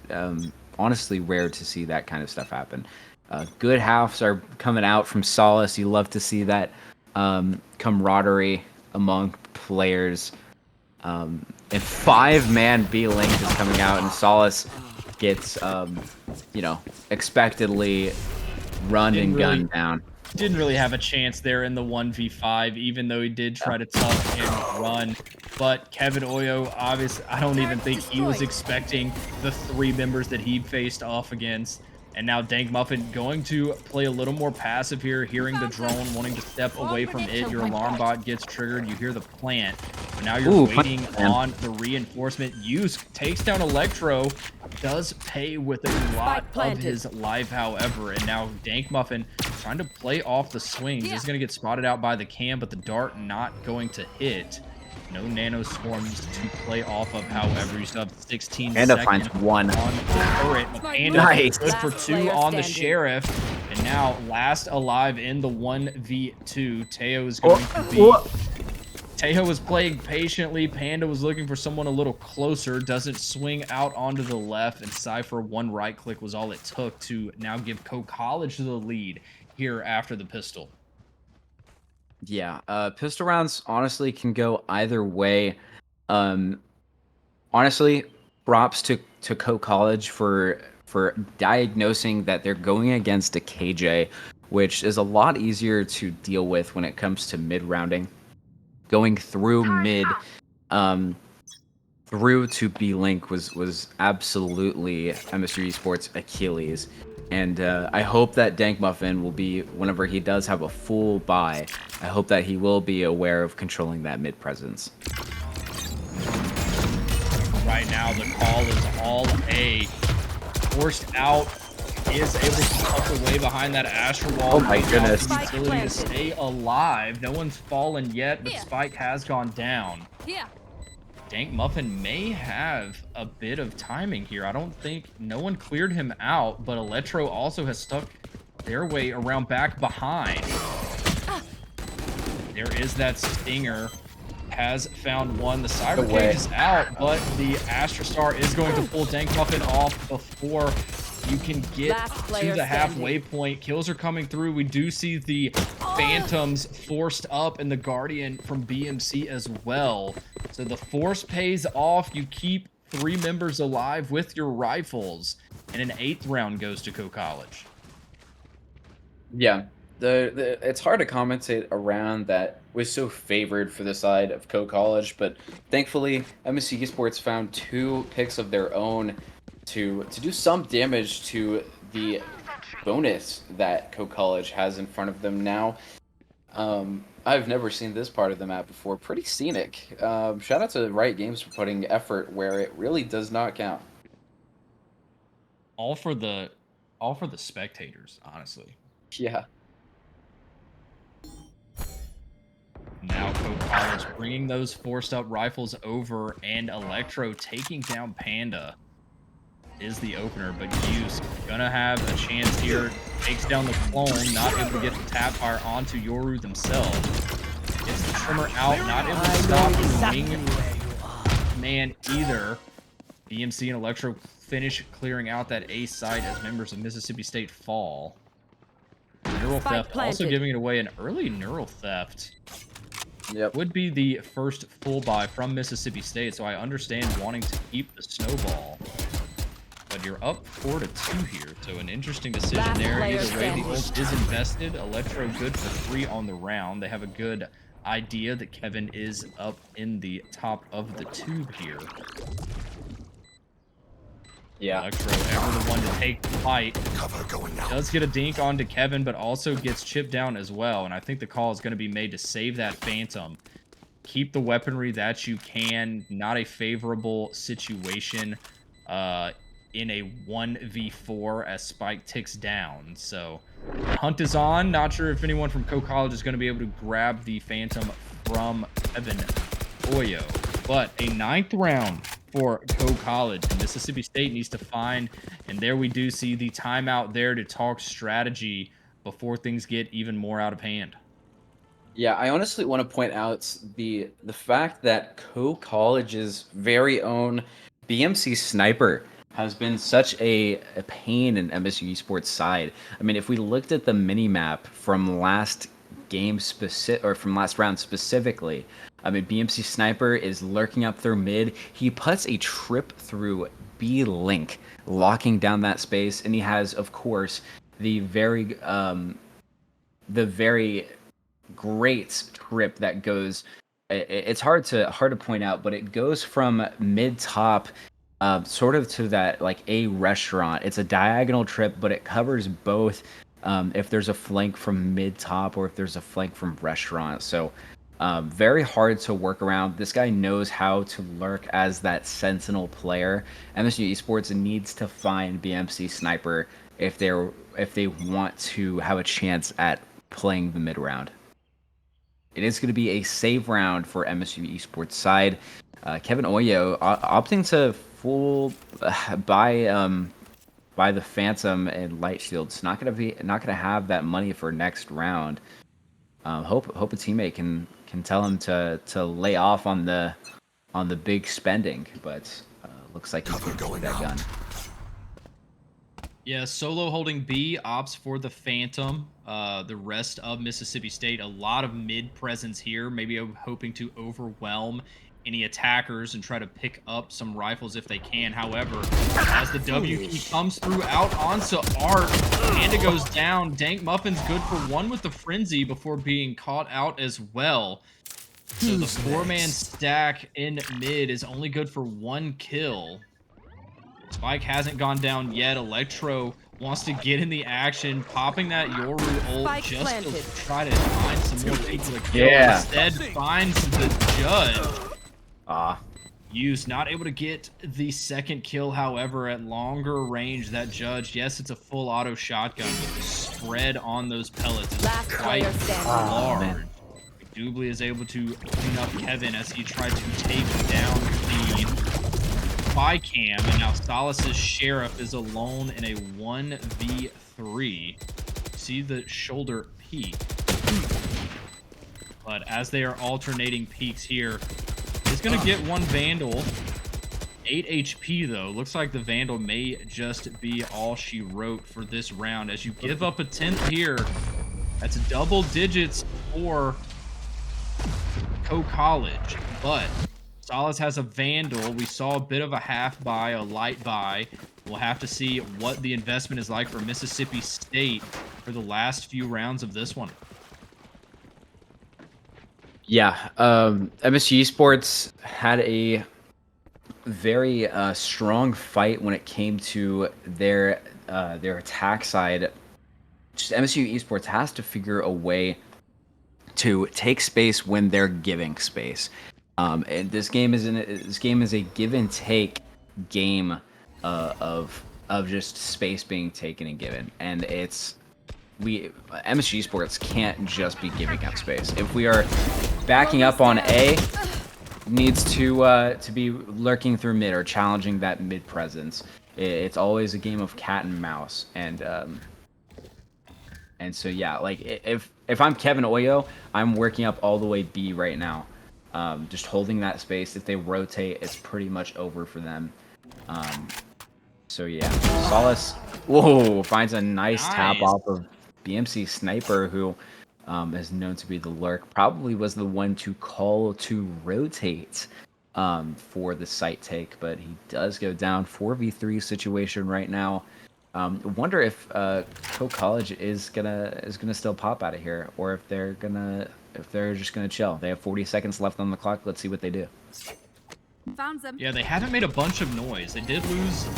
honestly rare to see that kind of stuff happen. Good halves are coming out from Solis. You love to see that camaraderie among players. And 5-man B-Link is coming out, and Solis gets, expectedly gunned down. Didn't really have a chance there in the 1v5, even though he did try to tough and run. But Kevin Oyo, obviously, I don't even think he was expecting the 3 members that he faced off against. And now DancingBuffalo going to play a little more passive here, hearing the drone, wanting to step away from it. Your alarm bot gets triggered. You hear the plant. But now you're waiting on the reinforcement. Use takes down Electro. Does pay with a lot of his life, however. And now DancingBuffalo trying to play off the swings. He's going to get spotted out by the cam, but the dart not going to hit. No nano swarms to play off of, however. You still have 16 Panda seconds finds 1 on the turret. Panda nice. Good for 2 on the Sheriff. And now last alive in the 1v2. Teo is going to be... Teo was playing patiently. Panda was looking for someone a little closer. Doesn't swing out onto the left. And Cypher, 1 right click was all it took to now give College the lead here after the pistol. Yeah, pistol rounds honestly can go either way. Honestly, props to College for diagnosing that they're going against a KJ, which is a lot easier to deal with when it comes to mid rounding. Going through mid, through to B-Link was absolutely MSU Esports' Achilles. And I hope that DancingBuffalo will be, whenever he does have a full buy, I hope that he will be aware of controlling that mid presence. Right now, the call is all A. Forced out, is able to tuck away behind that Astral Wall. Oh my goodness. Ability to stay alive. No one's fallen yet, but Spike has gone down. DancingBuffalo may have a bit of timing here. I don't think no one cleared him out, but Electro also has stuck their way around back behind. There is that Stinger. Has found 1. The Cyber Cage is out, but the Astrostar is going to pull DancingBuffalo off before you can get to the halfway point. Kills are coming through. We do see the Phantoms forced up and the Guardian from BMC as well. So the force pays off. You keep 3 members alive with your rifles, and an 8th round goes to College. Yeah, it's hard to commentate around that was so favored for the side of College, but thankfully MSU Esports found 2 picks of their own to do some damage to the bonus that College has in front of them now. I've never seen this part of the map before. Pretty scenic. Shout out to Riot Games for putting effort where it really does not count. All for the spectators, honestly. Yeah. Now College bringing those forced up rifles over, and Electro taking down Panda is the opener, but Use gonna have a chance here. Takes down the clone, not able to get the tap fire onto Yoru themselves. Gets the trimmer out, not able to stop the wing man either. BMC and Electro finish clearing out that A site as members of Mississippi State fall. Neural Theft also giving it away. An early Neural Theft would be the first full buy from Mississippi State, so I understand wanting to keep the snowball. But you're up 4-2 here, so an interesting decision there. Either way, the ult is invested. Electro good for 3 on the round. They have a good idea that Kevin is up in the top of the tube here. Yeah. Electro ever the one to take the fight. Cover going out. Does get a dink onto Kevin, but also gets chipped down as well. And I think the call is going to be made to save that Phantom. Keep the weaponry that you can. Not a favorable situation in a 1v4 as Spike ticks down. So hunt is on. Not sure if anyone from College is going to be able to grab the Phantom from Kevin Oyo. But a 9th round for Co-College. Mississippi State needs to find, and there we do see the timeout there to talk strategy before things get even more out of hand. Yeah, I honestly want to point out the fact that Co-College's very own BMC Sniper has been such a pain in MSU Esports side. I mean, if we looked at the mini map from last game from last round specifically, I mean, BMC Sniper is lurking up through mid. He puts a trip through B Link, locking down that space, and he has, of course, the very great trip that goes. It's hard to point out, but it goes from mid top, sort of to that like a restaurant. It's a diagonal trip, but it covers both. If there's a flank from mid top or if there's a flank from restaurant, so very hard to work around. This guy knows how to lurk as that sentinel player. MSU Esports needs to find BMC Sniper if they want to have a chance at playing the mid round. It is going to be a save round for MSU Esports side. Kevin Oyo opting to full buy the Phantom and Light Shields. Not going to have that money for next round. Hope a teammate can tell him to lay off on the big spending, but looks like he's going to take that gun. Yeah, Solo holding B, opts for the Phantom. The rest of Mississippi State, a lot of mid presence here, maybe hoping to overwhelm any attackers and try to pick up some rifles if they can. However, as the W key comes through out onto Art, Panda goes down. Dank Muffin's good for one with the Frenzy before being caught out as well. So the 4-man stack in mid is only good for 1 kill. Spike hasn't gone down yet. Electro wants to get in the action, popping that Yoru ult Spike just planted. to try to find some more people to kill. Yeah. Instead, finds the judge. Ah. Use not able to get the second kill, however, at longer range. That judge, yes, it's a full auto shotgun, but the spread on those pellets is Last quite player standing. large. Doobly is able to clean up Kevin as he tried to take down the spy cam, and now Solace's Sheriff is alone in a 1v3. See the shoulder peek. But as they are alternating peaks here, he's going to get one Vandal. 8 HP, though. Looks like the Vandal may just be all she wrote for this round. As you give up a 10th here, that's double digits for Co-College. But Solace has a Vandal. We saw a bit of a half buy, a light buy. We'll have to see what the investment is like for Mississippi State for the last few rounds of this one. Yeah, MSU Esports had a very strong fight when it came to their attack side. Just MSU Esports has to figure a way to take space when they're giving space. And this game is a give and take game of just space being taken and given, and MSG Esports can't just be giving up space. If we are backing up on A, needs to be lurking through mid or challenging that mid presence. It's always a game of cat and mouse, and so yeah, like if I'm Kevin Oyo, I'm working up all the way B right now, just holding that space. If they rotate, it's pretty much over for them. So yeah, Solace, whoa, finds a nice tap off of BMC Sniper, who is known to be the lurk. Probably was the one to call to rotate for the site take, but he does go down. 4v3 situation right now. Wonder if Co-College is gonna still pop out of here, or if they're just gonna chill. They have 40 seconds left on the clock. Let's see what they do. Found them. Yeah, they haven't made a bunch of noise. They did lose 2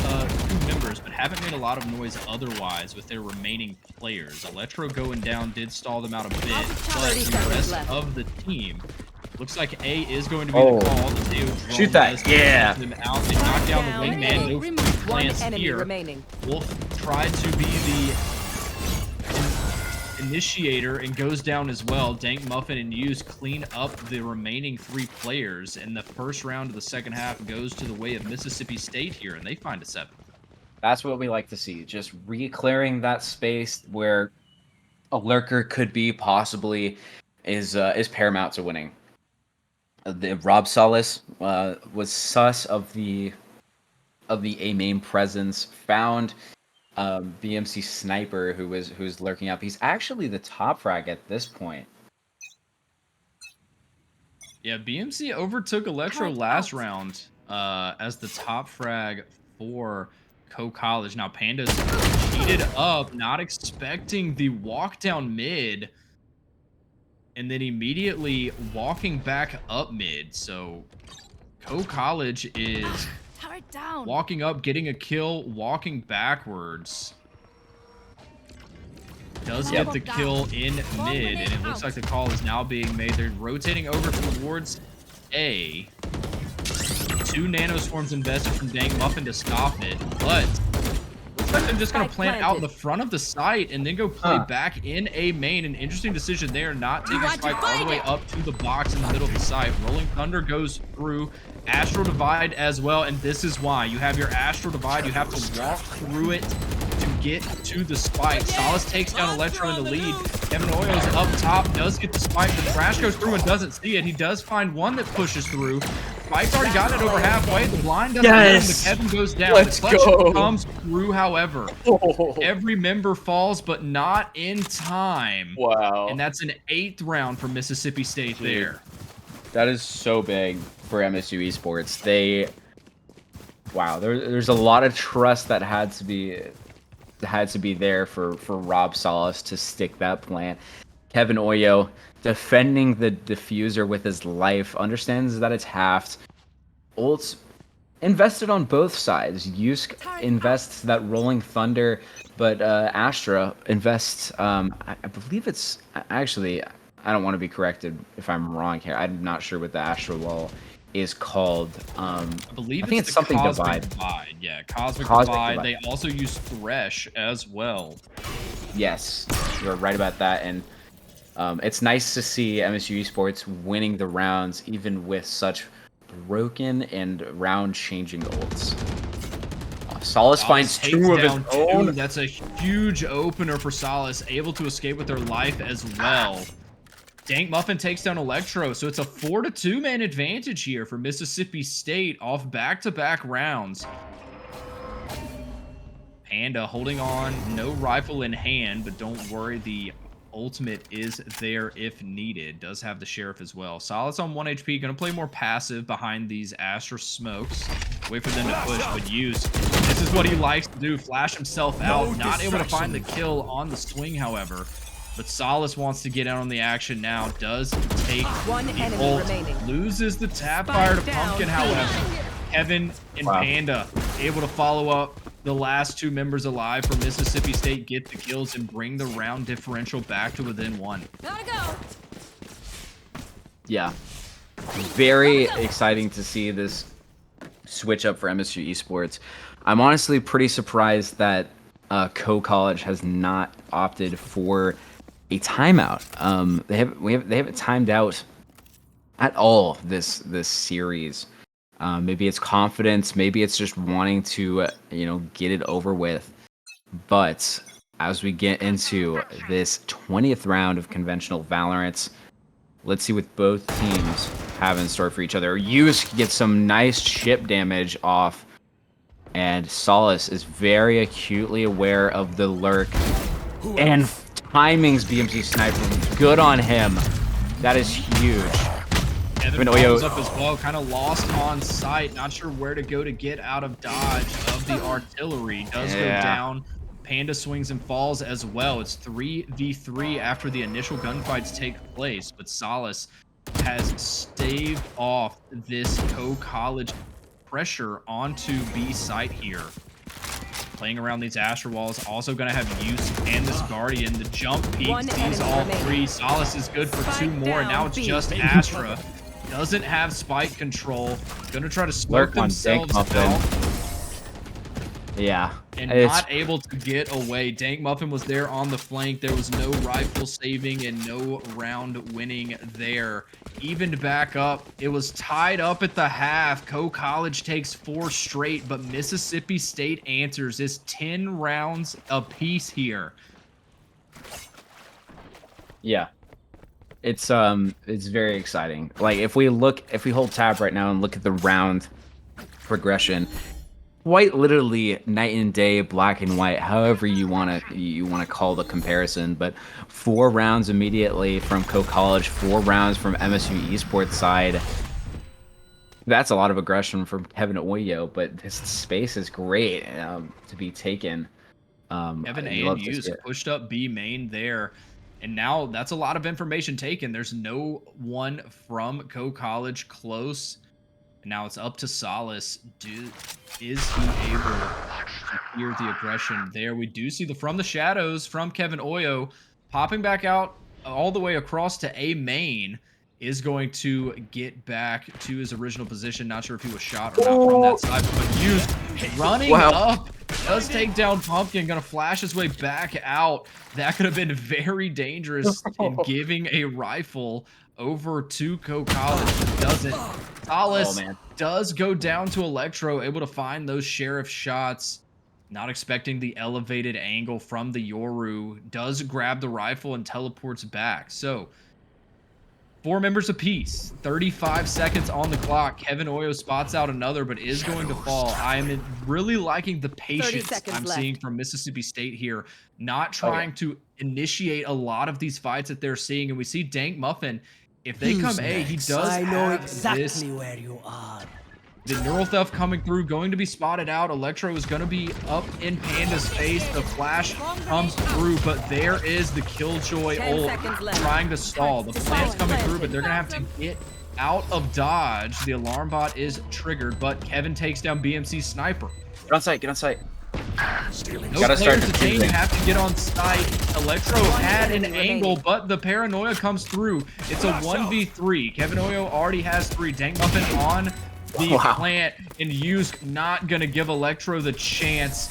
members, but haven't made a lot of noise otherwise with their remaining players. Electro going down did stall them out a bit, but the rest of the team looks like A is going to be the call. The Teo drone Shoot that, yeah. them out. They knock down the wingman. No One plans enemy here. remaining. Wolf tried to be initiator and goes down as well. Dank Muffin and Use clean up the remaining 3 players, and the first round of the second half goes to the way of Mississippi State here, and they find a 7. That's what we like to see. Just re-clearing that space where a lurker could be possibly is paramount to winning. Rob Solis was sus of the A main presence, found BMC Sniper who was lurking up. He's actually the top frag at this point. Yeah, BMC overtook Electro last round as the top frag for Co-College. Now Panda's cheated up, not expecting the walk down mid, and then immediately walking back up mid. So Co-College is down. Walking up, getting a kill, walking backwards. Does get the kill in mid, and it looks like the call is now being made. They're rotating over towards A. 2 nanoswarms invested from Dank Muffin to stop it, but looks like they're just going to plant out in the front of the site and then go play back in A main. An interesting decision there, not taking Spike all the way up to the box in the middle of the site. Rolling Thunder goes through. Astral Divide as well, and this is why. You have your Astral Divide, you have to walk through it to get to the spike. Solace takes down Electro in the lead. Kevin Oyo's up top, does get the spike, but Crash goes through and doesn't see it. He does find one that pushes through. Spike's already got it over halfway. The blind doesn't get him, but Kevin goes down. Let's the clutch go. comes through, however. Every member falls, but not in time. Wow. And that's an 8th round for Mississippi State there. That is so big for MSU Esports. There's a lot of trust that had to be there for Rob Solis to stick that plant. Kevin Oyo defending the diffuser with his life, understands that it's halved. Ults invested on both sides. Yusk invests that Rolling Thunder, but Astra invests, I believe it's actually, I don't want to be corrected if I'm wrong here. I'm not sure what the Astro Wall is called. I believe think it's something Cosmic Divide. Yeah, Cosmic Divide. Divide. They also use Thresh as well. Yes, you're right about that. And it's nice to see MSU Esports winning the rounds, even with such broken and round-changing ults. Solace finds 2 of his own. That's a huge opener for Solace, able to escape with their life as well. Dank Muffin takes down Electro, so it's a 4-2 man advantage here for Mississippi State off back-to-back rounds. Panda holding on, no rifle in hand, but don't worry, the ultimate is there if needed. Does have the Sheriff as well. Solace on 1 HP, gonna play more passive behind these Astra smokes. Wait for them to push, but Use. This is what he likes to do, flash himself out. Not able to find the kill on the swing, however. But Solace wants to get out on the action now. Does take the ult. Loses the tap fire to Pumpkin, however. Kevin and Panda able to follow up the last 2 members alive for Mississippi State, get the kills, and bring the round differential back to within 1. Gotta go. Yeah. Very exciting to see this switch up for MSU Esports. I'm honestly pretty surprised that Co-College has not opted for a timeout. They haven't timed out at all this series. Maybe it's confidence, maybe it's just wanting to get it over with. But as we get into this 20th round of conventional Valorant, let's see what both teams have in store for each other. Use gets some nice chip damage off, and Solace is very acutely aware of the lurk. And timings BMC Sniper, good on him. That is huge. Kevin follows up as well, kind of lost on sight, not sure where to go to get out of dodge of the artillery. Does go down. Panda swings and falls as well. It's 3v3 after the initial gunfights take place, but Solace has staved off this Co-College pressure onto B site here. Playing around these Astro Walls, also going to have Use and this Guardian. The jump peak sees all 3. Solace is good for 2 more, and now it's just Astra. Doesn't have spike control. Going to try to smoke themselves out. Yeah. and It's not able to get away. Dank Muffin was there on the flank. There was no rifle saving and no round winning there. Evened back up. It was tied up at the half. Co-College takes 4 straight, but Mississippi State answers. It's 10 rounds apiece here. yeah. It's very exciting. Like if we hold tab right now and look at the round progression, quite literally night and day, black and white, however you wanna call the comparison. But 4 rounds immediately from Co-College, 4 rounds from MSU Esports side. That's a lot of aggression from Kevin Oyo, but this space is great to be taken. Kevin you A love and to Hughes see it. pushed up B main there. And now that's a lot of information taken. There's no one from Co-College close. And now it's up to Solace. Is he able to hear the aggression there? We do see from the shadows from Kevin Oyo popping back out all the way across to A main. Is going to get back to his original position. Not sure if he was shot or not from that side, but Hughes running up. Does take down Pumpkin, gonna flash his way back out. That could have been very dangerous in giving a rifle over to Co-College, but doesn't. Solace does go down to Electro, able to find those sheriff shots. Not expecting the elevated angle from the Yoru. Does grab the rifle and teleports back. So 4 members apiece, 35 seconds on the clock. Kevin Oyo spots out another, but is going to fall. I am really liking the patience I'm seeing from Mississippi State here, not trying to initiate a lot of these fights that they're seeing. And we see Dank Muffin, if they come A, he does I know have exactly where you are. The neural theft coming through, going to be spotted out. Electro is going to be up in Panda's face. The flash comes through, but there is the Killjoy ult trying to stall. The plant's coming through, but they're going to have to get out of dodge. The alarm bot is triggered, but Kevin takes down BMC's sniper. Get on site, get on site. No players detained, you have to get on site. Electro had an angle, but the paranoia comes through. It's a 1v3. Kevin Oyo already has 3. Dank Muffin on the plant, and Hughes not gonna give Electro the chance.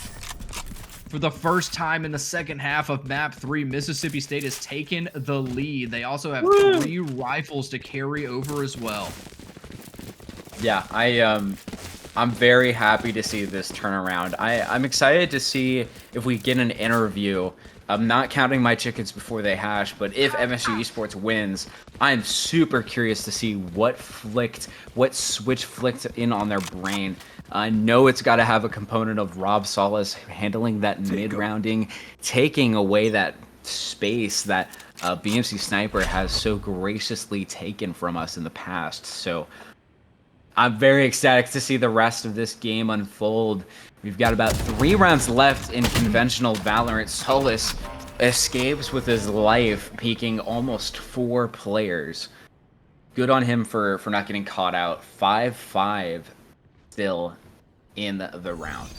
For the first time in the second half of map 3, Mississippi State has taken the lead. They also have 3 rifles to carry over as well. Yeah, I'm very happy to see this turnaround. I'm excited to see if we get an interview. I'm not counting my chickens before they hatch, but if MSU Esports wins, I'm super curious to see what switch flicked in on their brain. I know it's got to have a component of Rob Solace handling that mid-rounding, taking away that space that BMC Sniper has so graciously taken from us in the past. So I'm very ecstatic to see the rest of this game unfold. We've got about 3 rounds left in conventional Valorant. Solace escapes with his life, peaking almost 4 players. Good on him for not getting caught out. 5-5 still in the round.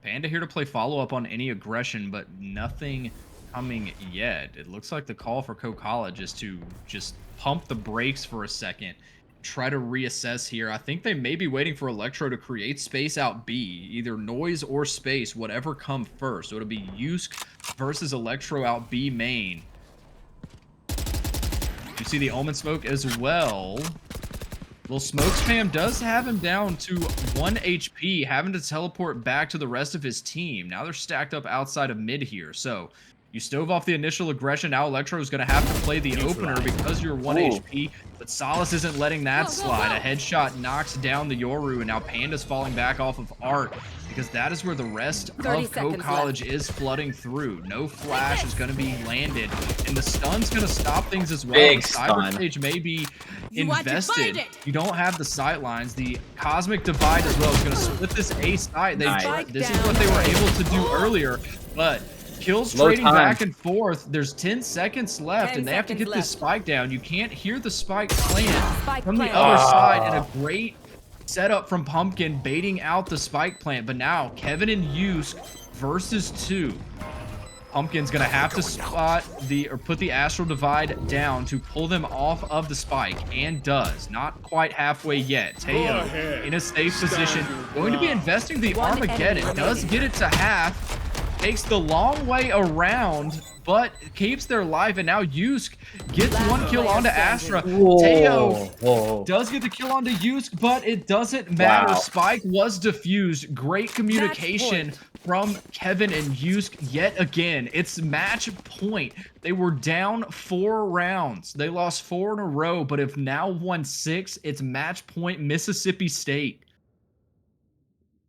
Panda here to play follow-up on any aggression, but nothing coming yet. It looks like the call for Co-College is to just pump the brakes for a second, try to reassess here. I think they may be waiting for Electro to create space out B, either noise or space, whatever come first. So it'll be Yusk versus Electro out B main. You see the Omen smoke as well. Well, Smoke Spam does have him down to 1 HP, having to teleport back to the rest of his team. Now they're stacked up outside of mid here. So you stove off the initial aggression. Now Electro is going to have to play the opener because you're 1 HP. But Solace isn't letting that slide. A headshot knocks down the Yoru, and now Panda's falling back off of Art because that is where the rest of Co-College is flooding through. No flash is going to be landed, and the stun's going to stop things as well. Big the cyber stun. stage may be invested. You don't have the sight lines. The Cosmic Divide as well is going to split this A site. This is what they were able to do earlier, but kills trading back and forth. There's 10 seconds left, and they have to get this spike down. You can't hear the spike plant from the other side, and a great setup from Pumpkin baiting out the spike plant. But now Kevin and Yusk versus 2. Pumpkin's gonna have to put the Astral Divide down to pull them off of the spike, and does. Not quite halfway yet. Teo in a safe position, going to be investing the Armageddon. Does get it to half, takes the long way around, but keeps their life, and now Yusk gets one kill onto Astra. Teo does get the kill onto Yusk, but it doesn't matter. Wow. Spike was defused. Great communication from Kevin and Yusk yet again. It's match point. They were down 4 rounds. They lost 4 in a row, but have now won 6. It's match point Mississippi State.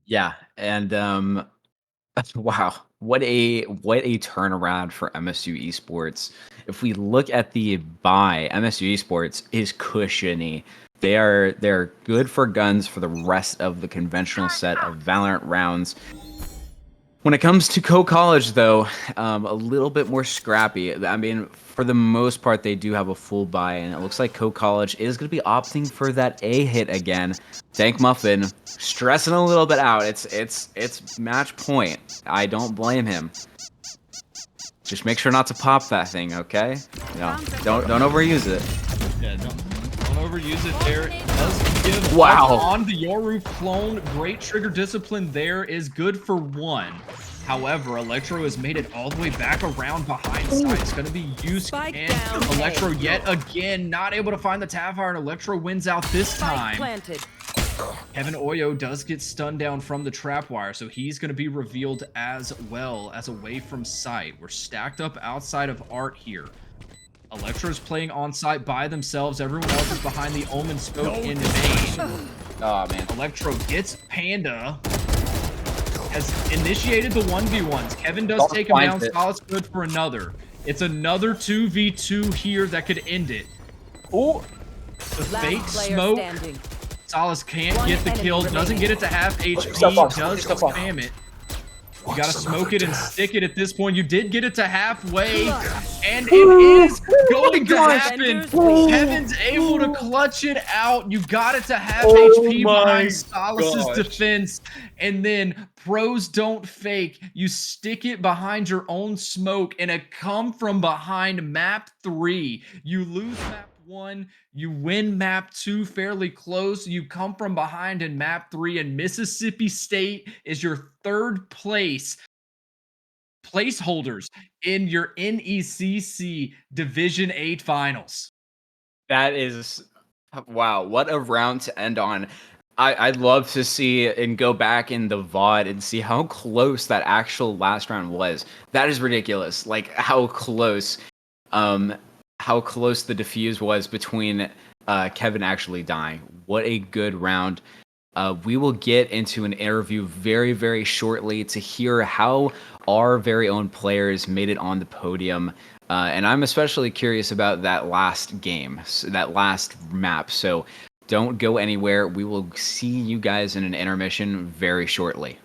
Yeah, and wow, what a turnaround for MSU Esports. If we look at the buy, MSU Esports is cushiony. They're good for guns for the rest of the conventional set of Valorant rounds. When it comes to Co-College, though, a little bit more scrappy. I mean, for the most part, they do have a full buy, and it looks like Co-College is going to be opting for that A hit again. Dank Muffin stressing a little bit out. It's match point. I don't blame him. Just make sure not to pop that thing, okay? No, don't overuse it. Yeah, don't overuse it there. It does give Wow. up on the Yoru clone. Great trigger discipline there is good for 1. However, Electro has made it all the way back around behind side. It's going to be Yusk and Electro yet again. Not able to find the Tapfire, and Electro wins out this time. Kevin Oyo does get stunned down from the trap wire, so he's going to be revealed as well as away from sight. We're stacked up outside of Art here. Electro's playing on site by themselves. Everyone else is behind the Omen smoke in main. Oh, man. Electro gets Panda. Has initiated the 1v1s. Kevin does take him down. Solace good for another. It's another 2v2 here that could end it. Oh, the fake smoke. Solace can't get the kill. Doesn't get it to half HP. Does spam it. You gotta smoke it and stick it at this point. You did get it to halfway, and it is going to happen. Kevin's able to clutch it out. You got it to half HP behind Solace's defense, and then pros don't fake. You stick it behind your own smoke, and a come from behind map 3. You lose map 1, you win map 2 fairly close. You come from behind in map 3, and Mississippi State is your 3rd place placeholders in your NECC Division 8 finals. That is, wow, what a round to end on. I'd love to see and go back in the VOD and see how close that actual last round was. That is ridiculous. Like how close the defuse was between Kevin actually dying. What a good round. We will get into an interview very, very shortly to hear how our very own players made it on the podium. And I'm especially curious about that last game, that last map. So don't go anywhere. We will see you guys in an intermission very shortly.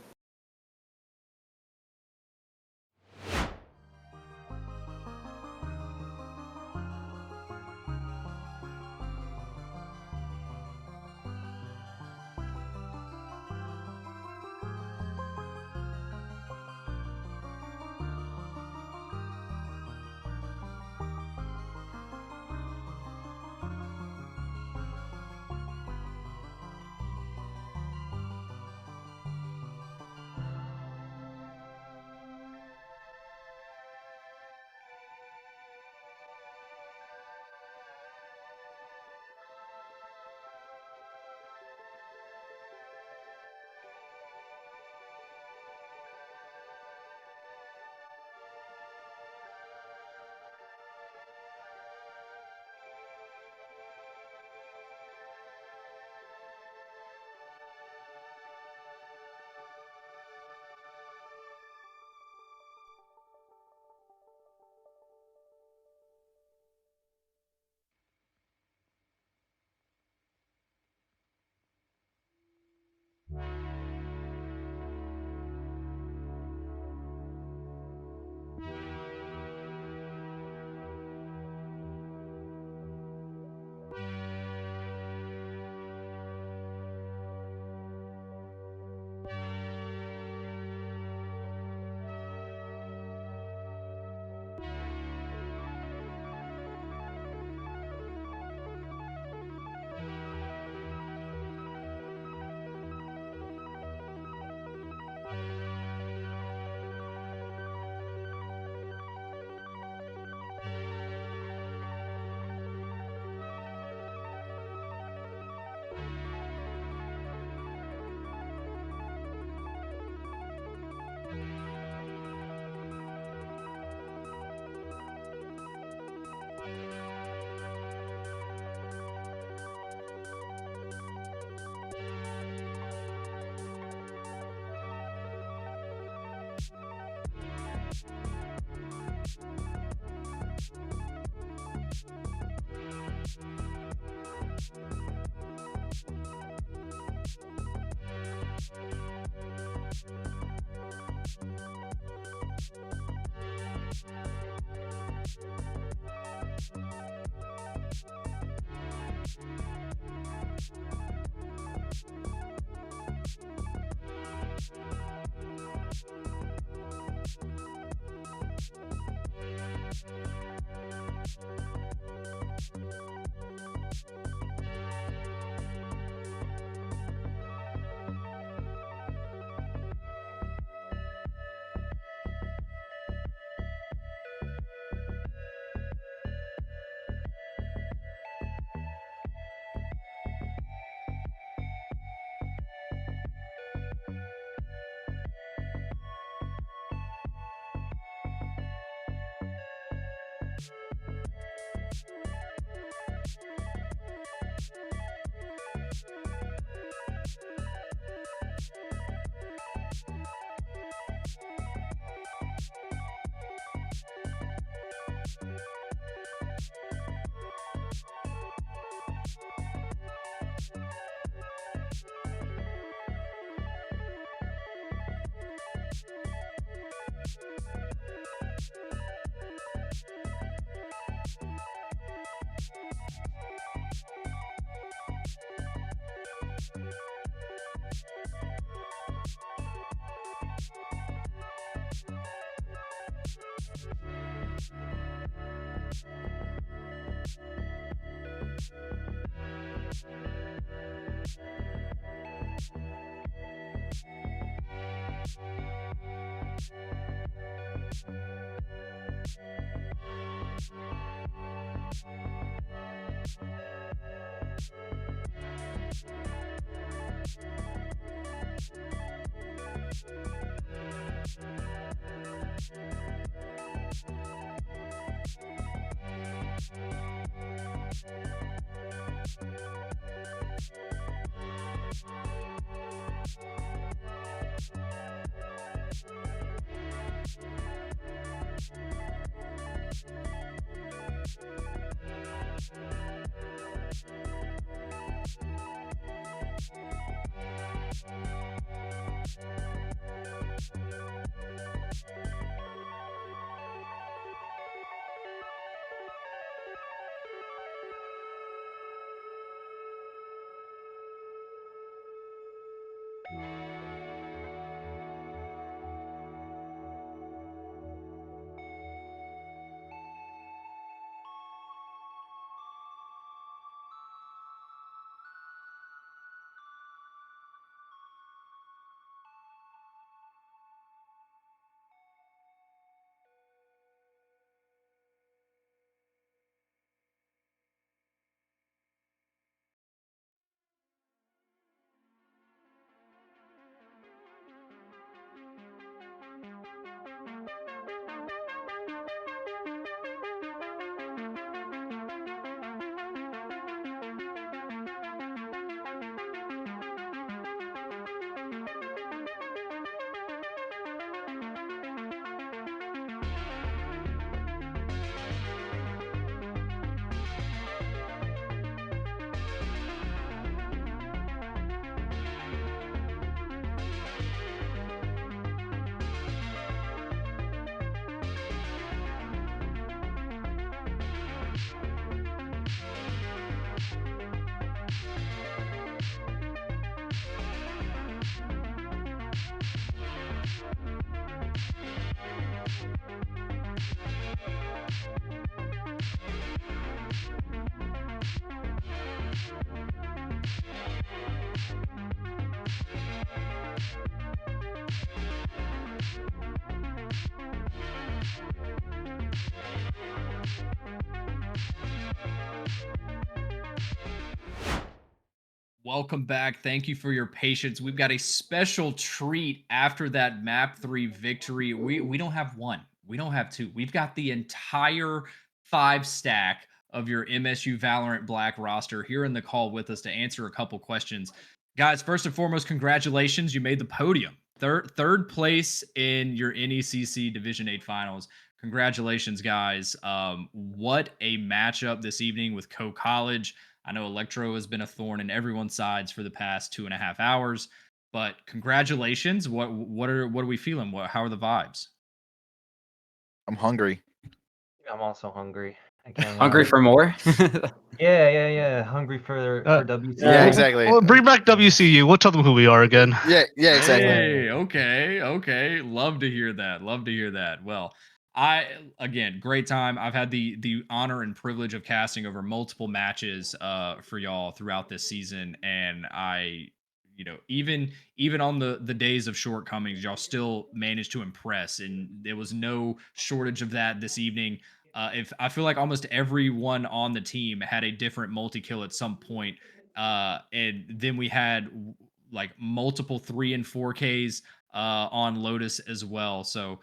Welcome back. Thank you for your patience. We've got a special treat after that map 3 victory. We don't have one. We don't have two. We've got the entire 5 stack of your MSU Valorant Black roster here in the call with us to answer a couple questions. Guys, first and foremost, congratulations. You made the podium. Third place in your NECC Division 8 finals. Congratulations, guys. What a matchup this evening with Co College. I know Electro has been a thorn in everyone's sides for the past 2.5 hours, but congratulations. What are we feeling? How are the vibes? I'm hungry. I'm also hungry. I can't Hungry lie. for more? Yeah. Hungry for WC. Yeah, exactly. Well, bring back WCU. We'll tell them who we are again. Yeah, exactly. Hey, okay. Love to hear that. Well, again, great time. I've had the honor and privilege of casting over multiple matches for y'all throughout this season, and even on the days of shortcomings, y'all still managed to impress, and there was no shortage of that this evening. If I feel like almost everyone on the team had a different multi-kill at some point, and then we had like multiple 3 and 4Ks on Lotus as well. So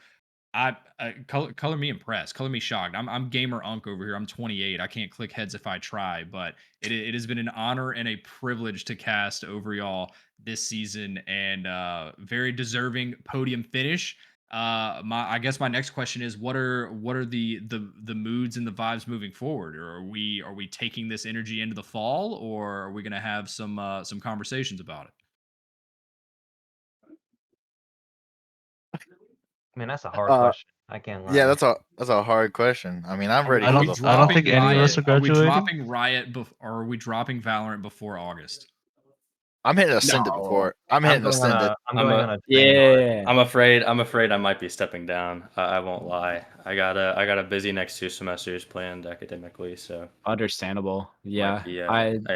color me impressed, color me shocked. I'm gamer Unk over here. I'm 28. I can't click heads if I try, but it has been an honor and a privilege to cast over y'all this season, and very deserving podium finish. I guess my next question is, what are the moods and the vibes moving forward? Or are we taking this energy into the fall, or are we gonna have some conversations about it? Man, that's a hard question. I can't lie. Yeah, that's a hard question. I mean, I'm ready I for don't- the I don't fall. think any of us are graduating. dropping Riot or are we dropping Valorant before August? I'm hitting Ascended No. before. I'm hitting Ascended. I'm going on a Yeah. I'm afraid I might be stepping down. I won't lie. I got a busy next 2 semesters planned academically, so Understandable. Yeah. might be,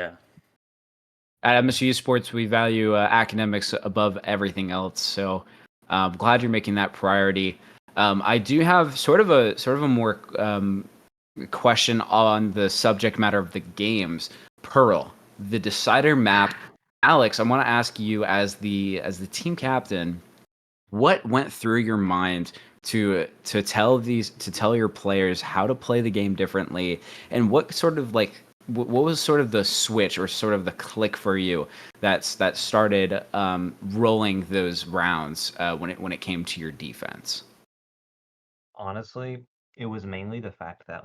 At MSU Sports, we value academics above everything else. So I'm glad you're making that priority. I do have sort of a more question on the subject matter of the games. Pearl, the decider map. Alex, I want to ask you as the team captain, what went through your mind to tell your players how to play the game differently, and what sort of what was sort of the switch or sort of the click for you that started rolling those rounds when it came to your defense? Honestly, it was mainly the fact that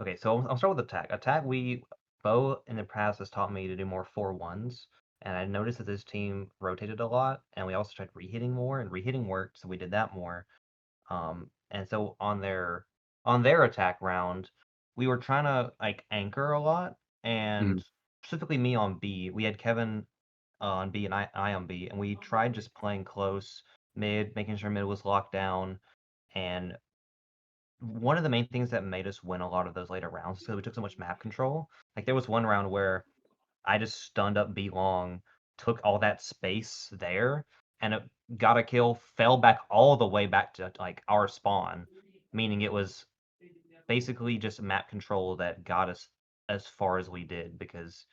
okay, so I'll start with attack. Attack, Bo in the past has taught me to do more 4-1s, and I noticed that this team rotated a lot, and we also tried rehitting more, and rehitting worked, so we did that more. And so on their attack round, we were trying to anchor a lot, and specifically me on B. We had Kevin on B and I on B, and we tried just playing close mid, making sure mid was locked down. And one of the main things that made us win a lot of those later rounds is because we took so much map control. Like there was one round where I just stunned up B long, took all that space there, and it got a kill, fell back all the way back to like our spawn, meaning it was basically just map control that got us as far as we did because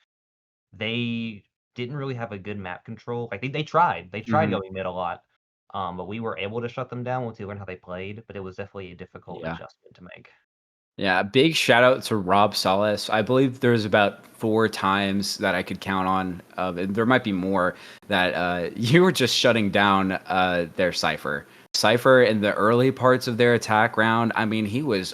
they didn't really have a good map control. Like they tried. They tried Mhm. going mid a lot. But we were able to shut them down once we learned how they played, but it was definitely a difficult Yeah. adjustment to make. Yeah, big shout out to Rob Salas. I believe there's about 4 times that I could count on, and there might be more, that you were just shutting down their Cypher. Cypher in the early parts of their attack round, I mean, he was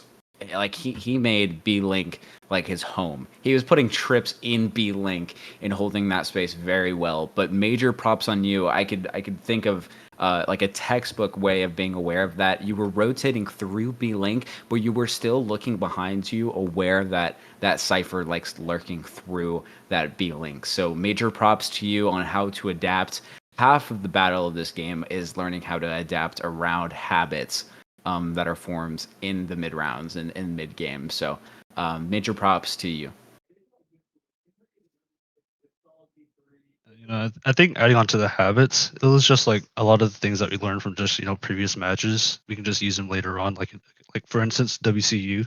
like he made B Link like his home. He was putting trips in B Link and holding that space very well. But major props on you. I could think of like a textbook way of being aware of that. You were rotating through B Link, but you were still looking behind you, aware that that Cypher likes lurking through that B Link. So major props to you on how to adapt. Half of the battle of this game is learning how to adapt around habits that are formed in the mid rounds and in mid game. So major props to you. I think adding on to the habits, it was just like a lot of the things that we learned from just previous matches. We can just use them later on. Like for instance, WCU,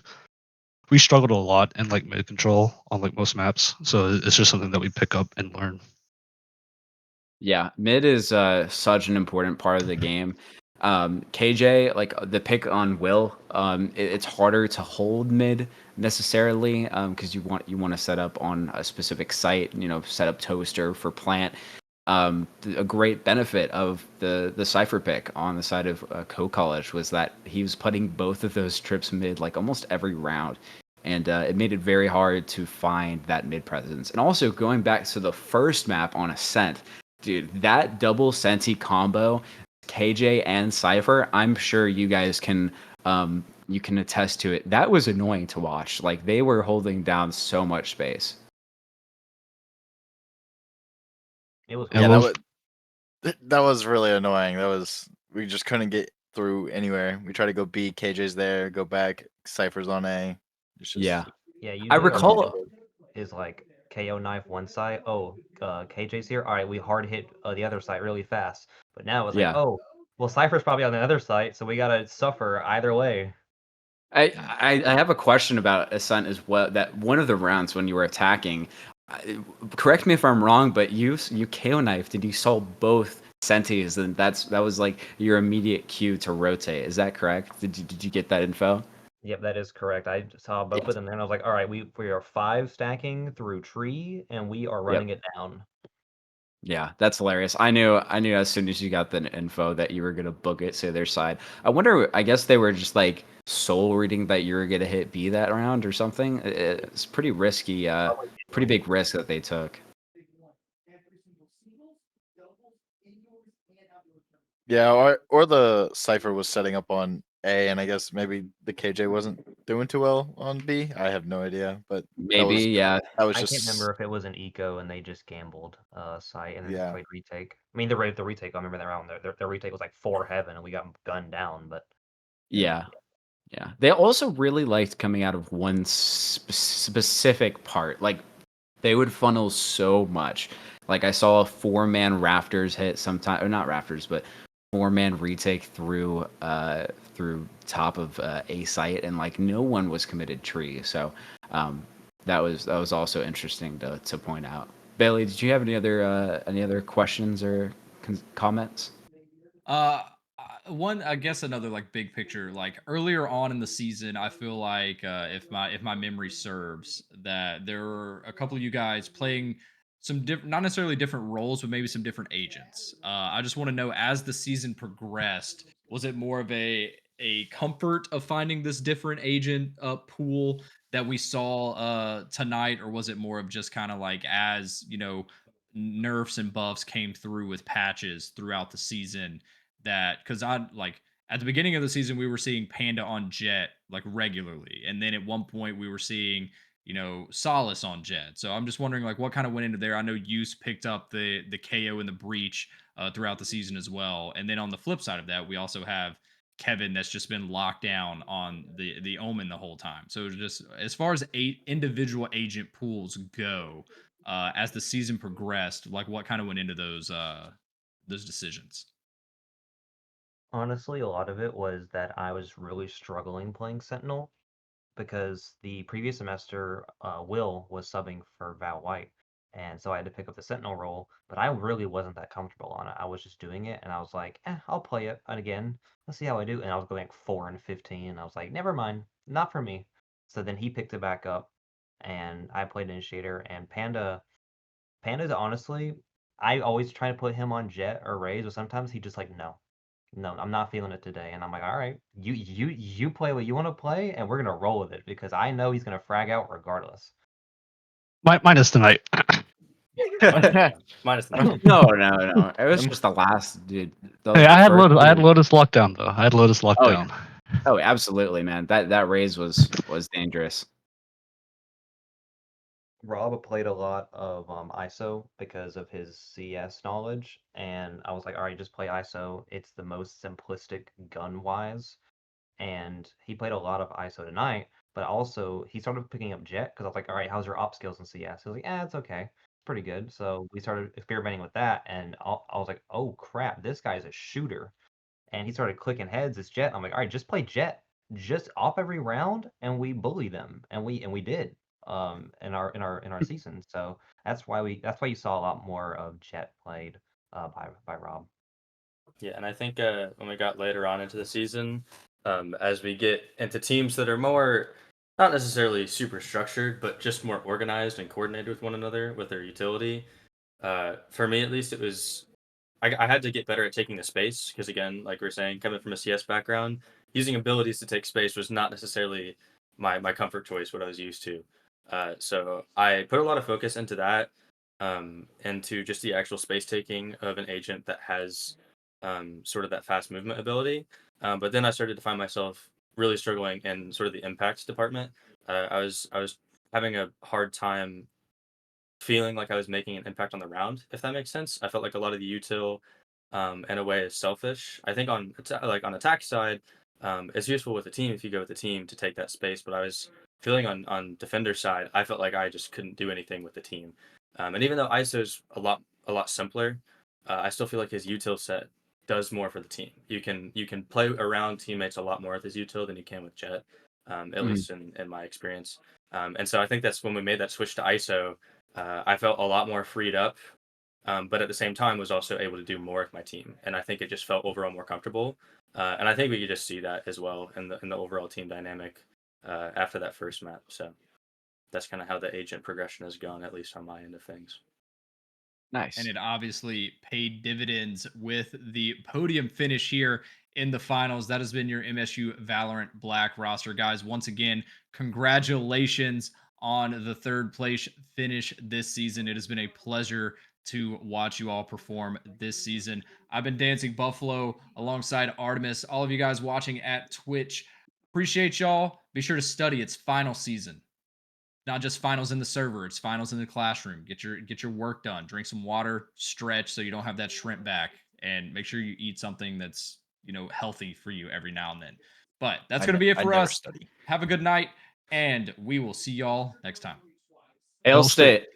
we struggled a lot in like mid control on like most maps. So it's just something that we pick up and learn. Yeah, mid is such an important part of the game. KJ, like the pick on Will, it's harder to hold mid necessarily because you want to set up on a specific site, set up toaster for plant. A great benefit of the cipher pick on the side of Co College was that he was putting both of those trips mid like almost every round, and it made it very hard to find that mid presence. And also going back to the first map on Ascent, dude, that double Senti combo, KJ and Cypher, I'm sure you can attest to it. That was annoying to watch. Like they were holding down so much space. It was Yeah, Yeah, hard. that was really annoying. We just couldn't get through anywhere. We tried to go B, KJ's there, go back, Cypher's on A. It's Yeah, just Yeah, I usually our recall. objective is like KO knife one side. Oh, KJ's here. All right, we hard hit the other side really fast. But now it's like, Yeah, oh, well, Cypher's probably on the other side, so we gotta suffer either way. I have a question about Ascent as well. That one of the rounds when you were attacking, correct me if I'm wrong, but you KO knifed and you saw both Sentis, and that was like your immediate cue to rotate. Is that correct? Did you get that info? Yep, that is correct. I saw both of them there, and I was like, all right, we are 5 stacking through tree, and we are Yep. running it down. Yeah, that's hilarious. I knew as soon as you got the info that you were gonna book it to their side. I wonder. I guess they were just like soul reading that you were gonna hit B that round or something. It's pretty risky. Probably Pretty gambling. big risk that they took. yeah, or the Cypher was setting up on A, and I guess maybe the KJ wasn't doing too well on B. I have no idea, but that Maybe. was Yeah. that was I can't remember just if it was an eco and they just gambled site and then just yeah. played retake. I mean, the retake. I remember that round. Their retake was like 4 heaven, and we got gunned down. But Yeah. Yeah. They also really liked coming out of one specific part. Like they would funnel so much. Like I saw a 4-man rafters hit sometime, or not rafters, but 4-man retake through top of a site, and like no one was committed tree. So um, that was also interesting to point out. Bailey, did you have any other questions or comments? Uh, One, I guess another like big picture, like earlier on in the season, I feel like if my memory serves, that there were a couple of you guys playing some different, not necessarily different roles, but maybe some different agents. I just want to know as the season progressed, was it more of a comfort of finding this different agent pool that we saw tonight, or was it more of just kind of like as nerfs and buffs came through with patches throughout the season? That because I like at the beginning of the season we were seeing Panda on Jet like regularly, and then at one point we were seeing Solace on Jed. So I'm just wondering like what kind of went into there. I know Use picked up the KO in the breach throughout the season as well. And then on the flip side of that, we also have Kevin that's just been locked down on the Omen the whole time. So just as far as individual agent pools go, as the season progressed, like what kind of went into those decisions? Honestly, a lot of it was that I was really struggling playing Sentinel because the previous semester, Will was subbing for Val White, and so I had to pick up the Sentinel role. But I really wasn't that comfortable on it. I was just doing it, and I was like, I'll play it again. Let's see how I do. And I was going like 4-15, and I was like, never mind, not for me. So then he picked it back up, and I played Initiator. And Panda's honestly, I always try to put him on Jet or Raze, but sometimes he just like no. No, I'm not feeling it today. And I'm like, all right, you play what you want to play, and we're gonna roll with it because I know he's gonna frag out regardless. Minus tonight. Minus the No. It was just the last dude. Hey, I had first I had two- Lotus lockdown though. I had Lotus locked Oh, down. Oh, absolutely, man. That raise was dangerous. Rob played a lot of ISO because of his CS knowledge, and I was like, all right, just play ISO. It's the most simplistic gun wise, and he played a lot of ISO tonight. But also, he started picking up Jet because I was like, all right, how's your op skills in CS? He was like, it's okay, it's pretty good. So we started experimenting with that, and I was like, oh crap, this guy's a shooter. And he started clicking heads as Jet. I'm like, all right, just play Jet, just off every round, and we bully them, and we did in our season. So that's why you saw a lot more of Jet played by Rob. Yeah, and I think when we got later on into the season, as we get into teams that are more not necessarily super structured, but just more organized and coordinated with one another with their utility. For me, at least, it was I had to get better at taking the space because, again, like we are saying, coming from a CS background, using abilities to take space was not necessarily my comfort choice, what I was used to. So I put a lot of focus into that, into just the actual space taking of an agent that has sort of that fast movement ability. But then I started to find myself really struggling in sort of the impact department. I was having a hard time feeling like I was making an impact on the round, if that makes sense. I felt like a lot of the util, in a way, is selfish. I think like on attack side, it's useful with a team if you go with the team to take that space. But I was feeling on defender side, I felt like I just couldn't do anything with the team. And even though ISO's a lot simpler, I still feel like his util set does more for the team. You can play around teammates a lot more with his util than you can with Jet, at least in my experience. And so I think that's when we made that switch to ISO. I felt a lot more freed up, but at the same time was also able to do more with my team, and I think it just felt overall more comfortable. And I think we could just see that as well in the overall team dynamic after that first map. So that's kind of how the agent progression has gone, at least on my end of things. Nice. And it obviously paid dividends with the podium finish here in the finals. That has been your MSU Valorant Black roster, guys. Once again, congratulations on the third place finish this season. It has been a pleasure to watch you all perform this season. I've been Dancing Buffalo alongside Artemis. All of you guys watching at Twitch, appreciate y'all. Be sure to study. It's final season, not just finals in the server, it's finals in the classroom. Get your work done, drink some water, stretch so you don't have that shrimp back, and make sure you eat something that's healthy for you every now and then. But that's going to be it I for never us. study. Have a good night, and we will see y'all next time. Hail State.